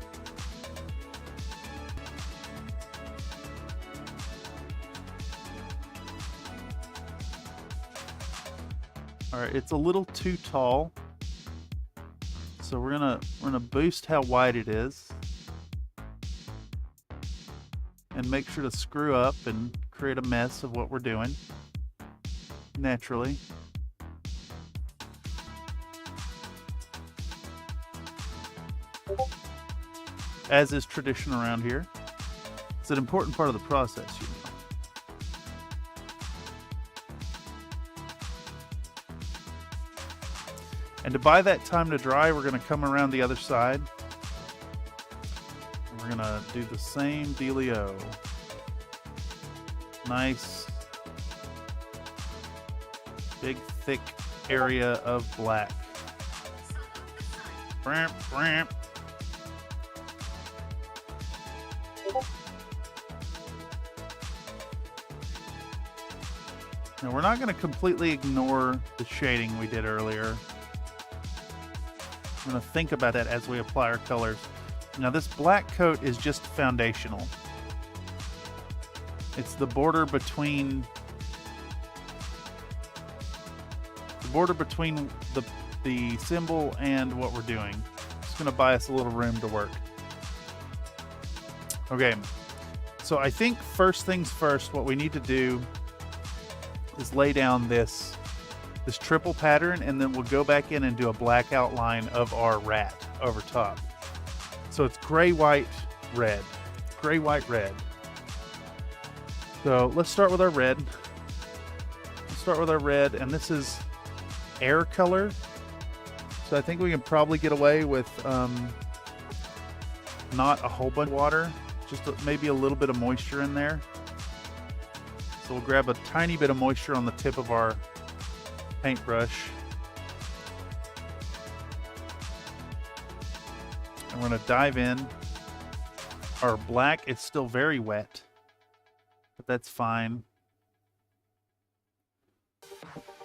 All right, it's a little too tall. So we're gonna boost how wide it is. And make sure to screw up and create a mess of what we're doing. Naturally. As is tradition around here. It's an important part of the process, you know. And to buy that time to dry, we're going to come around the other side. We're going to do the same dealio. Nice, big, thick area of black. Bramp, bramp. Now we're not going to completely ignore the shading we did earlier. We're going to think about that as we apply our colors. Now this black coat is just foundational. It's the border between the symbol and what we're doing. It's going to buy us a little room to work. Okay, so I think first things first, what we need to do is lay down this triple pattern, and then we'll go back in and do a black outline of our rat over top. So it's gray, white, red. Gray, white, red. So let's start with our red. Let's start with our red, and this is air color. So I think we can probably get away with not a whole bunch of water, just maybe a little bit of moisture in there. So we'll grab a tiny bit of moisture on the tip of our paintbrush. And we're going to dive in. Our black is still very wet, but that's fine.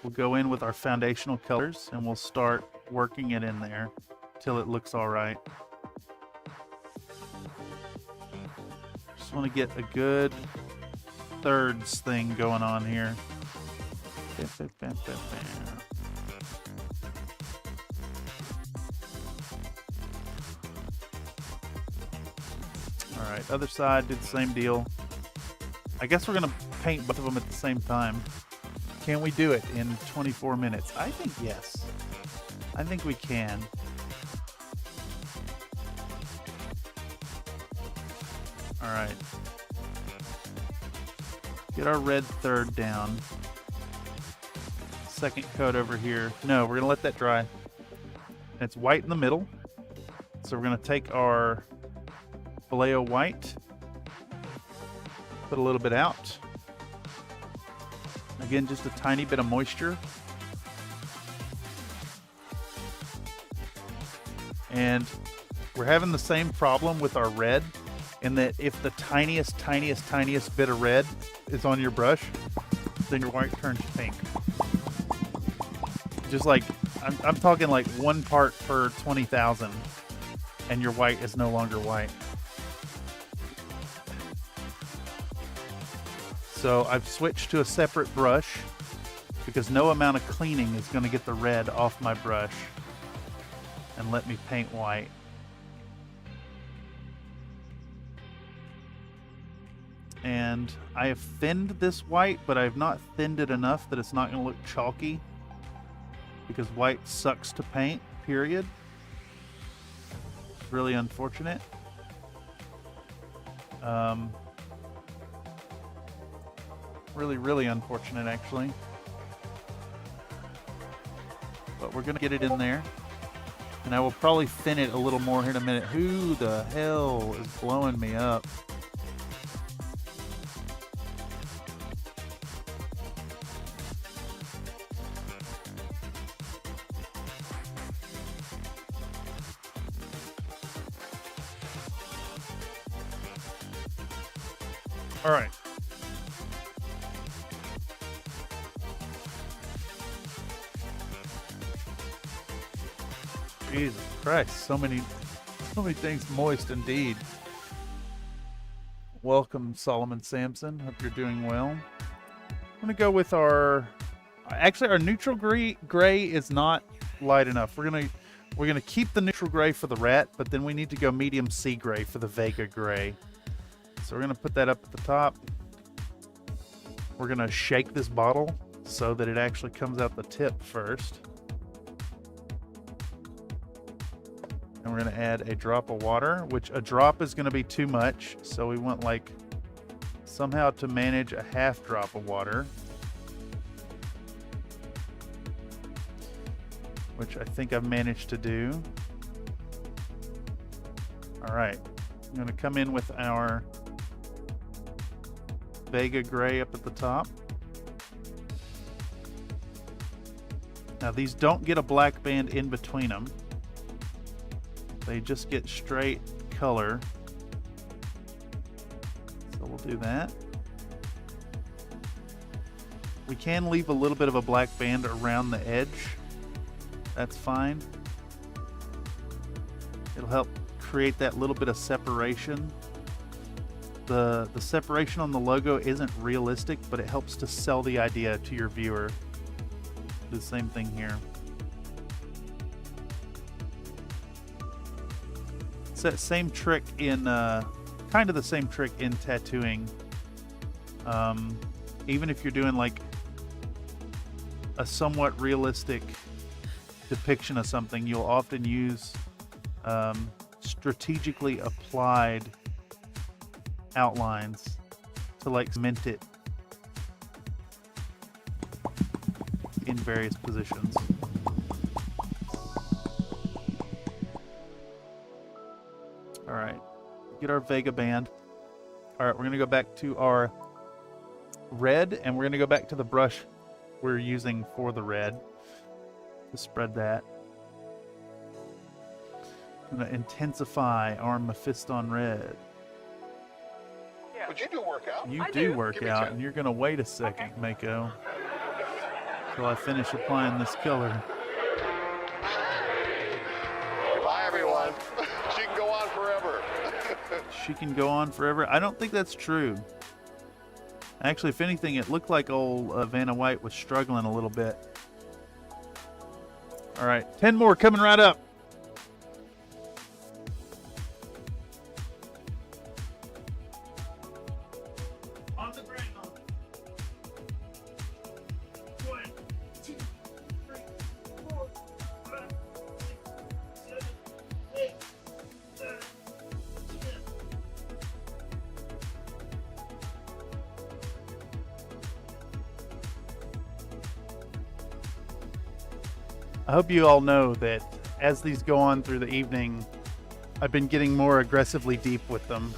We'll go in with our foundational colors and we'll start working it in there till it looks all right. Just want to get a good thirds thing going on here. All right, other side, do the same deal. I guess we're gonna paint both of them at the same time. Can we do it in 24 minutes? I think yes. I think we can. All right. Get our red third down. Second coat over here. No, we're gonna let that dry. And it's white in the middle. So we're gonna take our Vallejo white, put a little bit out. Again, just a tiny bit of moisture. And we're having the same problem with our red in that if the tiniest bit of red is on your brush, then your white turns pink. Just like, I'm talking like 1 part per 20,000 and your white is no longer white. So I've switched to a separate brush because no amount of cleaning is going to get the red off my brush and let me paint white. And I have thinned this white, but I have not thinned it enough that it's not going to look chalky because white sucks to paint, period. It's really unfortunate. Really unfortunate, actually. But we're going to get it in there. And I will probably thin it a little more here in a minute. Who the hell is blowing me up? All right. Jesus Christ, so many things moist indeed. Welcome, Solomon Sampson. Hope you're doing well. I'm gonna go with our neutral gray is not light enough. We're gonna keep the neutral gray for the rat, but then we need to go medium sea gray for the Vega gray. So we're gonna put that up at the top. We're gonna shake this bottle so that it actually comes out the tip first. And we're going to add a drop of water, which a drop is going to be too much. So we want like somehow to manage a half drop of water, which I think I've managed to do. All right. I'm going to come in with our Vega gray up at the top. Now these don't get a black band in between them. They just get straight color. So we'll do that. We can leave a little bit of a black band around the edge. That's fine. It'll help create that little bit of separation. The separation on the logo isn't realistic, but it helps to sell the idea to your viewer. Do the same thing here. That same trick in kind of the same trick in tattooing. Even if you're doing like a somewhat realistic depiction of something, you'll often use strategically applied outlines to like cement it in various positions. All right, get our Vega band. All right, we're gonna go back to our red, and we're gonna go back to the brush we're using for the red to spread that. I'm gonna intensify our Mephiston red. But you do work out. You I do work Give me out, 10. and you're gonna wait a second, Mako, till I finish applying this killer. Bye, everyone. She can go on forever. She can go on forever. I don't think that's true. Actually, if anything, it looked like old Vanna White was struggling a little bit. All right, 10 more coming right up. On the ground. 1, 2, 3, 4, 5, 6, 7, 8, 9, 10. I hope you all know that as these go on through the evening, I've been getting more aggressively deep with them.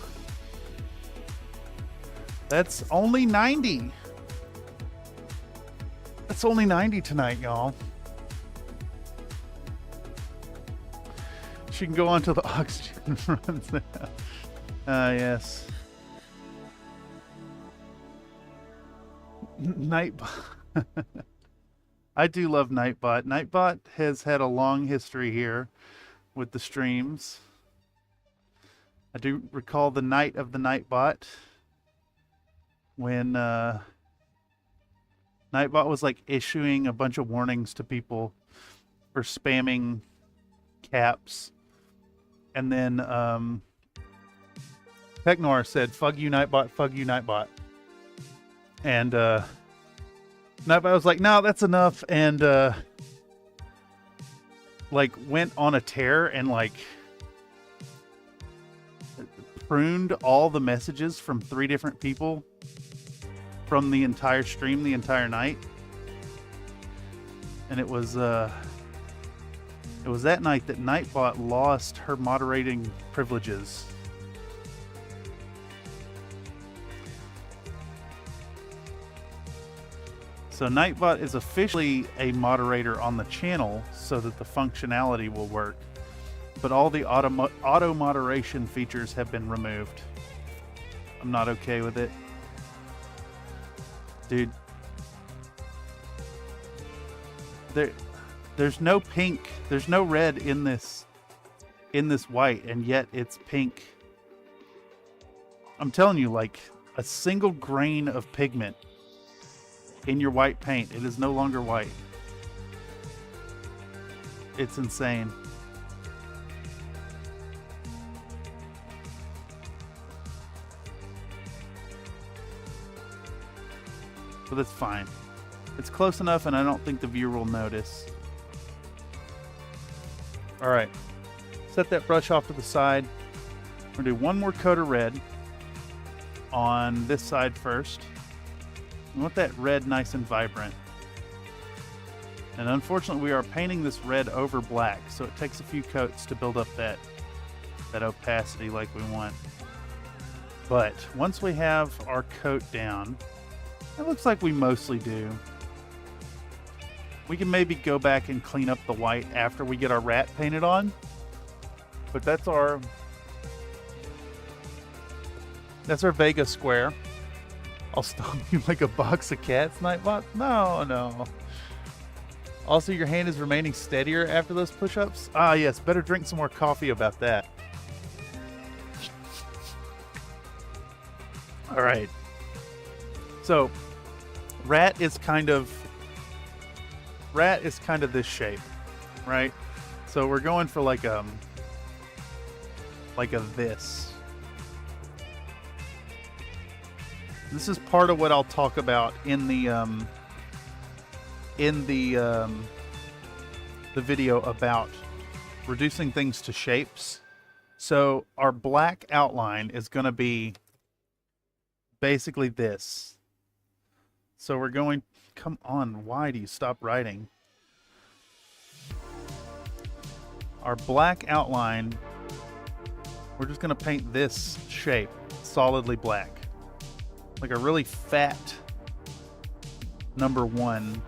That's only 90. That's only 90 tonight, y'all. She can go on till the oxygen runs out. Yes. Nightbot. I do love Nightbot. Nightbot has had a long history here with the streams. I do recall the night of the Nightbot when Nightbot was like issuing a bunch of warnings to people for spamming caps. And then Technoir said, "Fug you, Nightbot, fug you, Nightbot." And Nightbot was like, "No, that's enough," and like went on a tear and like pruned all the messages from 3 different people from the entire stream the entire night. And it was that night that Nightbot lost her moderating privileges. So Nightbot is officially a moderator on the channel so that the functionality will work. But all the auto moderation features have been removed. I'm not okay with it. Dude. There's no pink, there's no red in this white, and yet it's pink. I'm telling you, like a single grain of pigment in your white paint, it is no longer white. It's insane. But that's fine. It's close enough, and I don't think the viewer will notice. All right, set that brush off to the side. We're gonna do one more coat of red on this side first. We want that red nice and vibrant. And unfortunately, we are painting this red over black, so it takes a few coats to build up that opacity like we want. But once we have our coat down, it looks like we mostly do. We can maybe go back and clean up the white after we get our rat painted on. But that's our Vega square. I'll stomp you like a box of cats, Nightbot? No. Also, your hand is remaining steadier after those push-ups? Ah, yes. Better drink some more coffee about that. All right. So, rat is kind of this shape, right? So we're going for like a this. This is part of what I'll talk about in the video about reducing things to shapes. So our black outline is going to be basically this. So we're going, come on, why do you stop writing? Our black outline, we're just gonna paint this shape solidly black. Like a really fat number 1.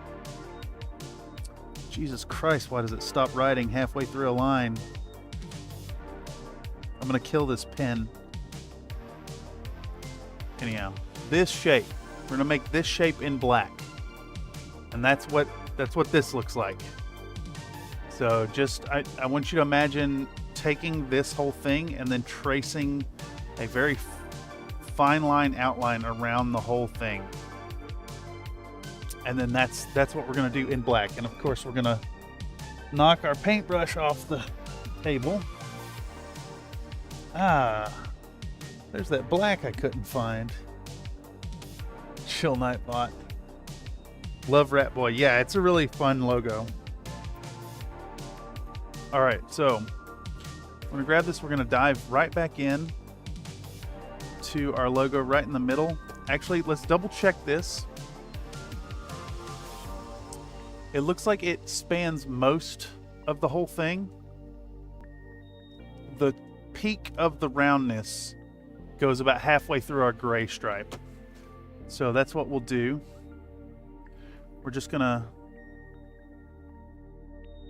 Jesus Christ, why does it stop writing halfway through a line? I'm gonna kill this pen. Anyhow, this shape. We're gonna make this shape in black. And that's what this looks like. So just, I want you to imagine taking this whole thing and then tracing a very fine line outline around the whole thing. And then that's what we're gonna do in black. And of course we're gonna knock our paintbrush off the table. Ah, there's that black I couldn't find. Chill Nightbot. Love Rat Boy. Yeah, it's a really fun logo. All right, so I'm gonna grab this. We're gonna dive right back in to our logo right in the middle. Actually, let's double check this. It looks like it spans most of the whole thing. The peak of the roundness goes about halfway through our gray stripe. So that's what we'll do. We're just gonna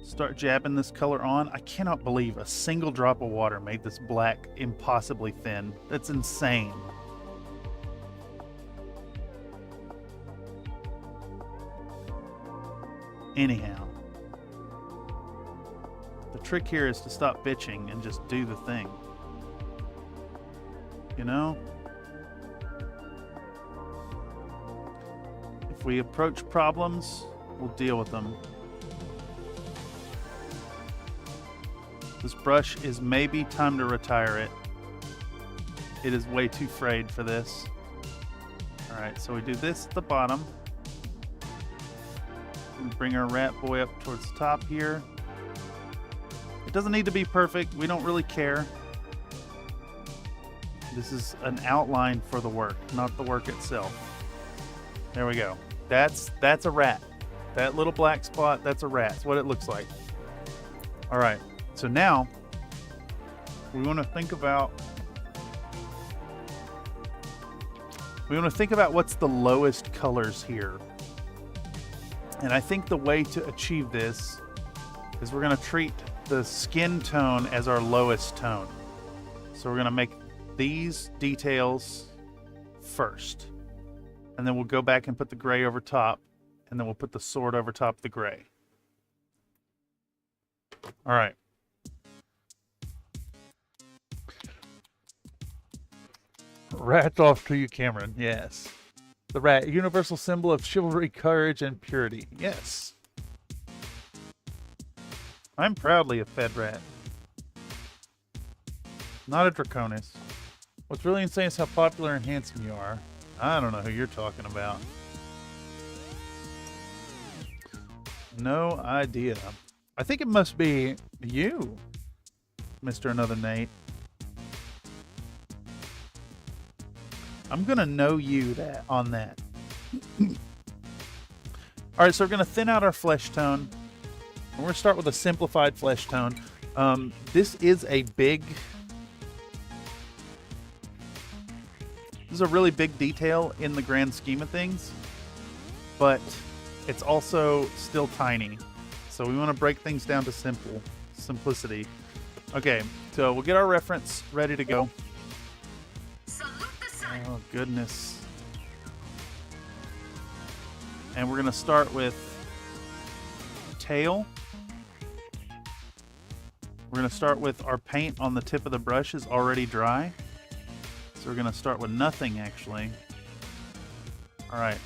start jabbing this color on. I cannot believe a single drop of water made this black impossibly thin. That's insane. Anyhow, the trick here is to stop bitching and just do the thing. You know? If we approach problems, we'll deal with them. This brush is maybe time to retire it. It is way too frayed for this. Alright, so we do this at the bottom. We bring our rat boy up towards the top here. It doesn't need to be perfect. We don't really care. This is an outline for the work, not the work itself. There we go. That's a rat. That little black spot, that's a rat. That's what it looks like. All right. So now we want to think about what's the lowest colors here. And I think the way to achieve this is we're going to treat the skin tone as our lowest tone. So we're going to make these details first. And then we'll go back and put the gray over top. And then we'll put the sword over top of the gray. All right. Rats off to you, Cameron. Yes. The rat, a universal symbol of chivalry, courage, and purity. Yes. I'm proudly a fed rat. Not a Draconis. What's really insane is how popular and handsome you are. I don't know who you're talking about. No idea. I think it must be you, Mr. Another Nate. I'm gonna know you on that. Alright, so we're gonna thin out our flesh tone. We're gonna start with a simplified flesh tone. This is a really big detail in the grand scheme of things, but it's also still tiny. So we want to break things down to simplicity. Okay, so we'll get our reference ready to go. Oh, goodness. And we're going to start with tail. We're going to start with our paint on the tip of the brush is already dry. So we're going to start with nothing, actually. All right.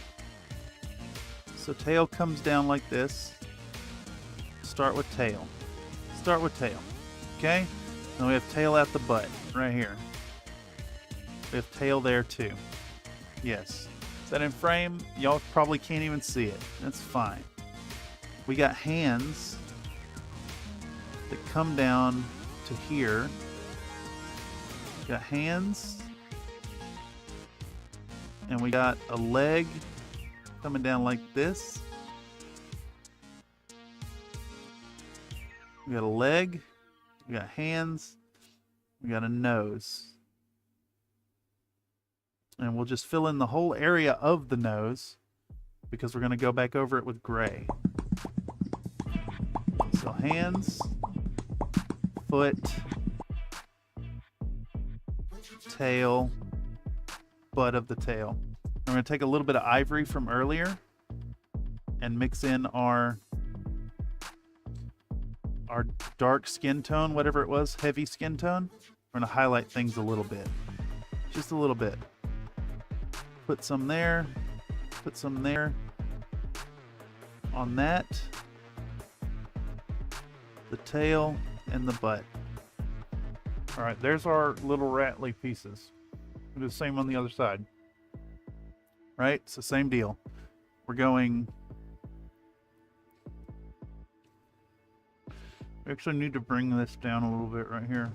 So tail comes down like this. Start with tail. Start with tail. Okay? Then we have tail at the butt, right here. We have tail there too. Yes. Is that in frame? Y'all probably can't even see it. That's fine. We got hands that come down to here. We got hands And we got a leg coming down like this. We got a leg, we got hands, we got a nose. And we'll just fill in the whole area of the nose because we're going to go back over it with gray. So hands, foot, tail, butt of the tail. We're going to take a little bit of ivory from earlier and mix in our dark skin tone, whatever it was, heavy skin tone. We're going to highlight things a little bit, just a little bit. Put some there, put some there on that, the tail and the butt. All right, there's our little rattly pieces. We'll do the same on the other side. Right, it's the same deal. We're going. We actually need to bring this down a little bit right here.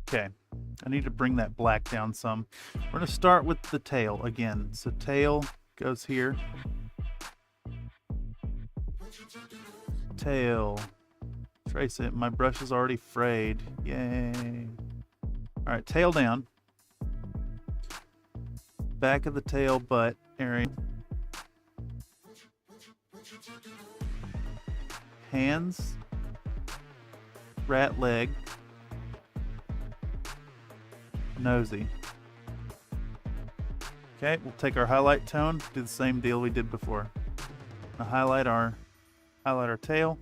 Okay, I need to bring that black down some. We're going to start with the tail again. So tail goes here. Tail. Trace it. My brush is already frayed. Yay. All right, tail down. Back of the tail, butt area. Hands. Rat leg. Nosy. Okay, we'll take our highlight tone, do the same deal we did before. Now highlight our tail,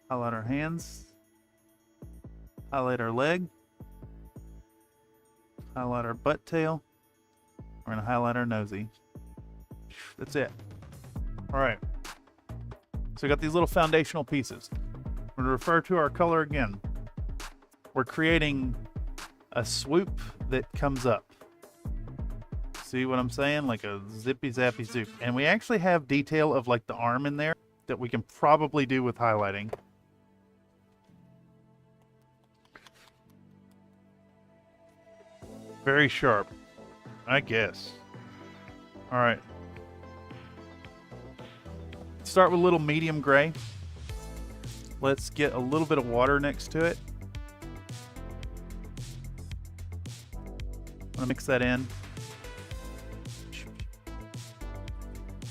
highlight our hands, highlight our leg, highlight our butt tail. We're gonna highlight our nosy. That's it. All right. So we got these little foundational pieces. We're gonna refer to our color again. We're creating a swoop that comes up. See what I'm saying? Like a zippy zappy zoop. And we actually have detail of like the arm in there that we can probably do with highlighting. Very sharp, I guess. All right. Start with a little medium gray. Let's get a little bit of water next to it. I'm gonna mix that in.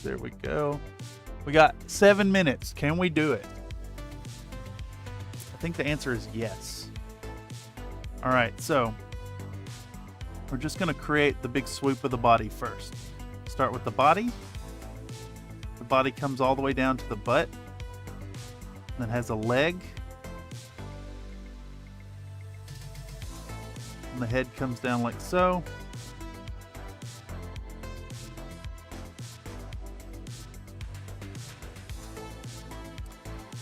There we go. We got 7 minutes. Can we do it? I think the answer is yes. All right, so we're just gonna create the big swoop of the body first. Start with the body. The body comes all the way down to the butt. Then has a leg. And the head comes down like so.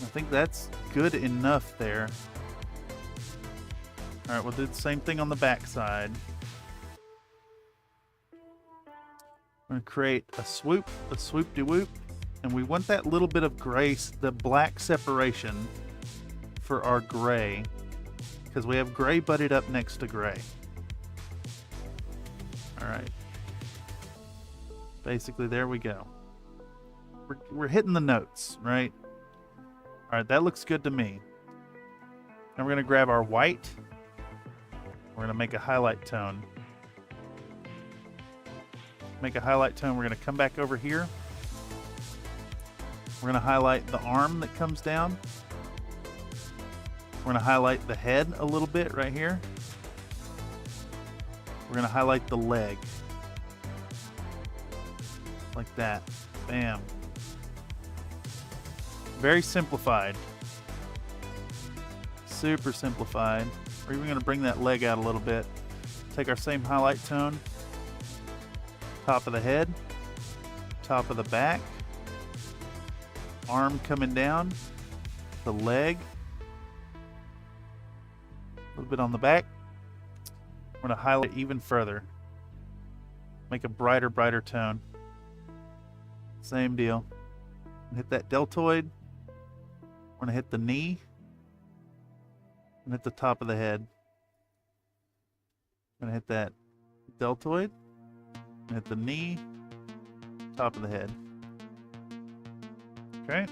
I think that's good enough there. All right, we'll do the same thing on the back side. We're gonna create a swoop-de-whoop, and we want that little bit of gray, the black separation for our gray, because we have gray butted up next to gray. All right. Basically, there we go. We're hitting the notes, right? All right, that looks good to me. Now we're gonna grab our white. We're gonna make a highlight tone. Make a highlight tone. We're gonna come back over here. We're gonna highlight the arm that comes down. We're gonna highlight the head a little bit right here. We're gonna highlight the leg. Like that. Bam. Very simplified. Super simplified. We're even gonna bring that leg out a little bit. Take our same highlight tone. Top of the head. Top of the back. Arm coming down. The leg. A little bit on the back. We're gonna highlight even further. Make a brighter tone. Same deal. Hit that deltoid. We're gonna hit the knee. And hit the top of the head. Gonna hit that deltoid, hit the knee, top of the head. Okay.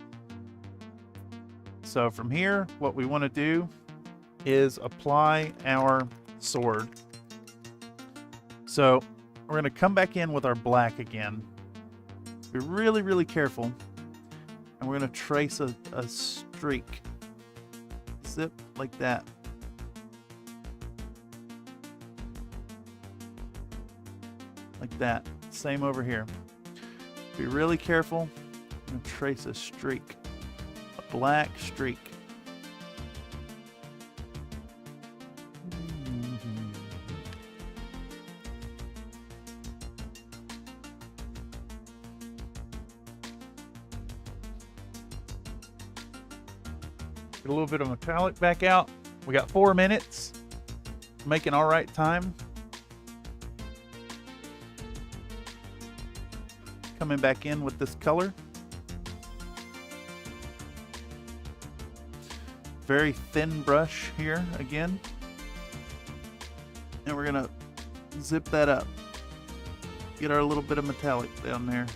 So from here, what we want to do is apply our sword. So we're going to come back in with our black again. Be really, really careful. And we're going to trace a streak. Zip like that. Like that. Same over here. Be really careful. I'm going to trace a streak. A black streak. Get a little bit of metallic back out. We got 4 minutes. Making all right time. Coming back in with this color. Very thin brush here again. And we're gonna zip that up. Get our little bit of metallic down there.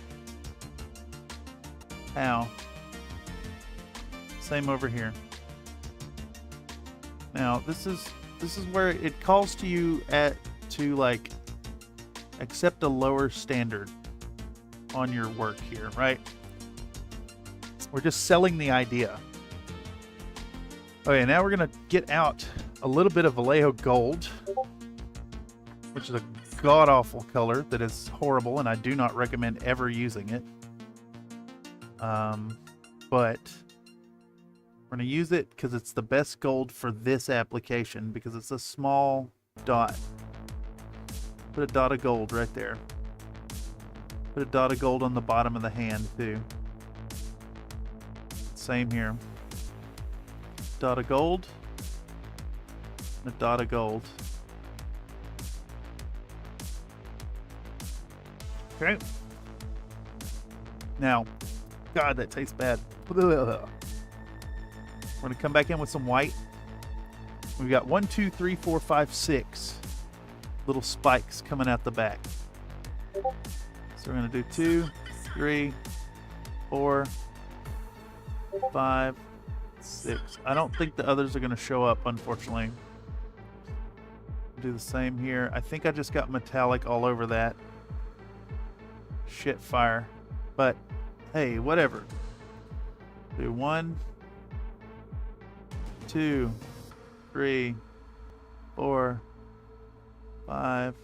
Ow. Same over here. Now this is where it calls to you to like accept a lower standard on your work here, right? We're just selling the idea. Okay, now we're gonna get out a little bit of Vallejo Gold, which is a god-awful color that is horrible, and I do not recommend ever using it. But we're gonna use it because it's the best gold for this application because it's a small dot. Put a dot of gold right there. Put a dot of gold on the bottom of the hand too. Same here. Dot of gold. And a dot of gold. Okay. Now, God, that tastes bad. We're gonna come back in with some white. We've got 1, 2, 3, 4, 5, 6 little spikes coming out the back. So we're gonna do 2, 3, 4, 5, 6. I don't think the others are gonna show up, unfortunately. Do the same here. I think I just got metallic all over that. Shit fire. But hey, whatever. Do 1, 2, 3, 4, 5,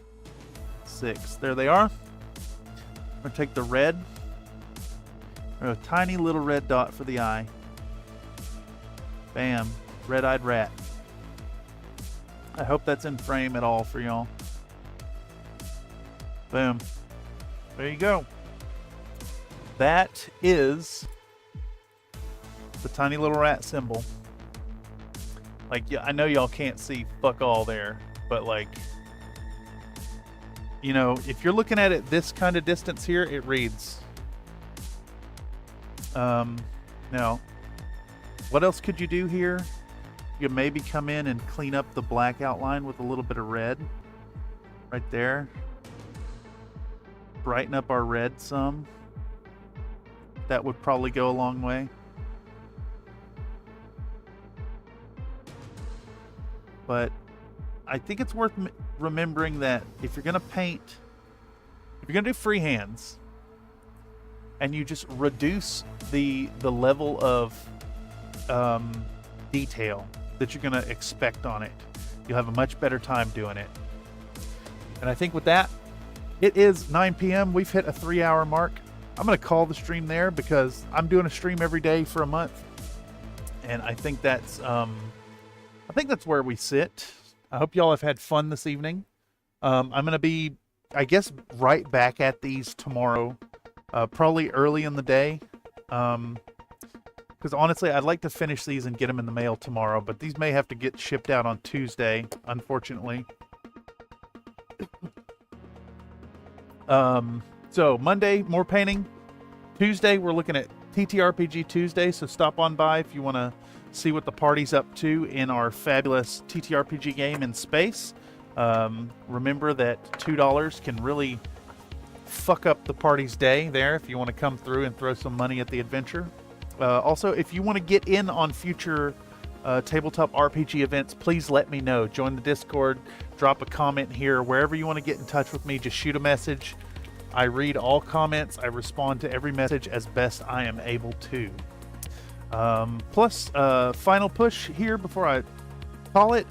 6. There they are. I'm going to take the red. A tiny little red dot for the eye. Bam. Red-eyed rat. I hope that's in frame at all for y'all. Boom. There you go. That is the tiny little rat symbol. Like, yeah, I know y'all can't see fuck all there, but like, you know, if you're looking at it this kind of distance here, it reads. Now, what else could you do here? You could maybe come in and clean up the black outline with a little bit of red right there. Brighten up our red some. That would probably go a long way. But I think it's worth remembering that if you're going to paint, if you're going to do freehands, and you just reduce the level of detail that you're going to expect on it, you'll have a much better time doing it. And I think with that, it is 9 p.m. We've hit a 3-hour mark. I'm going to call the stream there because I'm doing a stream every day for a month. And I think that's where we sit. I hope y'all have had fun this evening. I'm going to be, I guess, right back at these tomorrow, probably early in the day. Because honestly, I'd like to finish these and get them in the mail tomorrow, but these may have to get shipped out on Tuesday, unfortunately. So Monday, more painting. Tuesday, we're looking at TTRPG Tuesday, so stop on by if you want to see what the party's up to in our fabulous TTRPG game in space. Remember that $2 can really fuck up the party's day there if you want to come through and throw some money at the adventure. Also, if you want to get in on future tabletop RPG events, please let me know. Join the Discord, drop a comment here. Wherever you want to get in touch with me, just shoot a message. I read all comments. I respond to every message as best I am able to. Plus, final push here before I call it.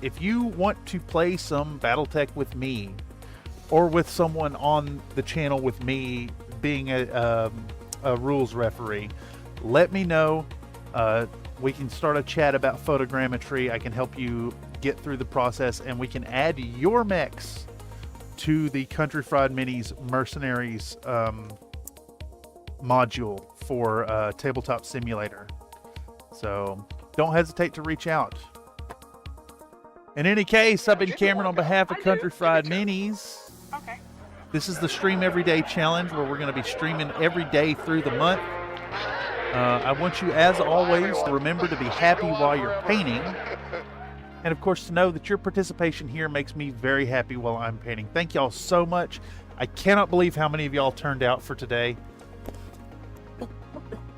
If you want to play some Battletech with me, or with someone on the channel with me being a rules referee, let me know. We can start a chat about photogrammetry. I can help you get through the process, and we can add your mechs to the Country Fried Minis Mercenaries module for Tabletop Simulator. So don't hesitate to reach out. In any case, I've been Cameron on behalf of Country Fried Minis. Okay. This is the Stream Everyday Challenge, where we're going to be streaming every day through the month. I want you, as always, to remember to be happy while you're painting. And, of course, to know that your participation here makes me very happy while I'm painting. Thank y'all so much. I cannot believe how many of y'all turned out for today.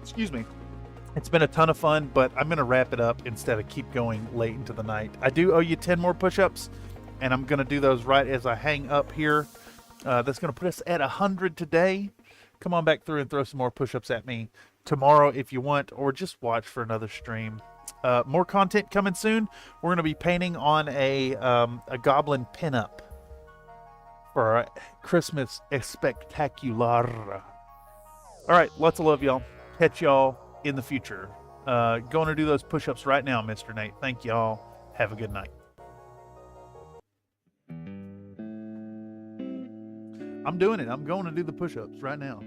Excuse me. It's been a ton of fun, but I'm going to wrap it up instead of keep going late into the night. I do owe you 10 more push-ups, and I'm going to do those right as I hang up here. That's going to put us at 100 today. Come on back through and throw some more push-ups at me tomorrow if you want, or just watch for another stream. More content coming soon. We're going to be painting on a goblin pinup for our Christmas spectacular. All right, lots of love, y'all. Catch y'all in the future. Going to do those push-ups right now, Mr. Nate. Thank y'all. Have a good night. I'm doing it. I'm going to do the push-ups right now.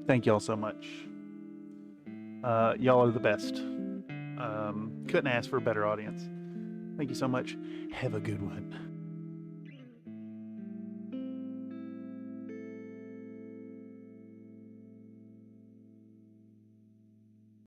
Thank y'all so much. Y'all are the best. Couldn't ask for a better audience. Thank you so much. Have a good one.